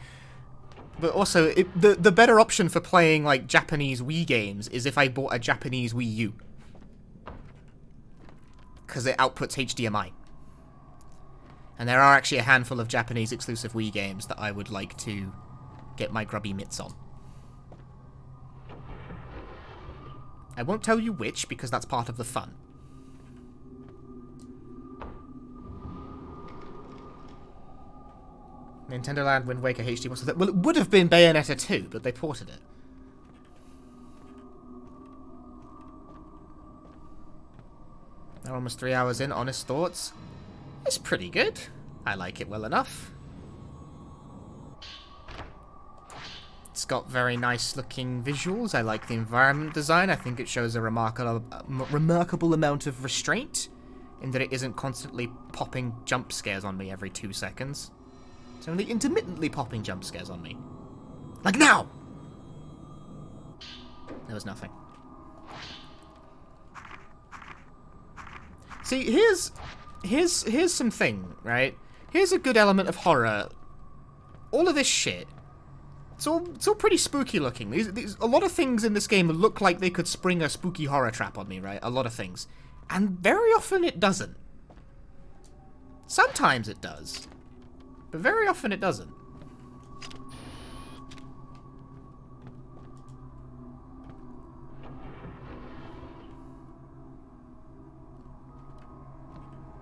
But also, the better option for playing like Japanese Wii games is if I bought a Japanese Wii U. Because it outputs HDMI. And there are actually a handful of Japanese exclusive Wii games that I would like to get my grubby mitts on. I won't tell you which, because that's part of the fun. Nintendo Land Wind Waker HD. Well, it would have been Bayonetta 2, but they ported it. They're almost 3 hours in. Honest thoughts? It's pretty good. I like it well enough. It's got very nice looking visuals. I like the environment design. I think it shows a remarkable amount of restraint in that it isn't constantly popping jump scares on me every 2 seconds. It's only intermittently popping jump scares on me. Like now! There was nothing. See, here's something, right? Here's a good element of horror. All of this shit. It's all pretty spooky looking. A lot of things in this game look like they could spring a spooky horror trap on me, right? A lot of things. And very often it doesn't. Sometimes it does. But very often it doesn't.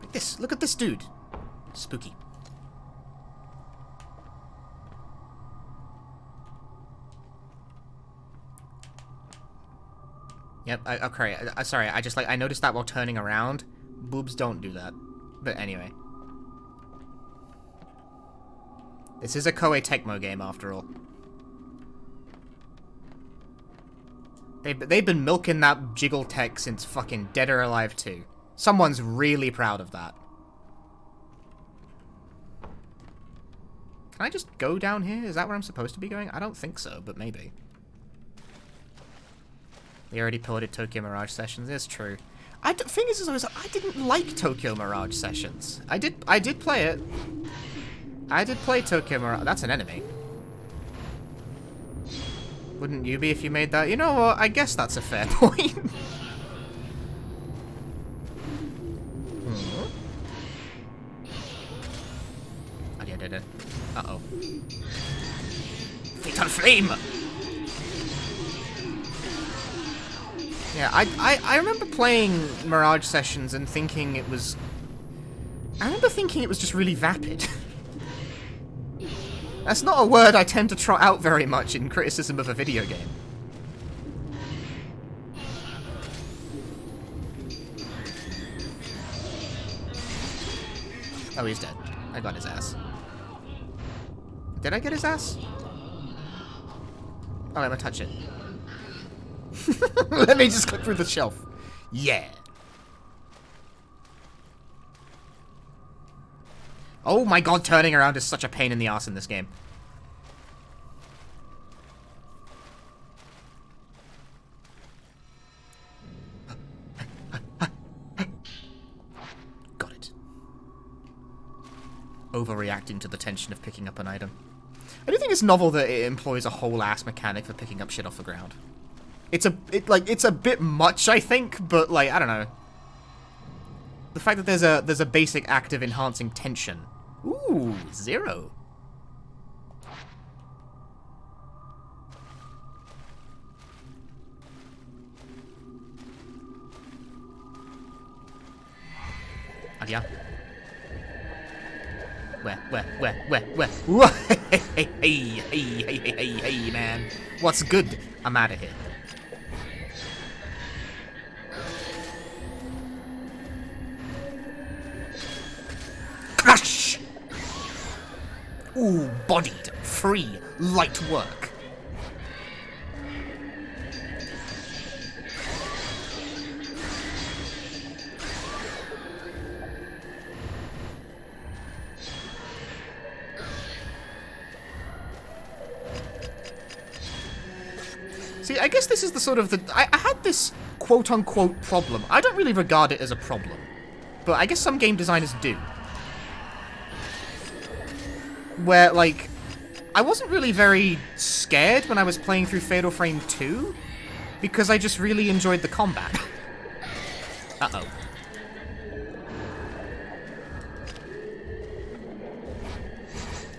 Like this. Look at this dude. Spooky. Yep, okay, sorry, I noticed that while turning around. Boobs don't do that. But anyway. This is a Koei Tecmo game, after all. They've been milking that jiggle tech since fucking Dead or Alive 2. Someone's really proud of that. Can I just go down here? Is that where I'm supposed to be going? I don't think so, but maybe. They already ported Tokyo Mirage Sessions. It's true. Thing is, I didn't like Tokyo Mirage Sessions. I did play it. I did play Tokyo Mirage. That's an enemy. Wouldn't you be if you made that? You know what? I guess that's a fair point. Uh-oh. Fatal Flame! Yeah, I remember playing Mirage Sessions and thinking it was... I remember thinking it was just really vapid. That's not a word I tend to trot out very much in criticism of a video game. Oh, he's dead. I got his ass. Did I get his ass? Oh, I'm gonna touch it. Let me just click through the shelf. Yeah. Oh my god, turning around is such a pain in the ass in this game. overreacting to the tension of picking up an item. I do think it's novel that it employs a whole ass mechanic for picking up shit off the ground. It's a bit much, I think, but like, I don't know. The fact that there's a basic act of enhancing tension. Ooh, 0. Yeah. Where? Whoa, hey, man. What's good? I'm out of here. Crash! Ooh, bodied, free, light work. See, I guess this is the sort of I had this quote-unquote problem. I don't really regard it as a problem, but I guess some game designers do. Where, like, I wasn't really very scared when I was playing through Fatal Frame 2, because I just really enjoyed the combat. Uh-oh.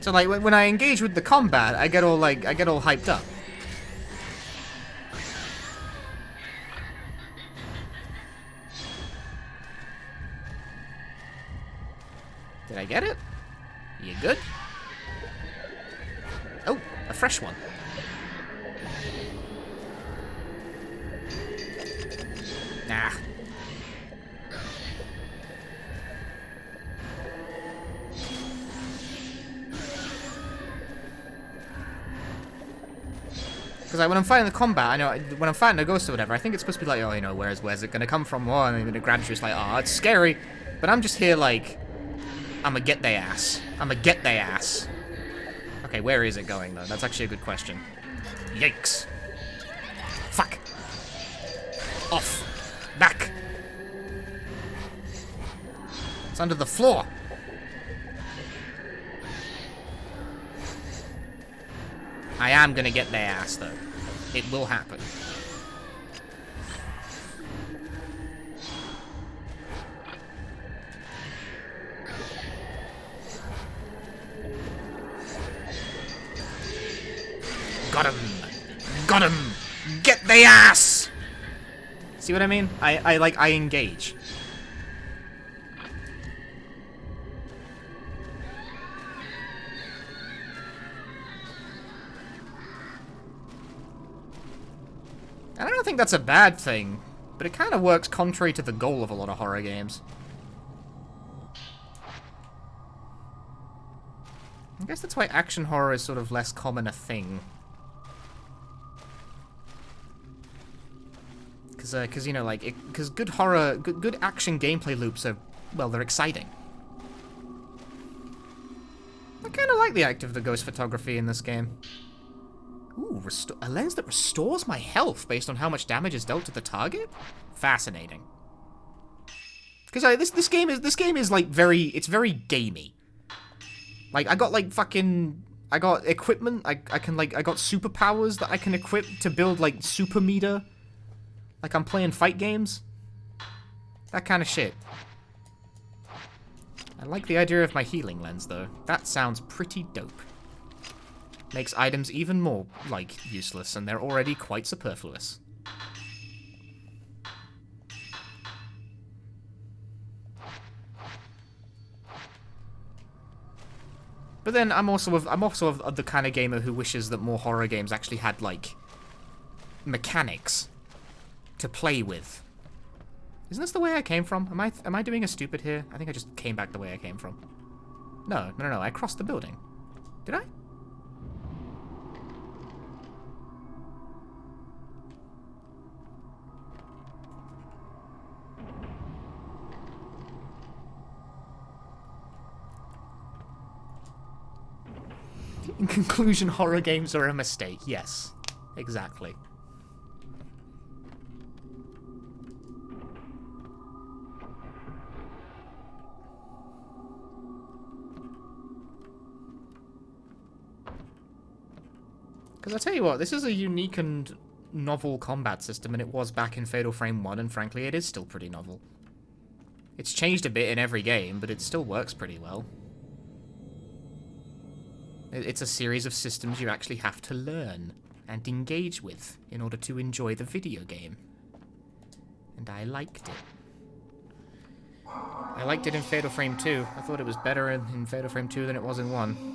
So, like, when I engage with the combat, I get all hyped up. Did I get it? You good? Oh, a fresh one. Nah. Because when I'm fighting the combat, I know when I'm fighting a ghost or whatever, I think it's supposed to be like, oh, you know, where's it gonna come from? Oh, and then it grabs you, it's like, oh, it's scary. But I'm just here like, I'ma get they ass. I'ma get they ass. Okay, where is it going, though? That's actually a good question. Yikes. Fuck. Off. Back. It's under the floor. I am gonna get their ass, though. It will happen. Got him! Got him! Get the ass! See what I mean? I engage. And I don't think that's a bad thing, but it kind of works contrary to the goal of a lot of horror games. I guess that's why action horror is sort of less common a thing. Because you know, like, because good horror, good action gameplay loops are, well, they're exciting. I kind of like the act of the ghost photography in this game. Ooh, a lens that restores my health based on how much damage is dealt to the target? Fascinating. Because this game is like it's very gamey. Like, I got equipment, I got superpowers that I can equip to build like super meter. Like I'm playing fight games. That kind of shit. I like the idea of my healing lens though. That sounds pretty dope. Makes items even more, like, useless, and they're already quite superfluous. But then I'm also of the kind of gamer who wishes that more horror games actually had, like, mechanics to play with. Isn't this the way I came from? Am I doing a stupid here? I think I just came back the way I came from. No, I crossed the building. Did I? In conclusion, horror games are a mistake. Yes, exactly. Because I tell you what, this is a unique and novel combat system, and it was back in Fatal Frame 1, and frankly, it is still pretty novel. It's changed a bit in every game, but it still works pretty well. It's a series of systems you actually have to learn and engage with in order to enjoy the video game. And I liked it. I liked it in Fatal Frame 2. I thought it was better in Fatal Frame 2 than it was in 1.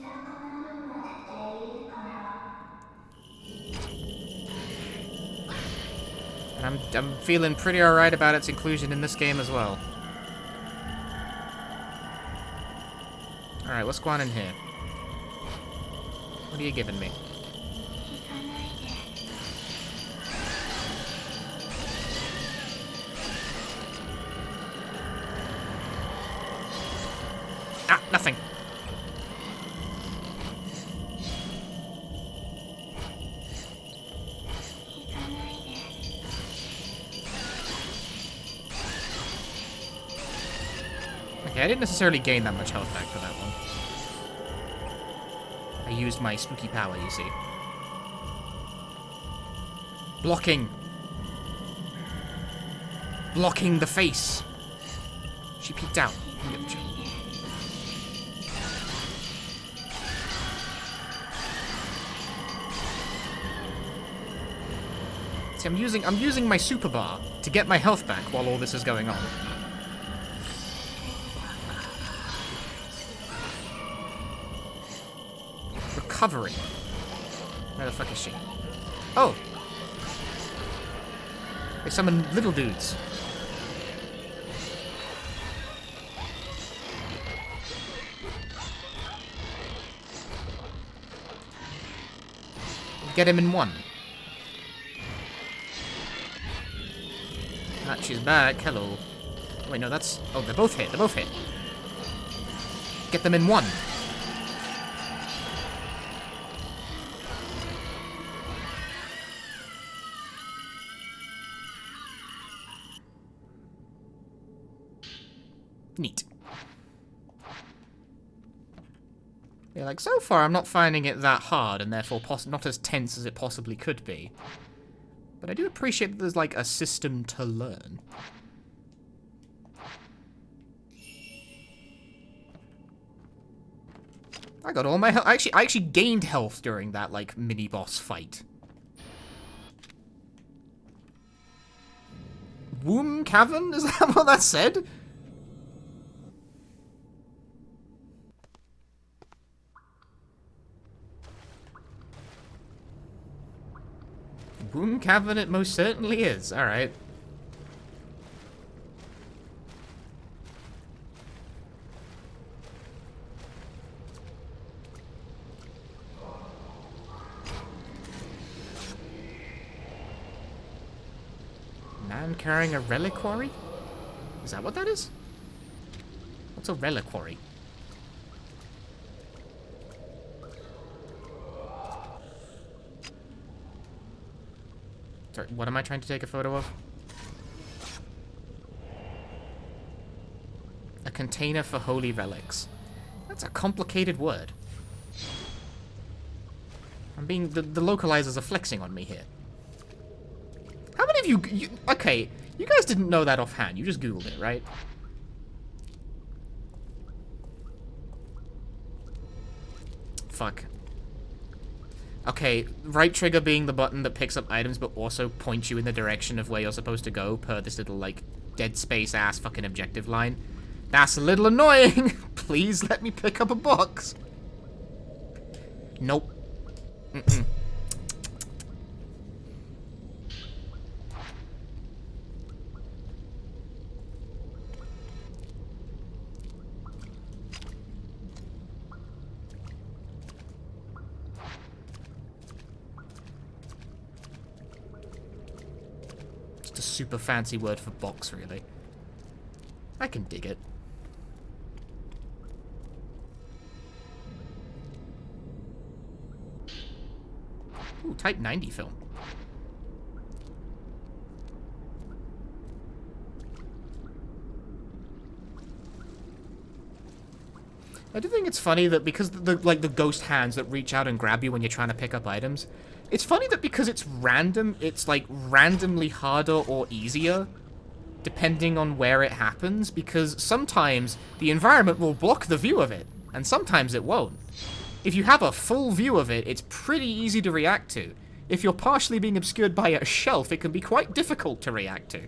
And I'm feeling pretty alright about its inclusion in this game as well. Alright, what's going on in here? What are you giving me? Ah, nothing. Okay, I didn't necessarily gain that much health back for that one. I used my spooky power, you see. Blocking. Blocking the face. She peeked out. See, I'm using my super bar to get my health back while all this is going on. Recovering. Where the fuck is she? Oh! They summon little dudes. Get him in one. Match is back. Hello. Wait, no, that's... Oh, they're both hit. They're both hit. Get them in one. Neat. Yeah, like, so far I'm not finding it that hard, and therefore not as tense as it possibly could be. But I do appreciate that there's, like, a system to learn. I got all my health. I actually gained health during that, like, mini-boss fight. Womb Cavern? Is that what that said? Womb Cavern it most certainly is. Alright. Man carrying a reliquary? Is that what that is? What's a reliquary? Sorry, what am I trying to take a photo of? A container for holy relics. That's a complicated word. I'm being... The localizers are flexing on me here. How many of you... Okay, you guys didn't know that offhand. You just Googled it, right? Fuck. Okay, right trigger being the button that picks up items but also points you in the direction of where you're supposed to go per this little, like, Dead Space ass fucking objective line. That's a little annoying! Please let me pick up a box! Nope. Mm-mm. Super fancy word for box, really. I can dig it. Ooh, Type 90 film. I do think it's funny that because the ghost hands that reach out and grab you when you're trying to pick up items, it's funny that because it's random, it's like randomly harder or easier depending on where it happens, because sometimes the environment will block the view of it, and sometimes it won't. If you have a full view of it, it's pretty easy to react to. If you're partially being obscured by a shelf, it can be quite difficult to react to.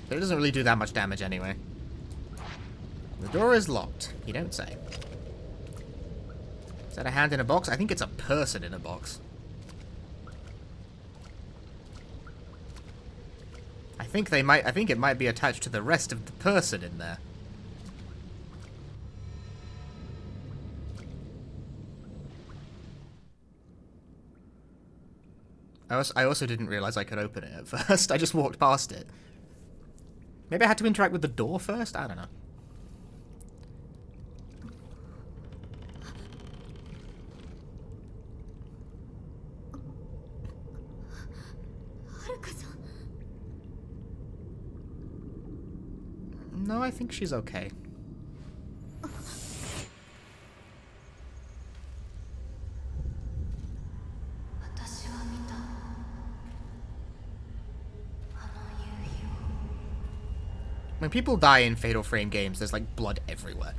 But it doesn't really do that much damage anyway. The door is locked. You don't say. Is that a hand in a box? I think it's a person in a box. I think it might be attached to the rest of the person in there. I also didn't realize I could open it at first. I just walked past it. Maybe I had to interact with the door first? I don't know. No, I think she's okay. When people die in Fatal Frame games, there's like blood everywhere.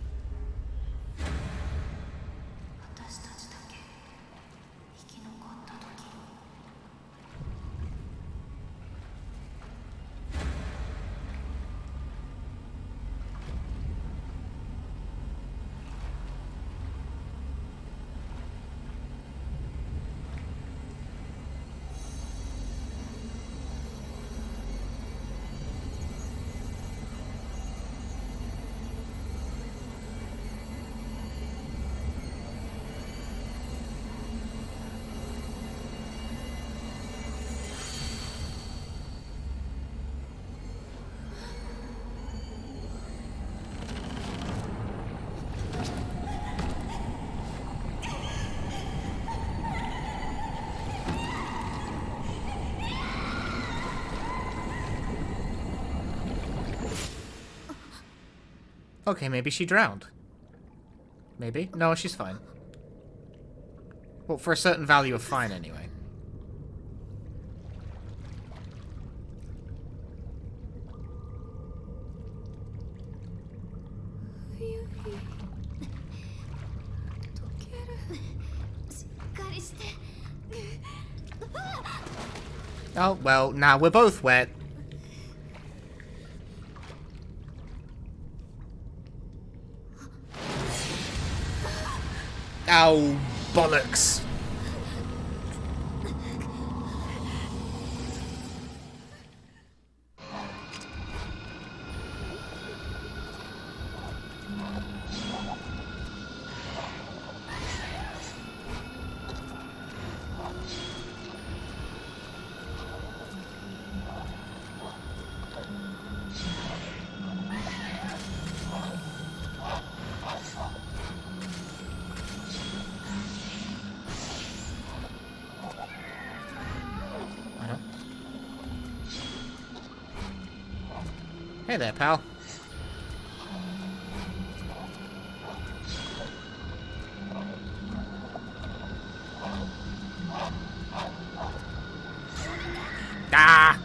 Okay, maybe she drowned. Maybe? No, she's fine. Well, for a certain value of fine, anyway. Oh, well, now we're both wet. Ow, bollocks. Hey there, pal. Ah!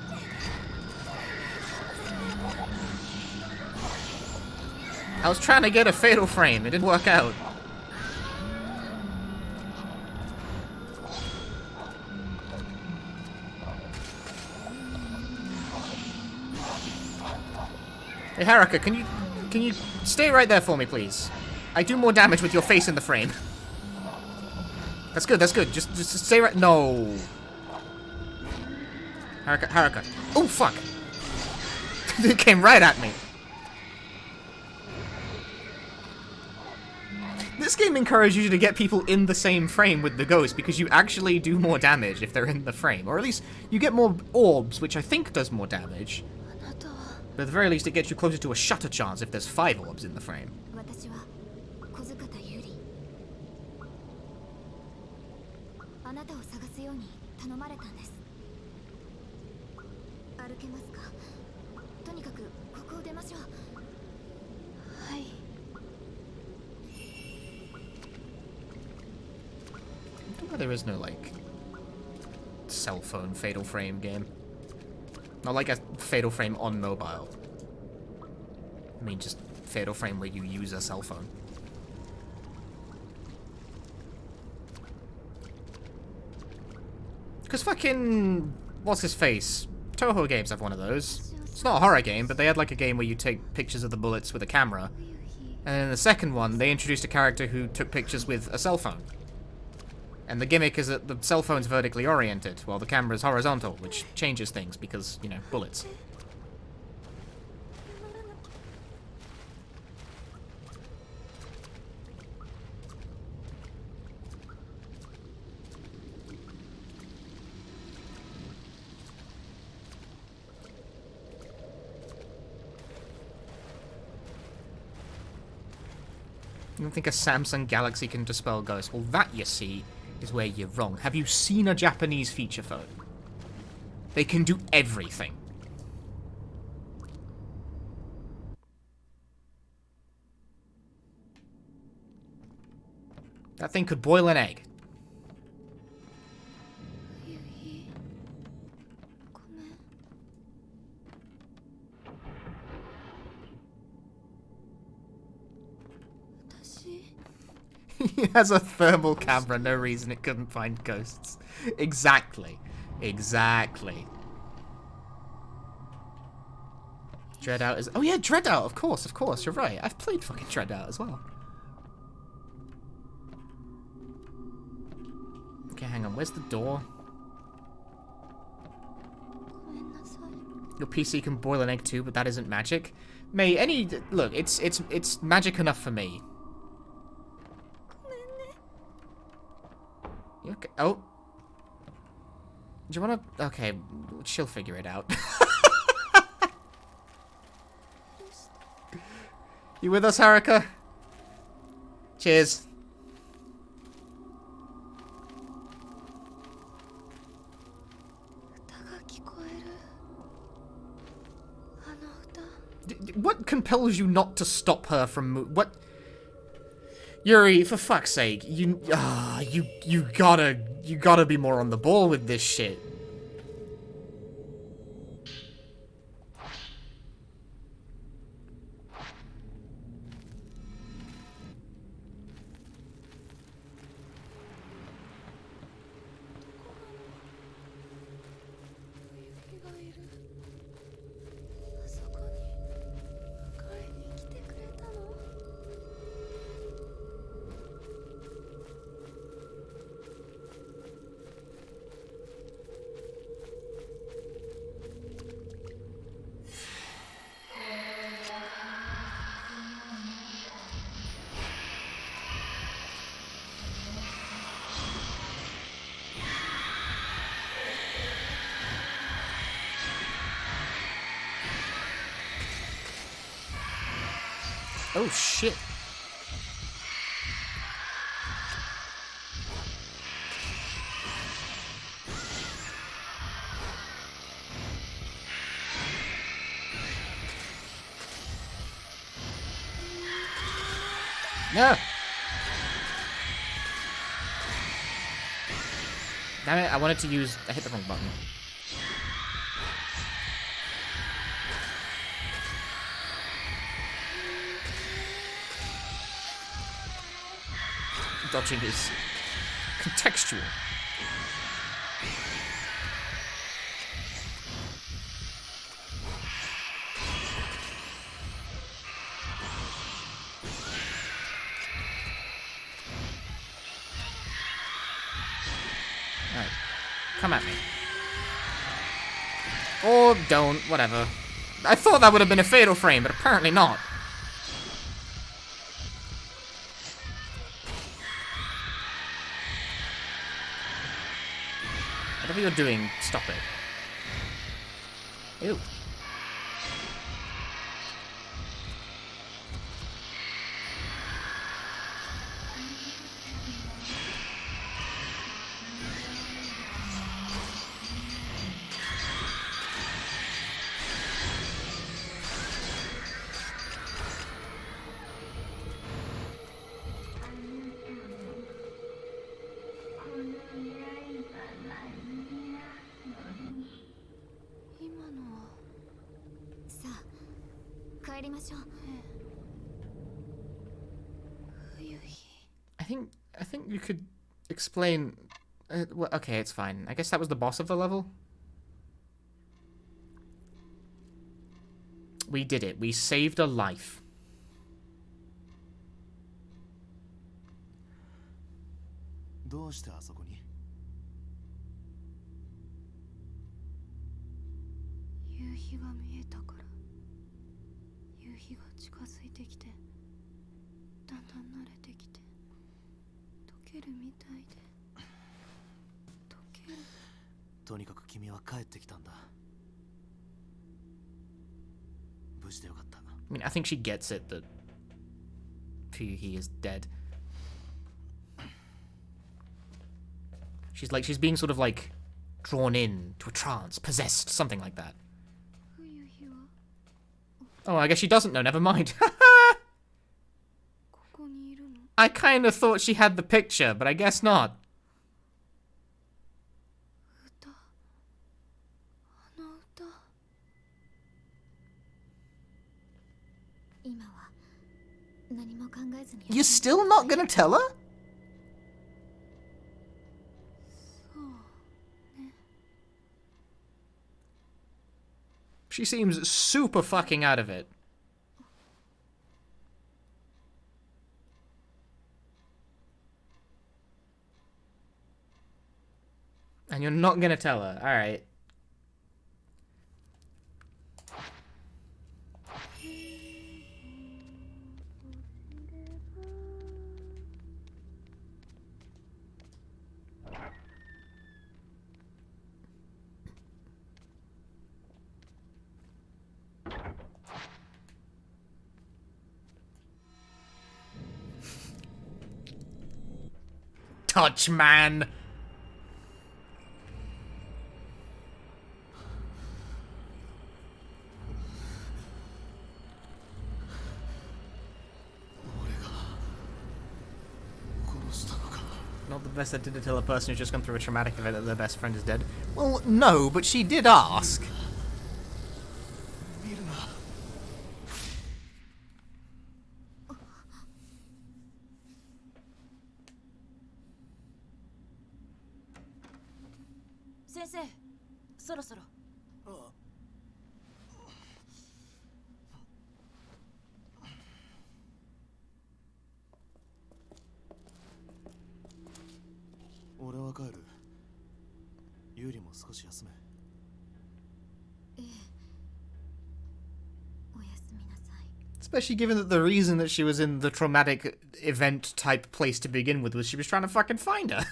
I was trying to get a fatal frame. It didn't work out. Hey, Haruka, can you stay right there for me, please? I do more damage with your face in the frame. That's good, that's good. Just stay right. No. Haruka. Oh, fuck. It came right at me. This game encourages you to get people in the same frame with the ghost because you actually do more damage if they're in the frame. Or at least you get more orbs, which I think does more damage. But at the very least, it gets you closer to a shutter chance if there's 5 orbs in the frame. 私は小塚田優里。あなたを探すように頼まれたんです。歩けますか？とにかくここを出ましょう。はい。 There is no, like, cell phone Fatal Frame game. Not like a Fatal Frame on mobile. I mean, just Fatal Frame where you use a cell phone. Because fucking... what's his face? Toho games have one of those. It's not a horror game, but they had like a game where you take pictures of the bullets with a camera. And in the second one, they introduced a character who took pictures with a cell phone. And the gimmick is that the cell phone's vertically oriented, while the camera's horizontal, which changes things because, you know, bullets. You don't think a Samsung Galaxy can dispel ghosts? Well, that, you see, is where you're wrong. Have you seen a Japanese feature phone? They can do everything. That thing could boil an egg. He has a thermal camera, no reason it couldn't find ghosts. Exactly. Exactly. Dreadout is... oh yeah, Dreadout, of course, you're right. I've played fucking Dreadout as well. Okay, hang on, where's the door? Your PC can boil an egg too, but that isn't magic. Mate, any... look, it's magic enough for me. You okay? Oh. Do you want to... okay, she'll figure it out. You with us, Haruka? Cheers. What compels you not to stop her from... what... Yuri, for fuck's sake, you gotta be more on the ball with this shit. Oh shit. No. Damn it, I wanted to use... I hit the wrong button. Dodging is contextual. Alright. Come at me. Or don't, whatever. I thought that would have been a fatal frame, but apparently not. Whatever you're doing, stop it. Ew. 帰りましょう。I think you could explain. Well, okay, it's fine. I guess that was the boss of the level. We did it. We saved a life. どうしてあそこに？夕日が見えたから。夕日が近づいてきて、だんだん慣れてきて、溶けるみたいで。溶ける。とにかく君は帰ってきたんだ。無事でよかった。I mean, I think she gets it that Fuyuhi is dead. She's being sort of like drawn in to a trance, possessed, something like that. Oh, I guess she doesn't know, never mind. I kind of thought she had the picture, but I guess not. You're still not gonna tell her? She seems super fucking out of it. And you're not gonna tell her. Alright. Touch, man. Not the best idea to tell a person who's just gone through a traumatic event that their best friend is dead. Well, no, but she did ask. Sensei, そろそろ。俺は帰る。ユーリも少し休め。Especially given that the reason that she was in the traumatic event type place to begin with was she was trying to fucking find her.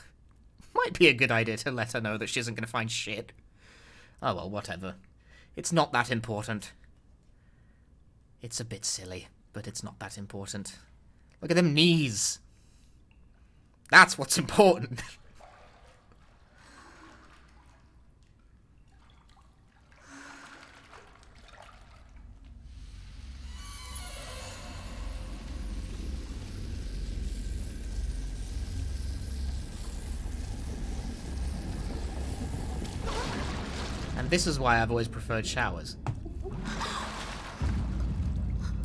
Might be a good idea to let her know that she isn't going to find shit. Oh well, whatever. It's not that important. It's a bit silly, but it's not that important. Look at them knees. That's what's important. And this is why I've always preferred showers.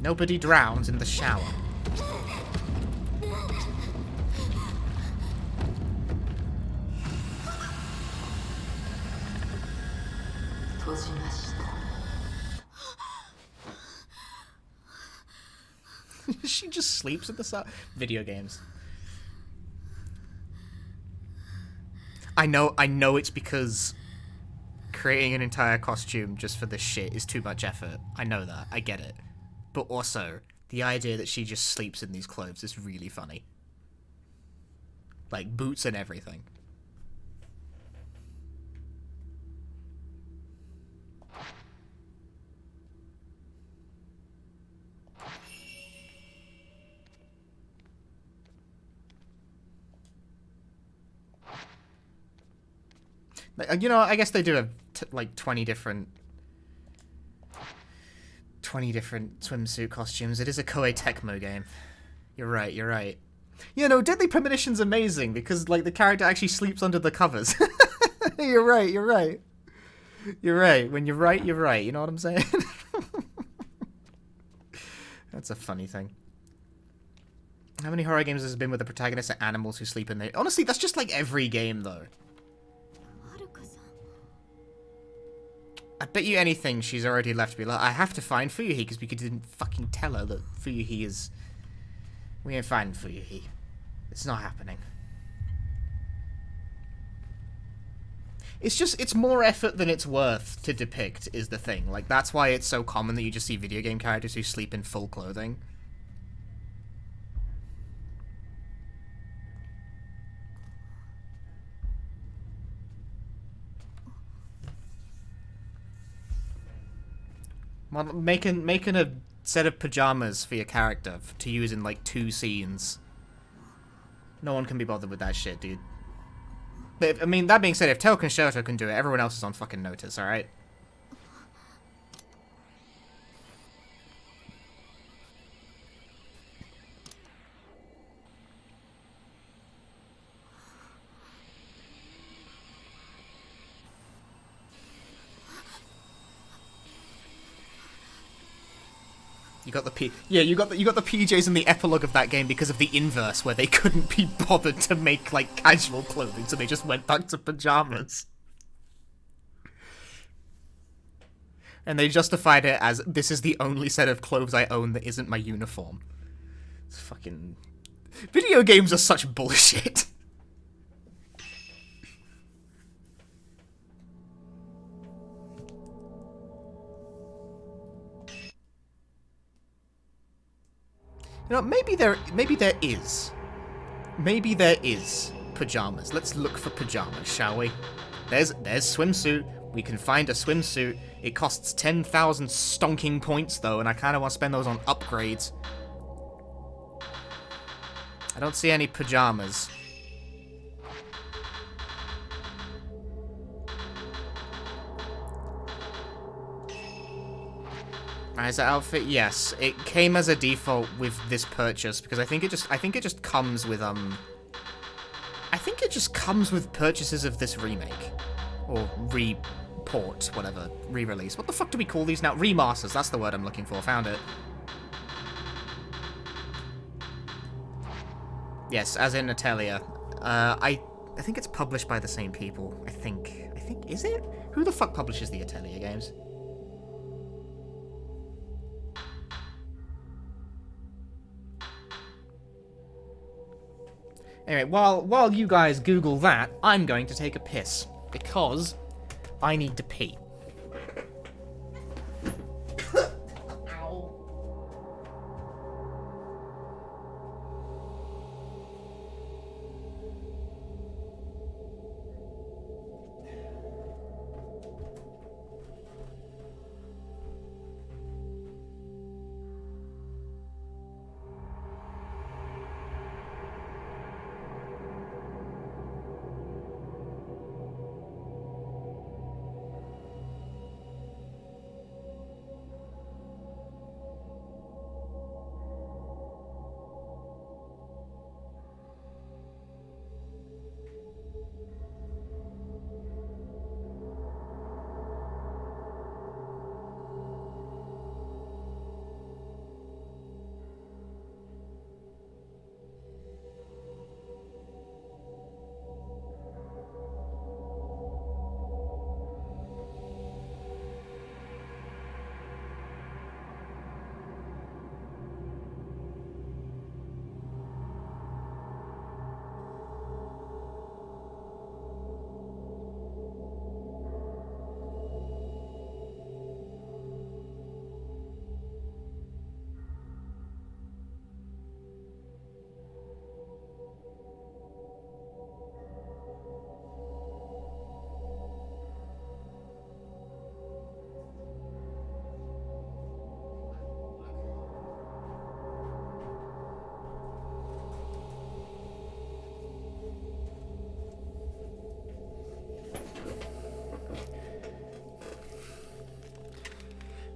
Nobody drowns in the shower. She just sleeps at the start. Video games. I know it's because creating an entire costume just for this shit is too much effort. I know that. I get it. But also, the idea that she just sleeps in these clothes is really funny. Like, boots and everything. You know, I guess they do have like 20 different swimsuit costumes. It is a Koei Tecmo game. You're right. You know, Deadly Premonition's amazing because like the character actually sleeps under the covers. You're right. You're right. When you're right, you're right. You know what I'm saying? That's a funny thing. How many horror games has there been where the protagonists are animals who sleep in there? Honestly, that's just like every game, though. I bet you anything she's already left me. Like, I have to find Fuyuhi because we didn't fucking tell her that Fuyuhi is... We ain't finding Fuyuhi. It's not happening. It's just, it's more effort than it's worth to depict, is the thing. Like, that's why it's so common that you just see video game characters who sleep in full clothing. Well, making a set of pajamas for your character to use in, like, 2 scenes. No one can be bothered with that shit, dude. But, I mean, that being said, if Token Shoto can do it, everyone else is on fucking notice, alright? You got the you got the PJs in the epilogue of that game because of the inverse, where they couldn't be bothered to make like casual clothing, so they just went back to pajamas. And they justified it as, this is the only set of clothes I own that isn't my uniform. It's fucking... Video games are such bullshit. You know, maybe there is. Maybe there is pajamas. Let's look for pajamas, shall we? There's swimsuit. We can find a swimsuit. It costs 10,000 stonking points, though, and I kind of want to spend those on upgrades. I don't see any pajamas. As an outfit, yes, it came as a default with this purchase because I think it just comes with I think it just comes with purchases of this remake or report, whatever, re-release. What the fuck do we call these now? Remasters. That's the word I'm looking for. Found it. Yes, as in Atelier. I think it's published by the same people. I think is it? Who the fuck publishes the Atelier games? Anyway, while you guys Google that, I'm going to take a piss. Because I need to pee.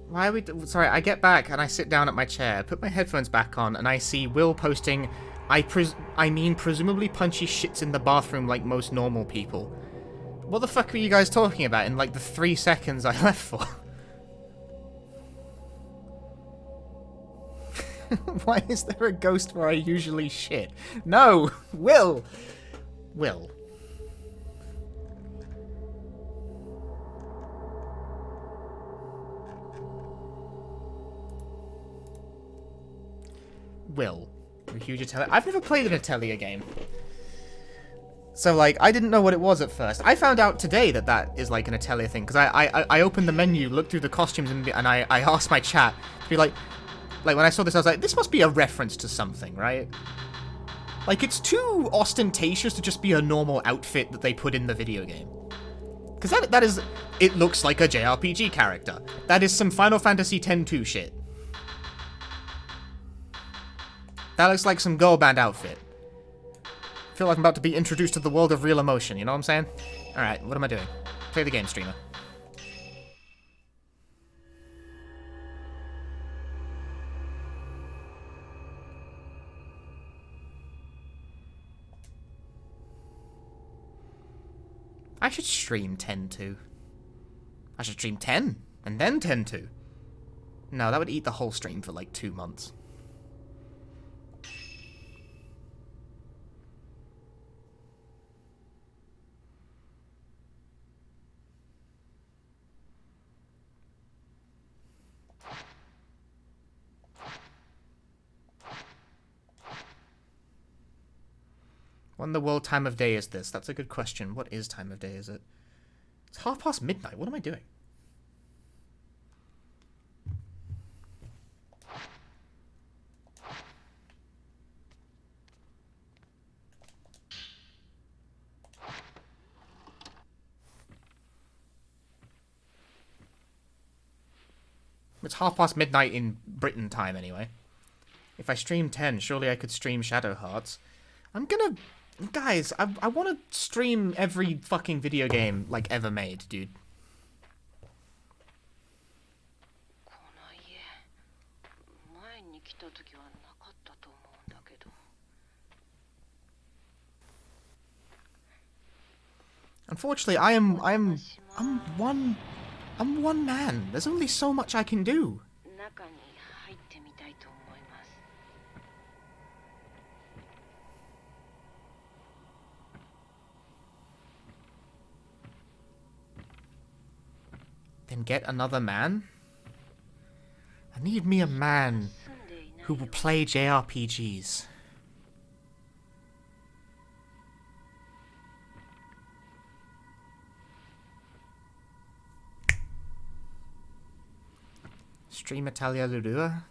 Why are we... Sorry, I get back and I sit down at my chair, put my headphones back on, and I see Will posting, I mean presumably punchy shits in the bathroom like most normal people. What the fuck were you guys talking about in like the 3 seconds I left for? Why is there a ghost where I usually shit? No! Will! Will. Will. You're a huge Atelier. I've never played an Atelier game. So, like, I didn't know what it was at first. I found out today that that is, like, an Atelier thing, because I opened the menu, looked through the costumes, and I asked my chat to be like, when I saw this, I was like, this must be a reference to something, right? Like, it's too ostentatious to just be a normal outfit that they put in the video game. Because that is, it looks like a JRPG character. That is some Final Fantasy X-2 shit. That looks like some girl band outfit. I feel like I'm about to be introduced to the world of real emotion, you know what I'm saying? Alright, what am I doing? Play the game, streamer. I should stream 10-2. I should stream 10, and then 10-2. No, that would eat the whole stream for like 2 months. What in the world time of day is this? That's a good question. What is time of day, is it? It's midnight. What am I doing? It's midnight in Britain time, anyway. If I stream 10, surely I could stream Shadow Hearts. I'm gonna... Guys, I want to stream every fucking video game, like, ever made, dude. Unfortunately, I'm one man. There's only so much I can do. Then get another man? I need me a man who will play JRPGs. Stream Italia Lurua?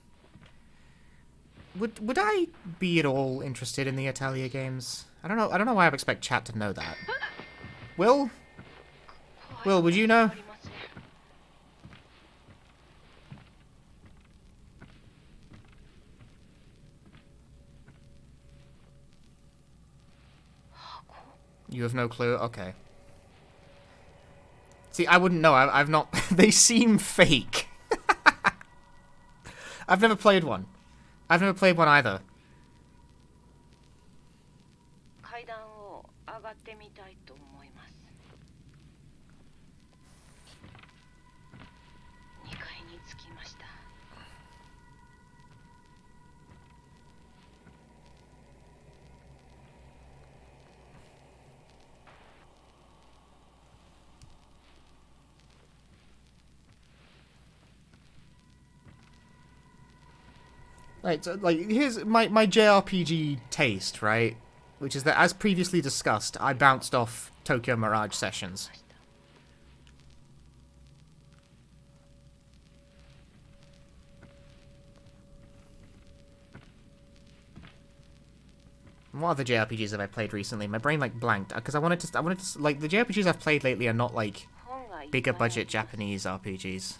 Would I be at all interested in the Italia games? I don't know why I would expect chat to know that. Will, would you know? You have no clue? Okay. See, I wouldn't know. I've not... They seem fake. I've never played one. I've never played one either. Right, so, like, here's my JRPG taste, right? Which is that, as previously discussed, I bounced off Tokyo Mirage Sessions. What other JRPGs have I played recently? My brain, like, blanked, because I wanted to, like, the JRPGs I've played lately are not, like, bigger budget Japanese RPGs.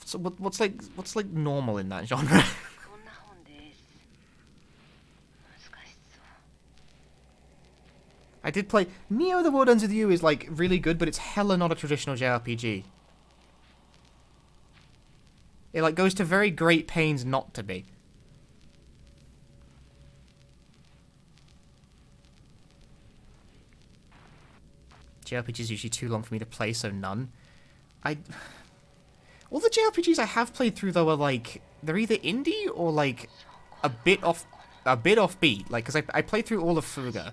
So what's like normal in that genre? I did play Neo: The World Ends With You is like really good, but it's hella not a traditional JRPG. It like goes to very great pains not to be. JRPG is usually too long for me to play, so none. All the JRPGs I have played through, though, are, like, they're either indie or like a bit offbeat. Like, because I played through all of Fuga,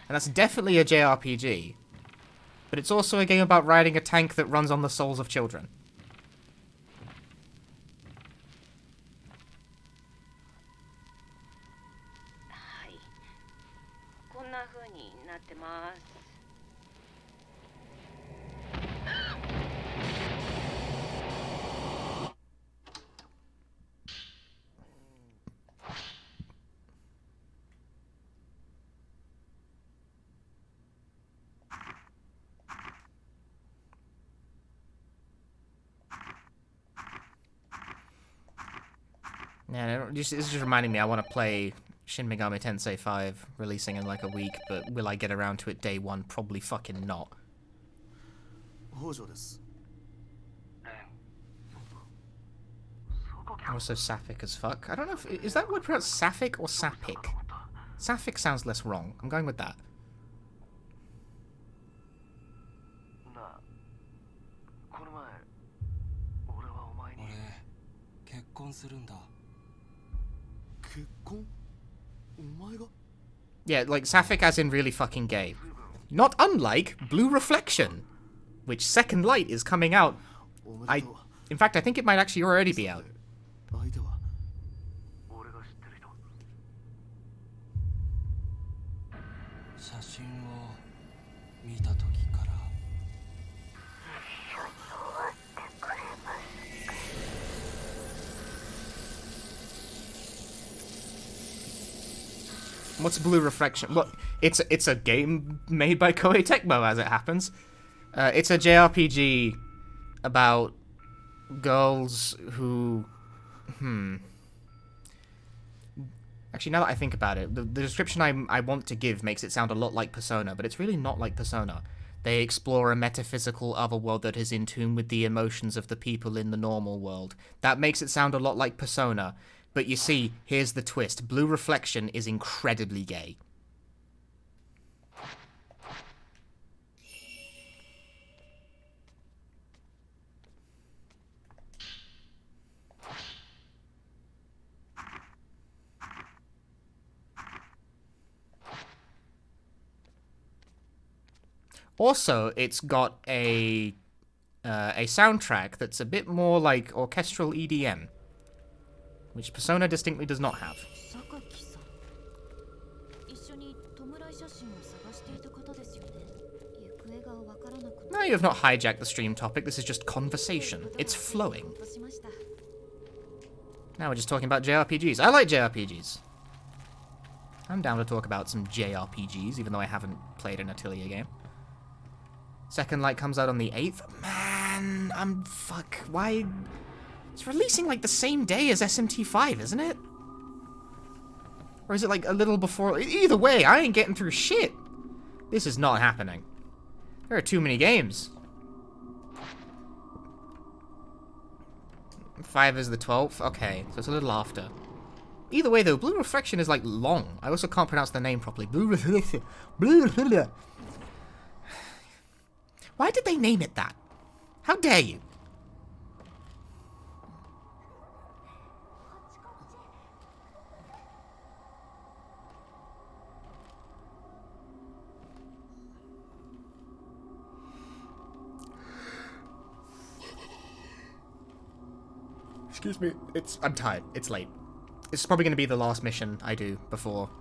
and that's definitely a JRPG. But it's also a game about riding a tank that runs on the souls of children. はい、こんな風になってます。Yeah, this is just reminding me I want to play Shin Megami Tensei 5, releasing in like a week, but will I get around to it day one? Probably fucking not. 北条です。 Also sapphic as fuck. I don't know if... Is that word pronounced sapphic or sappic? Sapphic sounds less wrong. I'm going with that. なあ、この前俺はお前に結婚するんだ。結婚？お前が？ Yeah, like sapphic as in really fucking gay. Not unlike Blue Reflection, which Second Light is coming out. In fact, I think it might actually already be out. 相手は俺が知ってる人。写真を見た時から。 What's Blue Reflection? Well, it's a game made by Koei Tecmo, as it happens. It's a JRPG about girls who... Actually, now that I think about it, the description I want to give makes it sound a lot like Persona, but it's really not like Persona. They explore a metaphysical otherworld that is in tune with the emotions of the people in the normal world. That makes it sound a lot like Persona. But you see, here's the twist. Blue Reflection is incredibly gay. Also, it's got a soundtrack that's a bit more like orchestral EDM, which Persona distinctly does not have. No, you have not hijacked the stream topic. This is just conversation. It's flowing. Now we're just talking about JRPGs. I like JRPGs. I'm down to talk about some JRPGs, even though I haven't played an Atelier game. Second Light comes out on the 8th. Man, fuck. Why? It's releasing like the same day as SMT5, isn't it? Or is it like a little before? Either way, I ain't getting through shit. This is not happening. There are too many games. 5 is the 12th? Okay, so it's a little after. Either way though, Blue Reflection is like long. I also can't pronounce the name properly. Blue Reflection. Why did they name it that? How dare you? Excuse me, I'm tired. It's late. It's probably going to be the last mission I do before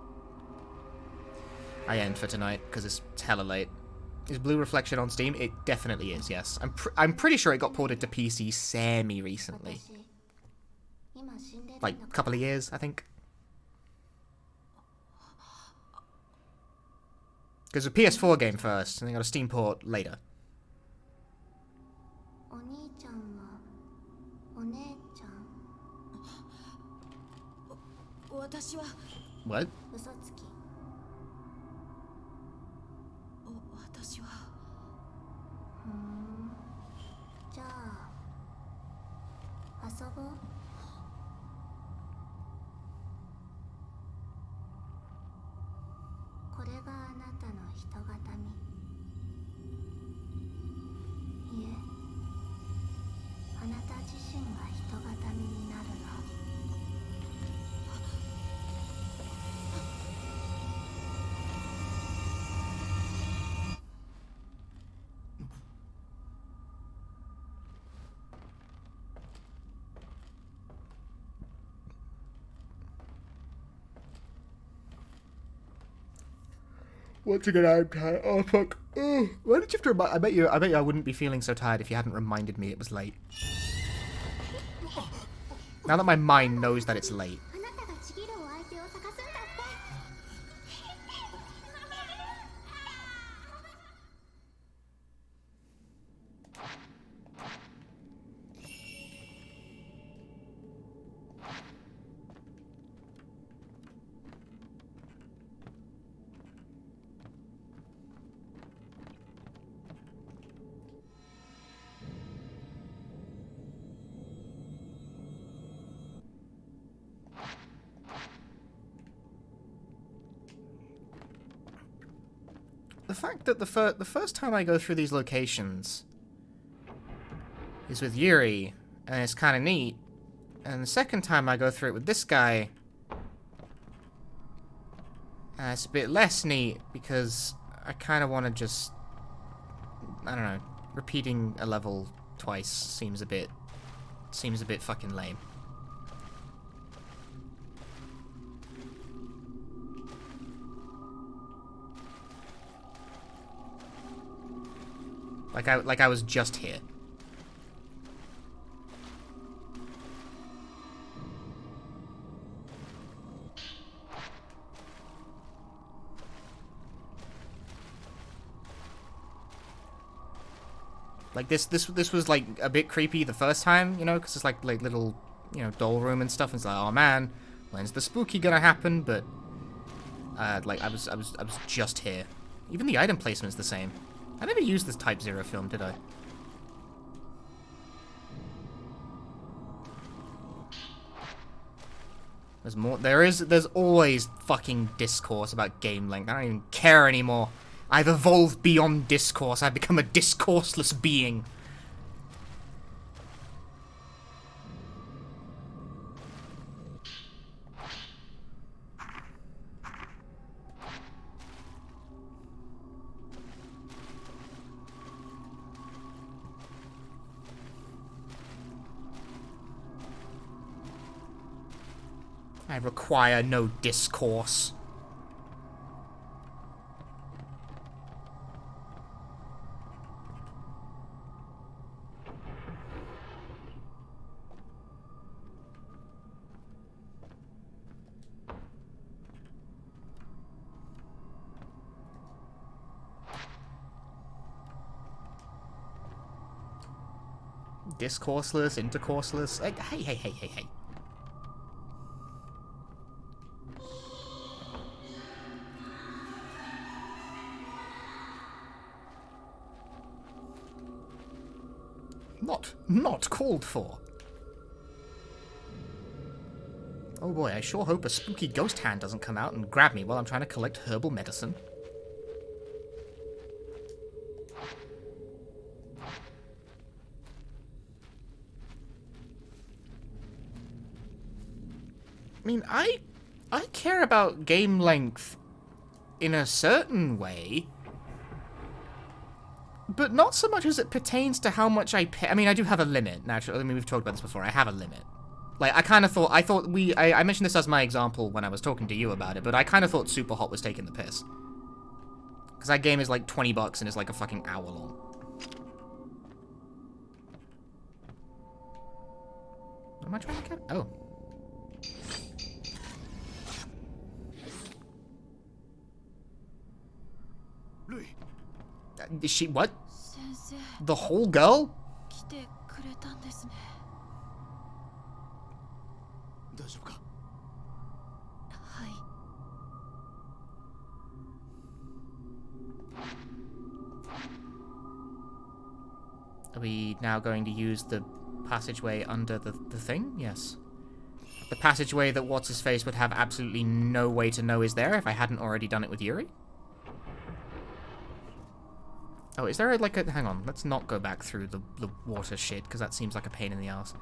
I end for tonight, because it's hella late. Is Blue Reflection on Steam? It definitely is, yes. I'm pretty sure it got ported to PC semi-recently. Like, a couple of years, I think. Because a PS4 game first, and they got a Steam port later. What? じゃあ遊ぼう。これがあなたの人形見。いえ、あなた自身が人形見になるの。Once again, I'm tired. Oh fuck. Oh, why did you have to remind? I bet you I wouldn't be feeling so tired if you hadn't reminded me it was late. Now that my mind knows that it's late. The fact that the first time I go through these locations is with Yuri, and it's kind of neat, and the second time I go through it with this guy, it's a bit less neat because I kind of want to just, I don't know, repeating a level twice seems a bit fucking lame. Like I was just here. Like this was like a bit creepy the first time, you know, because it's like little, you know, doll room and stuff. And it's like, oh man, when's the spooky gonna happen? But like I was just here. Even the item placement's the same. I never used this Type 0 film, did I? There's more. There's always fucking discourse about game length. I don't even care anymore. I've evolved beyond discourse. I've become a discourseless being. I require no discourse. Discourseless, intercourseless. Hey. Not called for. Oh boy, I sure hope a spooky ghost hand doesn't come out and grab me while I'm trying to collect herbal medicine. I mean, I care about game length in a certain way, but not so much as it pertains to how much I pay. I mean, I do have a limit, naturally. I mean, we've talked about this before. I have a limit. Like, I mentioned this as my example when I was talking to you about it, but I kind of thought Super Hot was taking the piss. Because that game is like $20 and is like a fucking hour long. What am I trying to get? Oh. Is she what? The whole girl? Are we now going to use the passageway under the thing? Yes. The passageway that What's-His-Face would have absolutely no way to know is there if I hadn't already done it with Yuri? Oh, is there like a... Hang on, let's not go back through the water shit, because that seems like a pain in the ass.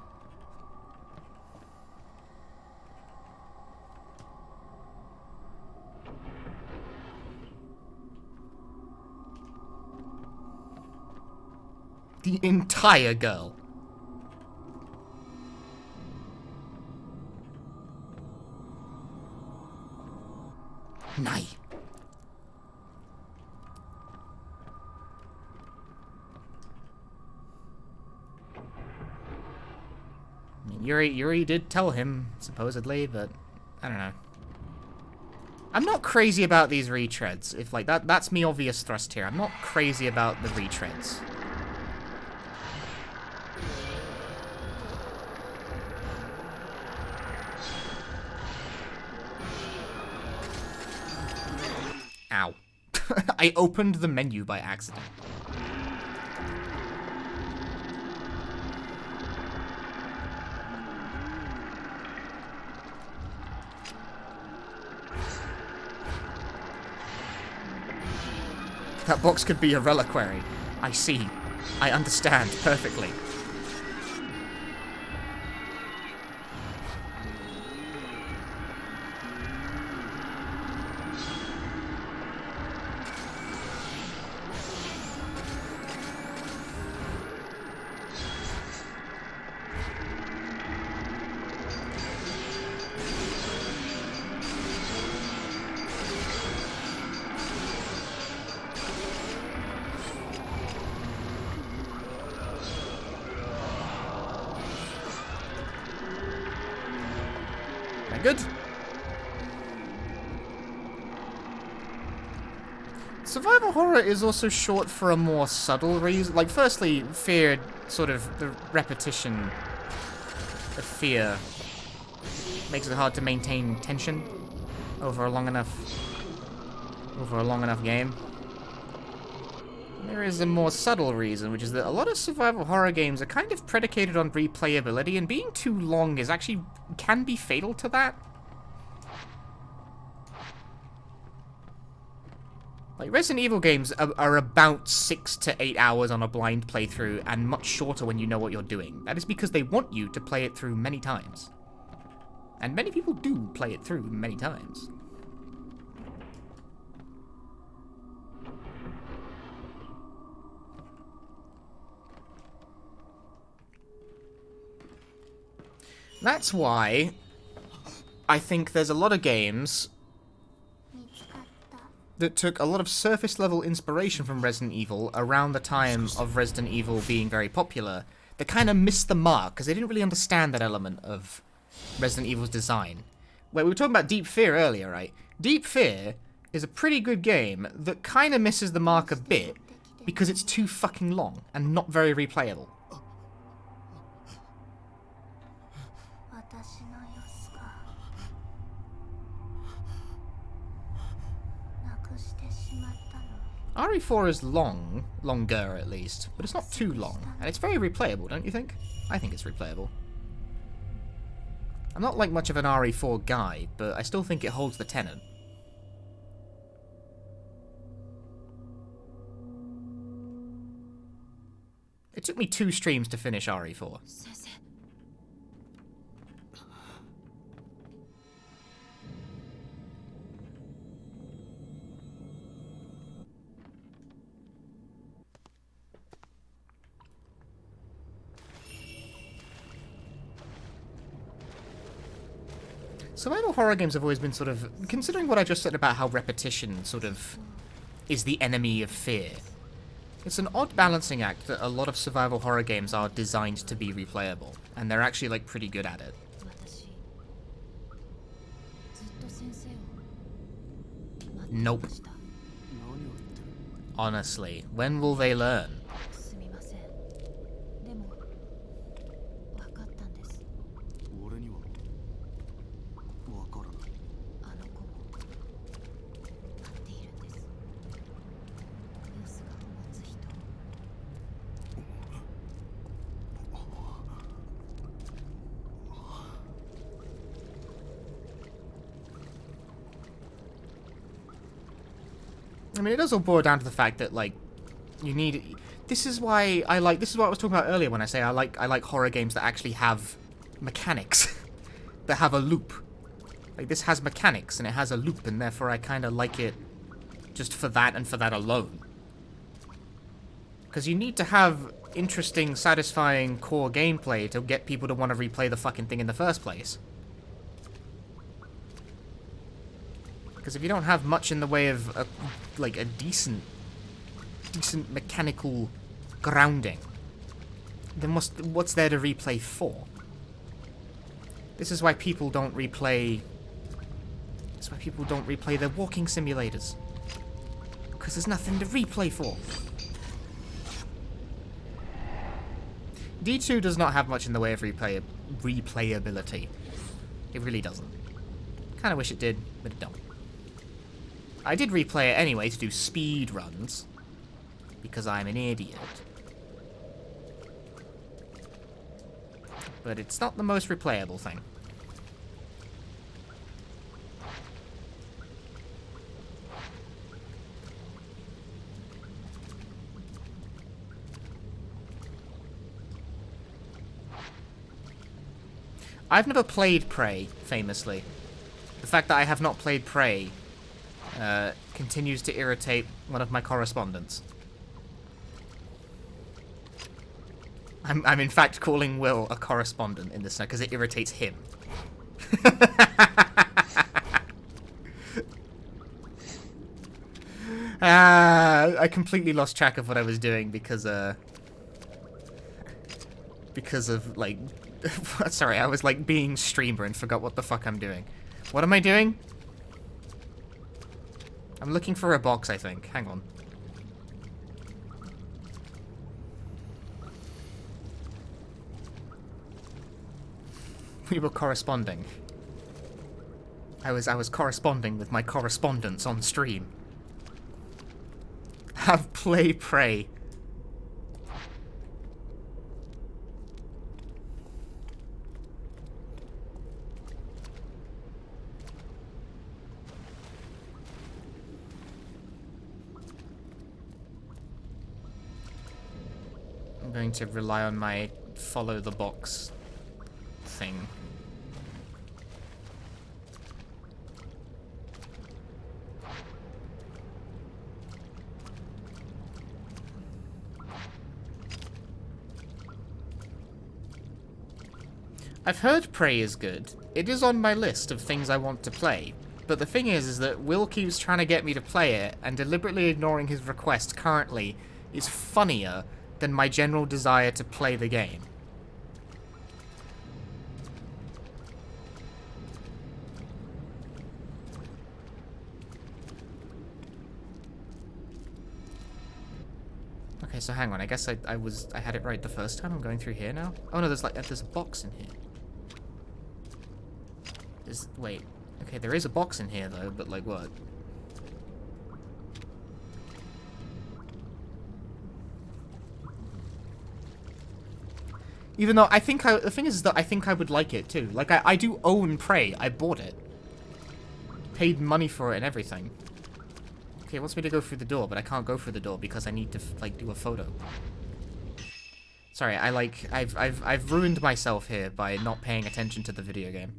The entire girl. Nay. Yuri did tell him, supposedly, but I don't know. I'm not crazy about these retreads. If like that's me obvious thrust here. I'm not crazy about the retreads. Ow. I opened the menu by accident. That box could be a reliquary. I see. I understand perfectly. Good. Survival horror is also short for a more subtle reason. Like, firstly, fear, sort of, the repetition of fear makes it hard to maintain tension over a long enough game. There is a more subtle reason, which is that a lot of survival horror games are kind of predicated on replayability, and being too long is actually can be fatal to that. Like, Resident Evil games are about 6 to 8 hours on a blind playthrough, and much shorter when you know what you're doing. That is because they want you to play it through many times. And many people do play it through many times. That's why I think there's a lot of games that took a lot of surface level inspiration from Resident Evil around the time of Resident Evil being very popular that kind of missed the mark because they didn't really understand that element of Resident Evil's design. Where we were talking about Deep Fear earlier, right? Deep Fear is a pretty good game that kind of misses the mark a bit because it's too fucking long and not very replayable. RE4 is longer at least, but it's not too long, and it's very replayable, don't you think? I think it's replayable. I'm not like much of an RE4 guy, but I still think it holds the tenet. It took me 2 streams to finish RE4. Survival horror games have always been sort of, considering what I just said about how repetition sort of is the enemy of fear, it's an odd balancing act that a lot of survival horror games are designed to be replayable, and they're actually like pretty good at it. Nope. Honestly, when will they learn? I mean, it does all boil down to the fact that, like, you need... This is why I like... This is what I was talking about earlier when I say I like horror games that actually have mechanics. That have a loop. Like, this has mechanics, and it has a loop, and therefore I kind of like it just for that and for that alone. Because you need to have interesting, satisfying core gameplay to get people to want to replay the fucking thing in the first place. Because if you don't have much in the way of a decent mechanical grounding, then what's there to replay for? This is why people don't replay... That's why people don't replay their walking simulators. Because there's nothing to replay for. D2 does not have much in the way of replayability. It really doesn't. Kind of wish it did, but it don't. I did replay it anyway to do speed runs. Because I'm an idiot. But it's not the most replayable thing. I've never played Prey, famously. The fact that I have not played Prey continues to irritate one of my correspondents. I'm in fact calling Will a correspondent in this because it irritates him. I completely lost track of what I was doing because of, like... Sorry, I was, like, being streamer and forgot what the fuck I'm doing. What am I doing? I'm looking for a box, I think. Hang on. We were corresponding. I was corresponding with my correspondents on stream. Have play Prey. I'm going to rely on my follow the box thing. I've heard Prey is good. It is on my list of things I want to play. But the thing is that Will keeps trying to get me to play it, and deliberately ignoring his request currently is funnier than my general desire to play the game. Okay, so hang on. I guess I had it right the first time. I'm going through here now. Oh no, there's a box in here. Wait. Okay, there is a box in here though, but like what? Even though the thing is that I think I would like it too. Like, I do own Prey. I bought it. Paid money for it and everything. Okay, it wants me to go through the door, but I can't go through the door because I need to, like, do a photo. Sorry, I've ruined myself here by not paying attention to the video game.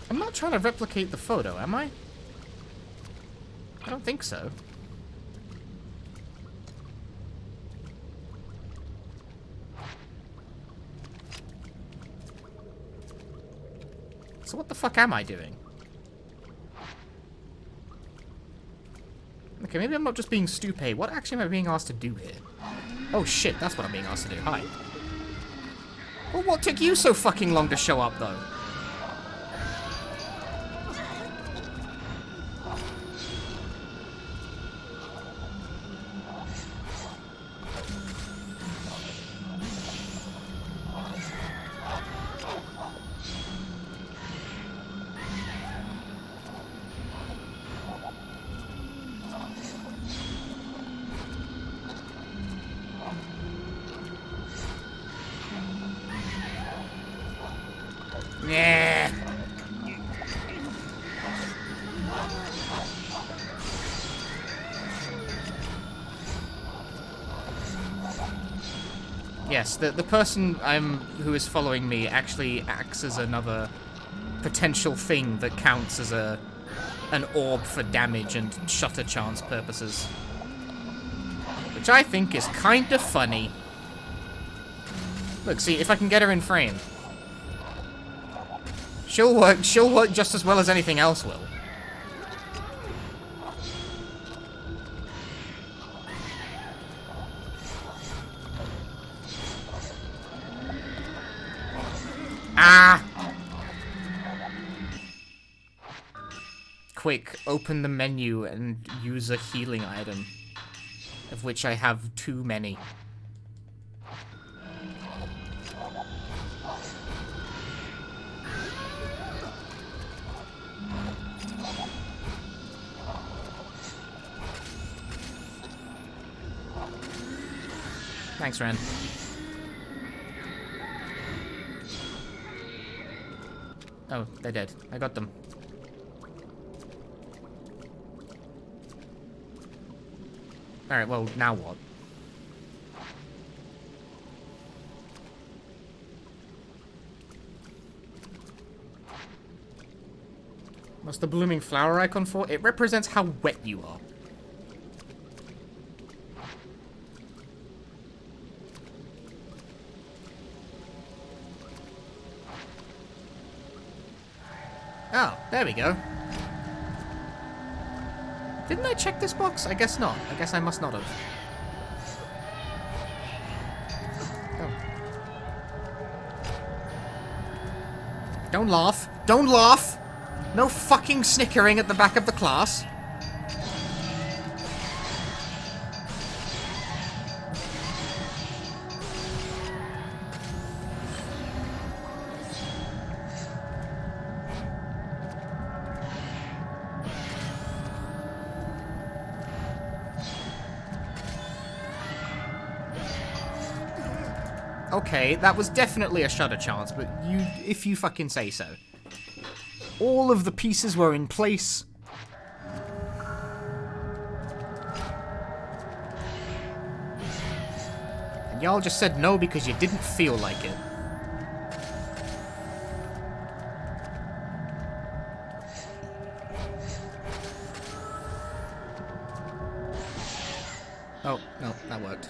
I'm not trying to replicate the photo, am I? I don't think so. So what the fuck am I doing? Okay, maybe I'm not just being stupid. What actually am I being asked to do here? Oh shit, that's what I'm being asked to do. Hi. Well, what took you so fucking long to show up, though? Yeah. Yes, the person who is following me actually acts as another potential thing that counts as an orb for damage and shutter chance purposes. Which I think is kind of funny. Look, see, if I can get her in frame. She'll work just as well as anything else will. Ah! Quick, open the menu and use a healing item, of which I have too many. Thanks, Ren. Oh, they're dead. I got them. Alright, well, now what? What's the blooming flower icon for? It represents how wet you are. Oh, there we go. Didn't I check this box? I guess not. I guess I must not have. Oh. Don't laugh. Don't laugh! No fucking snickering at the back of the class. Okay, that was definitely a shudder chance, but if you fucking say so. All of the pieces were in place. And y'all just said no because you didn't feel like it. Oh, no, that worked.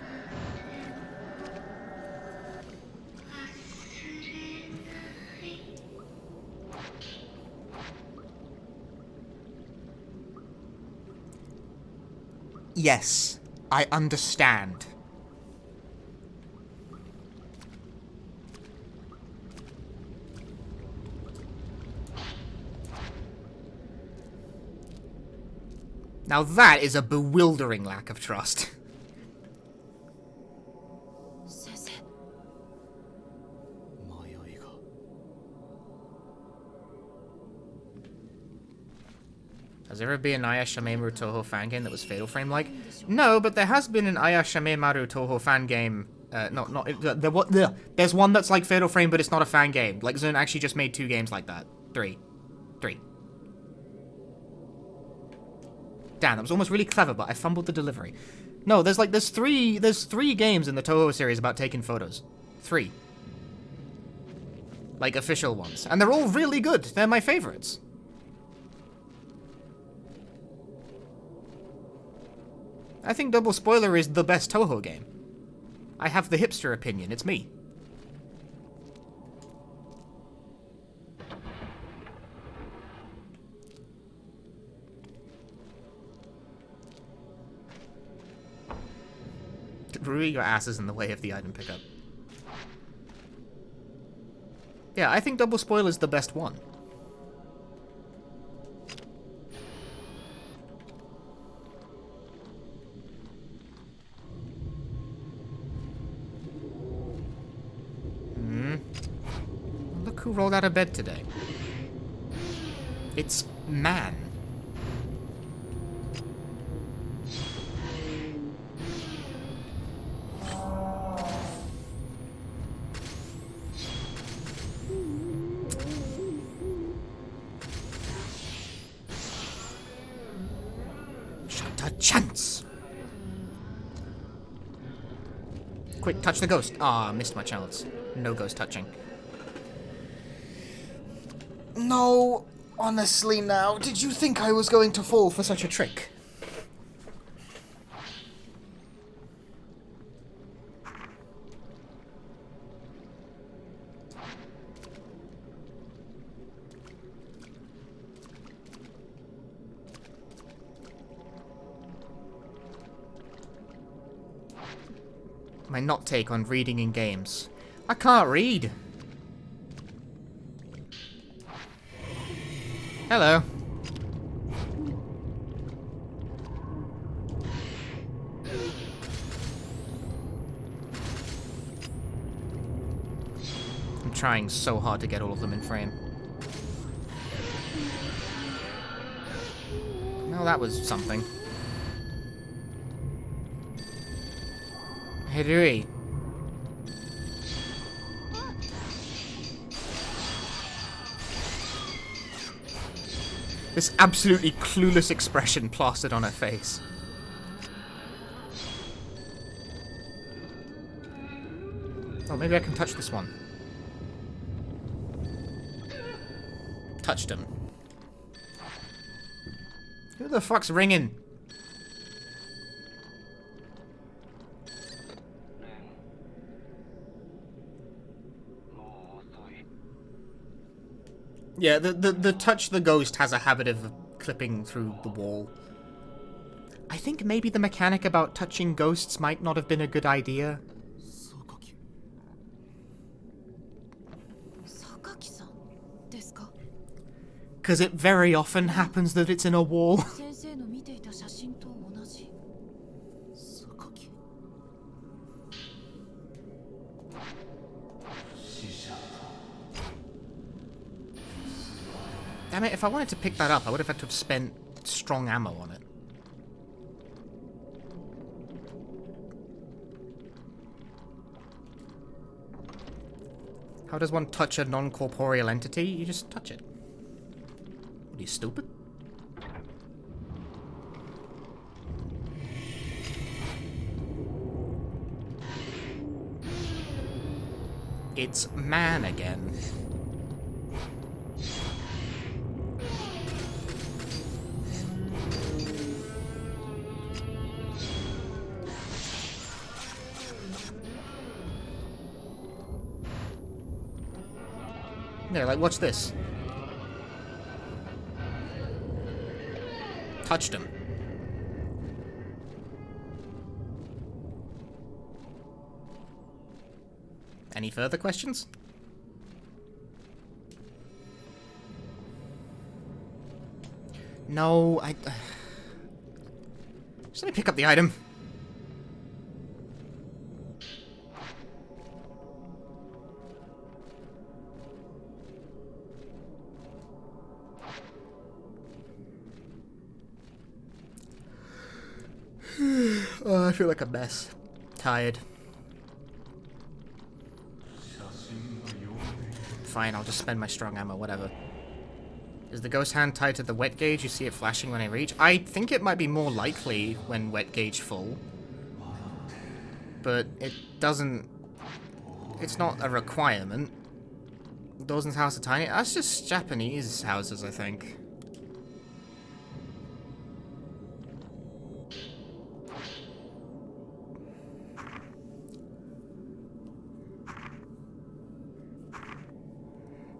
Yes, I understand. Now that is a bewildering lack of trust. Has there ever been an Ayashimemaru Toho fan game that was Fatal Frame-like? No, but there has been an Ayashimemaru Toho fan game. There's one that's like Fatal Frame, but it's not a fan game. Like, Zune actually just made 2 games like that. 3. Damn, that was almost really clever, but I fumbled the delivery. No, there's 3 games in the Toho series about taking photos. 3. Like, official ones. And they're all really good. They're my favorites. I think Double Spoiler is the best Toho game. I have the hipster opinion, it's me. Rui, your ass is in the way of the item pickup. Yeah, I think Double Spoiler is the best one. Look who rolled out of bed today. It's man. Shut a chance. Quick, touch the ghost. Ah, missed my chance. No ghost touching. No, honestly now, did you think I was going to fall for such a trick? My not take on reading in games. I can't read. Hello. I'm trying so hard to get all of them in frame. Well, that was something. Hey, Dewey. This absolutely clueless expression plastered on her face. Oh, maybe I can touch this one. Touched him. Who the fuck's ringing? Yeah, the touch the ghost has a habit of clipping through the wall. I think maybe the mechanic about touching ghosts might not have been a good idea. Because it very often happens that it's in a wall. Damn it, if I wanted to pick that up, I would have had to have spent strong ammo on it. How does one touch a non-corporeal entity? You just touch it. What are you, stupid? It's man again. There, like, watch this. Touched him. Any further questions? No, just let me pick up the item. Oh, I feel like a mess. Tired. Fine, I'll just spend my strong ammo, whatever. Is the ghost hand tied to the wet gauge? You see it flashing when I reach? I think it might be more likely when wet gauge full. But it doesn't... It's not a requirement. Dawson's house are tiny. That's just Japanese houses, I think.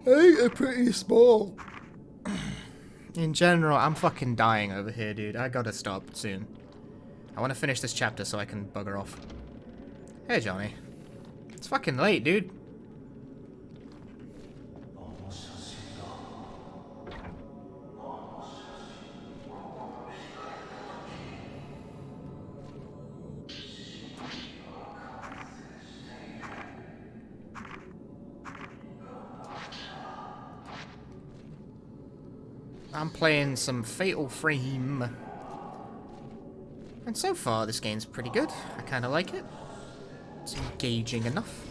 I think they're pretty small. In general, I'm fucking dying over here, dude. I gotta stop soon. I want to finish this chapter so I can bugger off. Hey, Johnny. It's fucking late, dude. I'm playing some Fatal Frame. And so far, this game's pretty good. I kind of like it. It's engaging enough.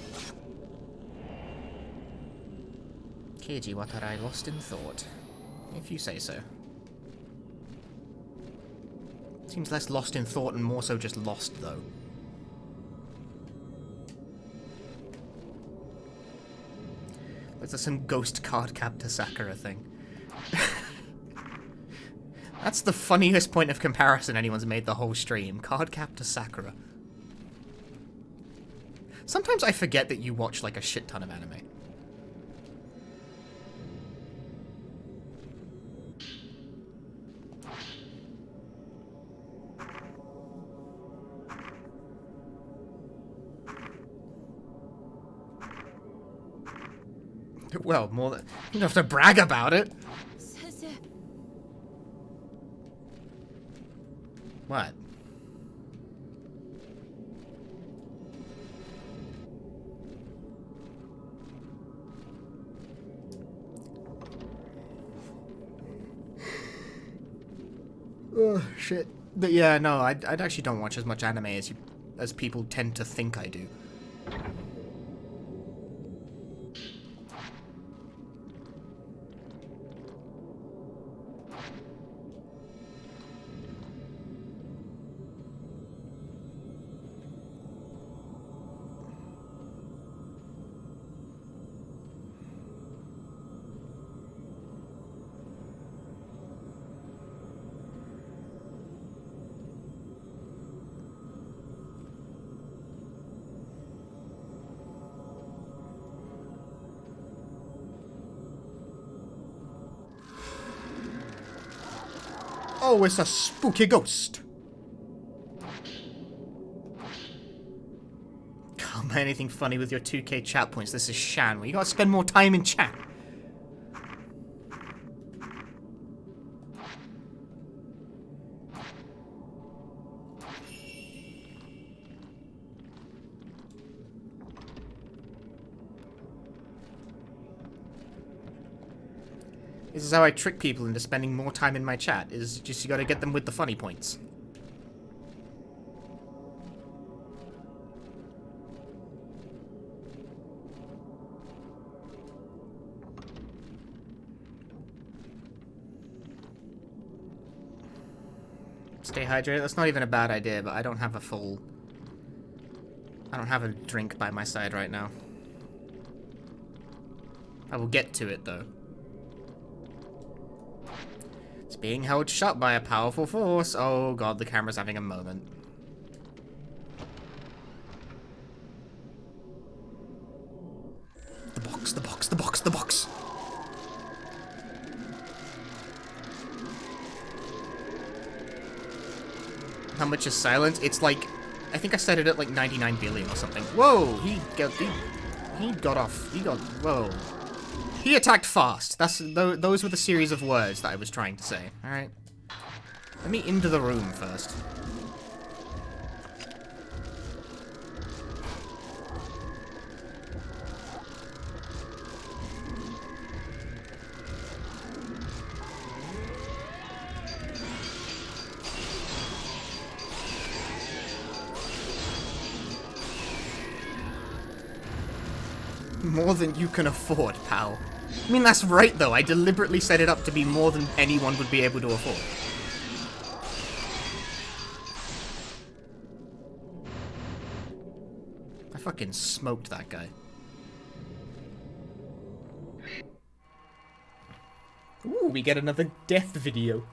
Keiji, what had I lost in thought? If you say so. Seems less lost in thought and more so just lost, though. There's some ghost card captor Sakura thing. That's the funniest point of comparison anyone's made the whole stream. Card captor Sakura. Sometimes I forget that you watch like a shit ton of anime. Well, more than... You don't have to brag about it. 先生 What? Oh, shit. But yeah, no, I actually don't watch as much anime as people tend to think I do. Oh, it's a spooky ghost. Can't buy anything funny with your 2k chat points. This is Shan. Well, you gotta spend more time in chat. This is how I trick people into spending more time in my chat, is just you gotta get them with the funny points. Stay hydrated? That's not even a bad idea, but I don't have a full... I don't have a drink by my side right now. I will get to it, though. It's being held shut by a powerful force. Oh god, the camera's having a moment. The box, the box, the box, the box. How much is silence? It's like, I think I set it at like 99 billion or something. Whoa, he got off. He got, whoa. He attacked fast. Those were the series of words that I was trying to say. All right. Let me into the room first. More than you can afford, pal. I mean, that's right, though. I deliberately set it up to be more than anyone would be able to afford. I fucking smoked that guy. Ooh, we get another death video.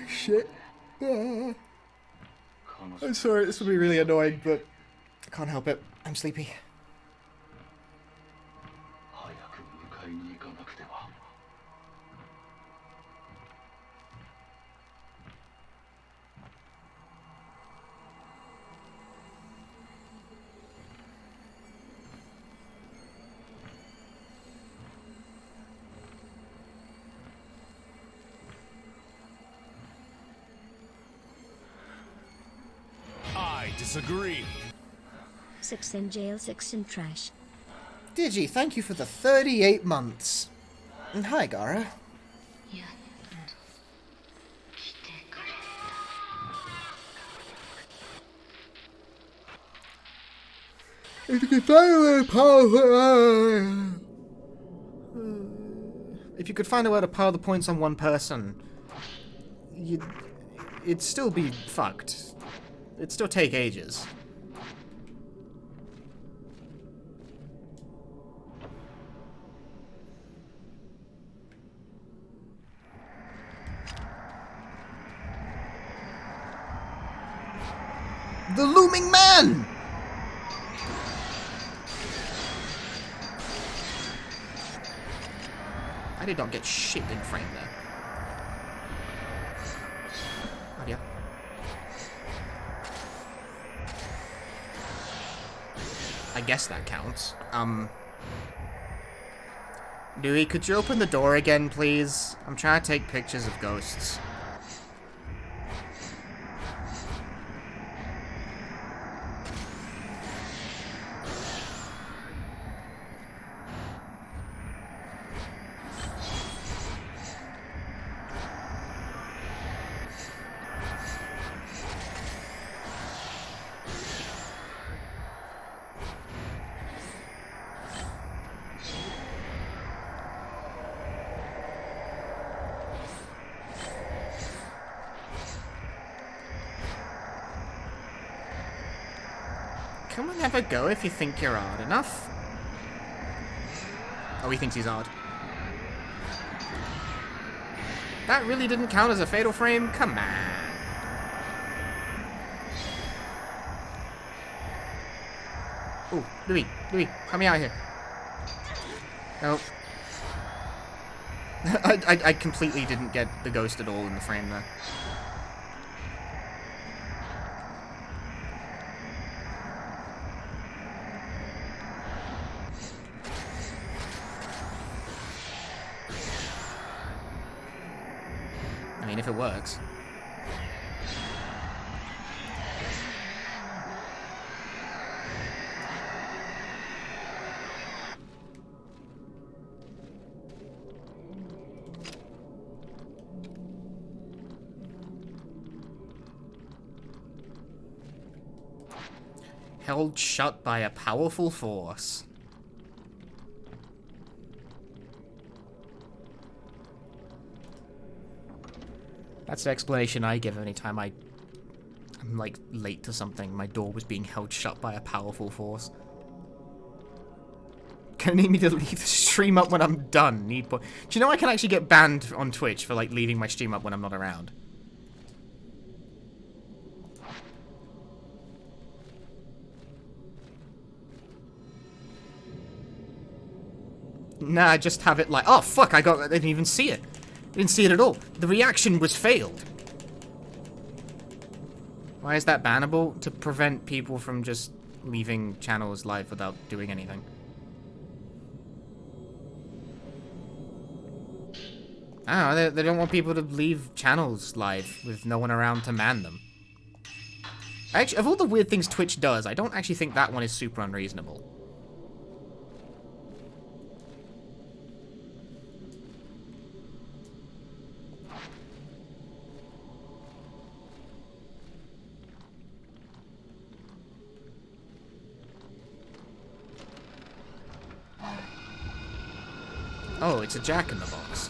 Shit. I'm sorry, this will be really annoying, but I can't help it. I'm sleepy. I disagree. 6 in jail, 6 in trash. Digi, thank you for the 38 months. And hi, Gara. If you could find a way to power... If you could find a way to pile the points on one person, it'd still be fucked. It'd still take ages. The looming man! I did not get shit in frame there. Oh, yeah. I guess that counts. Dewey, could you open the door again, please? I'm trying to take pictures of ghosts. Can we never go if you think you're odd enough? Oh, he thinks he's odd. That really didn't count as a fatal frame? Come on. Ooh, Louis, help me out here. Nope. I completely didn't get the ghost at all in the frame there. I mean, if it works. Held shut by a powerful force. That's the explanation I give anytime I'm like late to something. My door was being held shut by a powerful force. Gonna need me to leave the stream up when I'm done. Do you know I can actually get banned on Twitch for like leaving my stream up when I'm not around? Nah, just have it like, oh fuck, I didn't even see it. Didn't see it at all. The reaction was failed. Why is that bannable? To prevent people from just leaving channels live without doing anything. I don't know, they don't want people to leave channels live with no one around to man them. Actually, of all the weird things Twitch does, I don't actually think that one is super unreasonable. Oh, it's a Jack in the Box.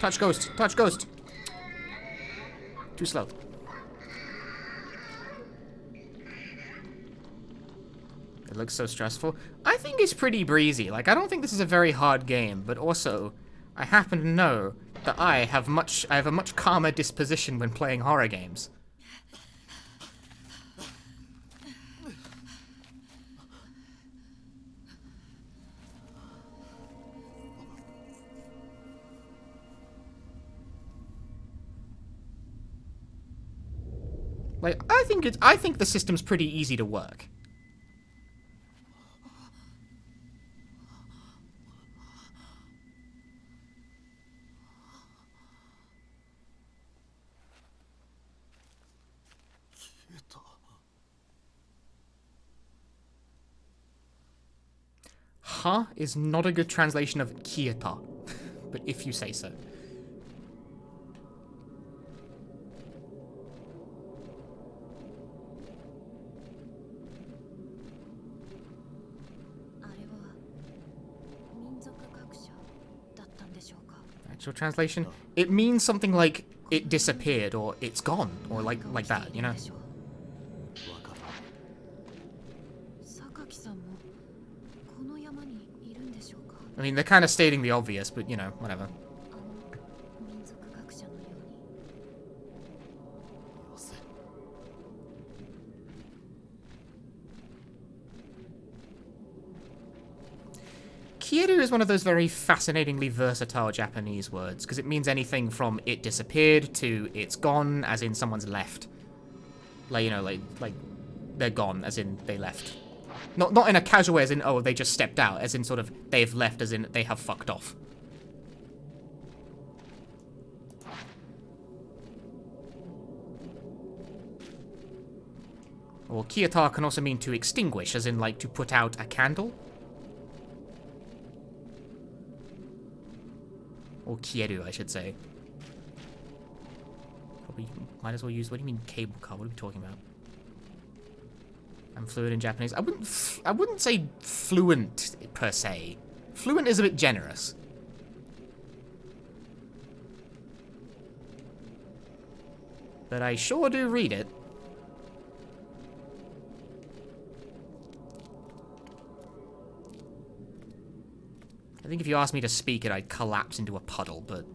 Touch ghost. Touch ghost. Too slow. It looks so stressful. I think it's pretty breezy. Like, I don't think this is a very hard game, but also, I happen to know that I have a much calmer disposition when playing horror games. Like, I think the system's pretty easy to work. ha is not a good translation of kieta, but if you say so. あれは民族学者だったんでしょうか。 Actual translation, it means something like it disappeared or it's gone or like that, you know? 榊さんもこの山にいるんでしょうか。 I mean, they're kind of stating the obvious, but you know, whatever. あの民族学者のように。 Kieru is one of those very fascinatingly versatile Japanese words, because it means anything from it disappeared to it's gone, as in someone's left. Like, you know, like they're gone, as in they left. Not in a casual way, as in, oh, they just stepped out, as in sort of they've left, as in they have fucked off. Or Kiyata can also mean to extinguish, as in like to put out a candle. Or kieru, I should say. Probably might as well use, what do you mean cable car? What are we talking about? I'm fluent in Japanese. I wouldn't say fluent per se. Fluent is a bit generous. But I sure do read it. I think if you asked me to speak it, I'd collapse into a puddle, but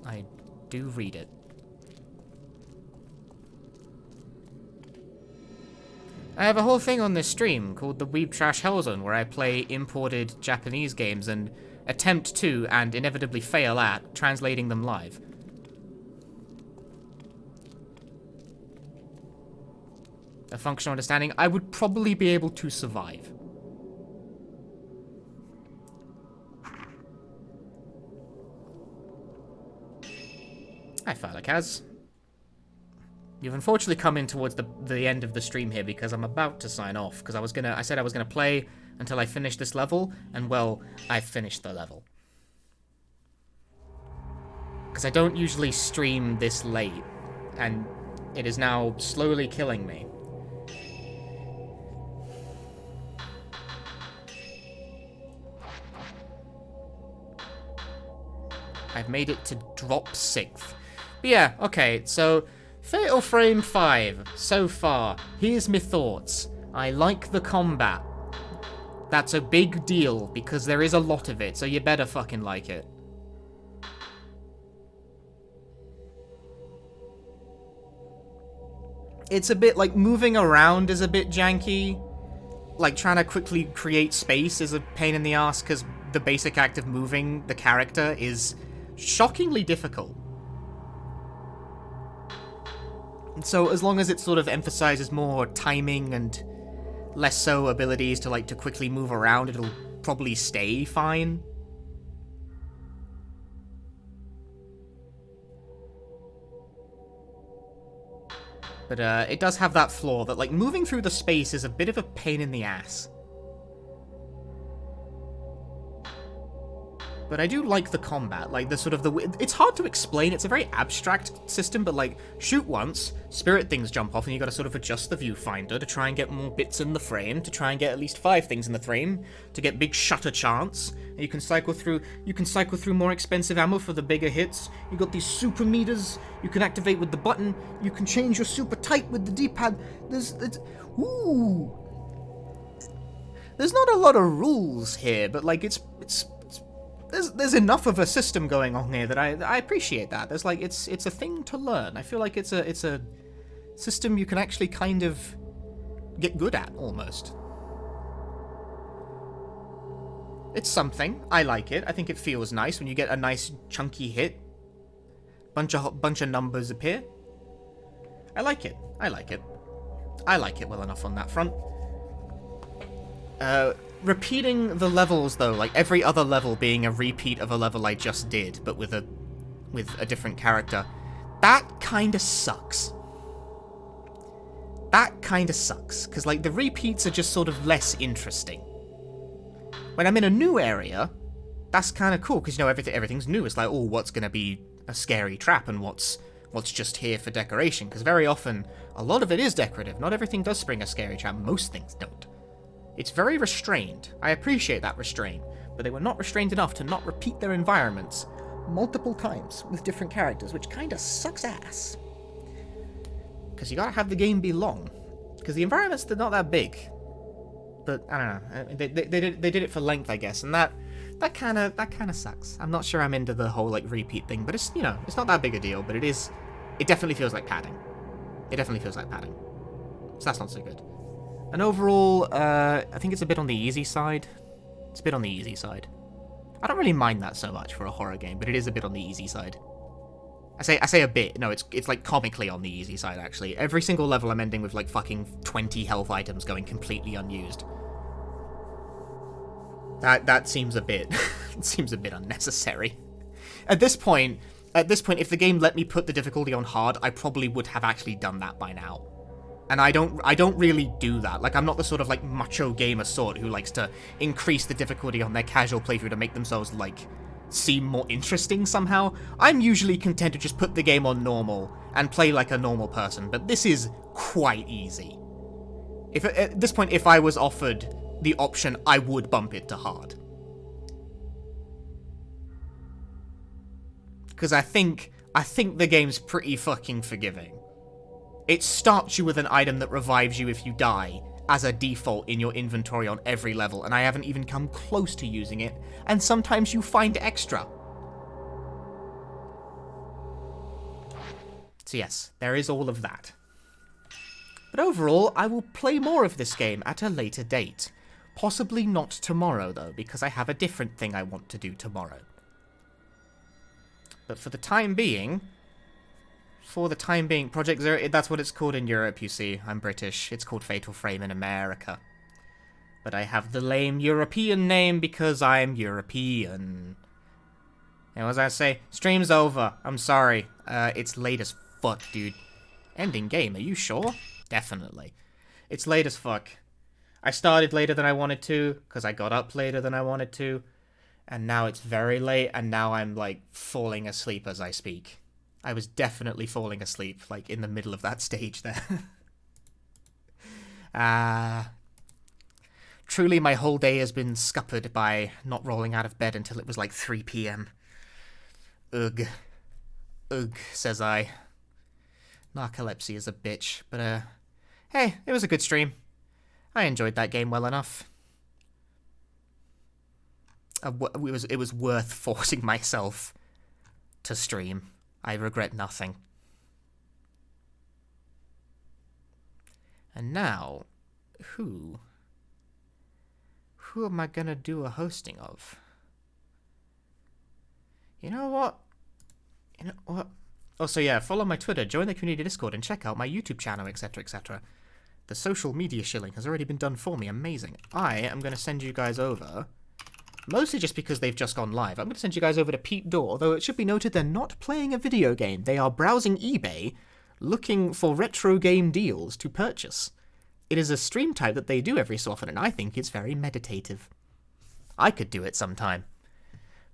I do read it. I have a whole thing on this stream called the Weeb Trash Hellzone, where I play imported Japanese games and attempt to, and inevitably fail at, translating them live. A functional understanding, I would probably be able to survive. Hi, Falakaz. You've unfortunately come in towards the end of the stream here because I'm about to sign off. Because I said I was gonna play until I finished this level, and well, I finished the level. Because I don't usually stream this late, and it is now slowly killing me. I've made it to drop 6th. But yeah, okay, so Fatal Frame 5, so far, here's my thoughts. I like the combat. That's a big deal, because there is a lot of it, so you better fucking like it. It's a bit, like, moving around is a bit janky. Like, trying to quickly create space is a pain in the ass, because the basic act of moving the character is shockingly difficult. So as long as it sort of emphasizes more timing and less so abilities to quickly move around, it'll probably stay fine. But it does have that flaw that moving through the space is a bit of a pain in the ass. But I do like the combat, it's hard to explain, it's a very abstract system, but shoot once, spirit things jump off and you gotta sort of adjust the viewfinder to try and get more bits in the frame, to try and get at least 5 things in the frame, to get big shutter chance, and you can cycle through more expensive ammo for the bigger hits, you got these super meters, you can activate with the button, you can change your super tight with the D-pad, there's not a lot of rules here, but there's enough of a system going on here that I appreciate that. There's it's a thing to learn. I feel like it's a system you can actually kind of get good at almost. It's something. I like it. I think it feels nice when you get a nice chunky hit. Bunch of numbers appear. I like it. I like it well enough on that front. Repeating the levels, though, every other level being a repeat of a level I just did, but with a different character, that kinda sucks. That kinda sucks, because, the repeats are just sort of less interesting. When I'm in a new area, that's kind of cool, because, you know, everything's new. It's like, oh, what's going to be a scary trap, and what's just here for decoration? Because very often, a lot of it is decorative. Not everything does spring a scary trap. Most things don't. It's very restrained. I appreciate that restraint, but they were not restrained enough to not repeat their environments multiple times with different characters, which kind of sucks ass. Because you gotta have the game be long. Because the environments, they're not that big. But, I don't know. They did it for length, I guess, and that kind of sucks. I'm not sure I'm into the whole, like, repeat thing, but it's, you know, it's not that big a deal, but it definitely feels like padding. It definitely feels like padding. So that's not so good. And overall, I think it's a bit on the easy side. It's a bit on the easy side. I don't really mind that so much for a horror game, but it is a bit on the easy side. I say a bit. No, it's like comically on the easy side, actually. Every single level I'm ending with like fucking 20 health items going completely unused. That seems a bit it seems a bit unnecessary. At this point, if the game let me put the difficulty on hard, I probably would have actually done that by now. And I don't really do that. Like, I'm not the sort of, like, macho gamer sort who likes to increase the difficulty on their casual playthrough to make themselves, like, seem more interesting somehow. I'm usually content to just put the game on normal and play like a normal person, but this is quite easy. At this point, if I was offered the option, I would bump it to hard. Because I think the game's pretty fucking forgiving. It starts you with an item that revives you if you die, as a default in your inventory on every level, and I haven't even come close to using it, and sometimes you find extra. So yes, there is all of that. But overall, I will play more of this game at a later date. Possibly not tomorrow, though, because I have a different thing I want to do tomorrow. But for the time being, Project Zero, that's what it's called in Europe, you see. I'm British. It's called Fatal Frame in America. But I have the lame European name because I'm European. And what was I say? Stream's over. I'm sorry. It's late as fuck, dude. Ending game, are you sure? Definitely. It's late as fuck. I started later than I wanted to, because I got up later than I wanted to. And now it's very late, and now I'm, like, falling asleep as I speak. I was definitely falling asleep, like, in the middle of that stage there. Truly, my whole day has been scuppered by not rolling out of bed until it was like 3 p.m. Ugh. Ugh, says I. Narcolepsy is a bitch, but, hey, it was a good stream. I enjoyed that game well enough. It was worth forcing myself to stream. I regret nothing. And now, who am I gonna do a hosting of? You know what? Oh, so yeah, follow my Twitter, join the community Discord, and check out my YouTube channel, etc., etc. The social media shilling has already been done for me. Amazing. I am gonna send you guys over, mostly just because they've just gone live. I'm going to send you guys over to Pete Door, though it should be noted they're not playing a video game. They are browsing eBay, looking for retro game deals to purchase. It is a stream type that they do every so often, and I think it's very meditative. I could do it sometime.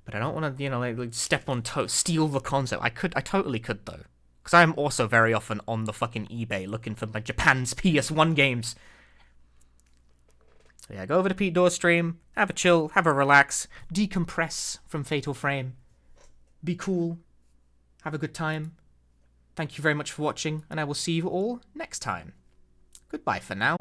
But I don't want to, you know, like step on toes, steal the concept. I totally could, though. Because I'm also very often on the fucking eBay looking for my Japan's PS1 games. So yeah, go over to Pete Door's stream, have a chill, have a relax, decompress from Fatal Frame, be cool, have a good time. Thank you very much for watching, and I will see you all next time. Goodbye for now.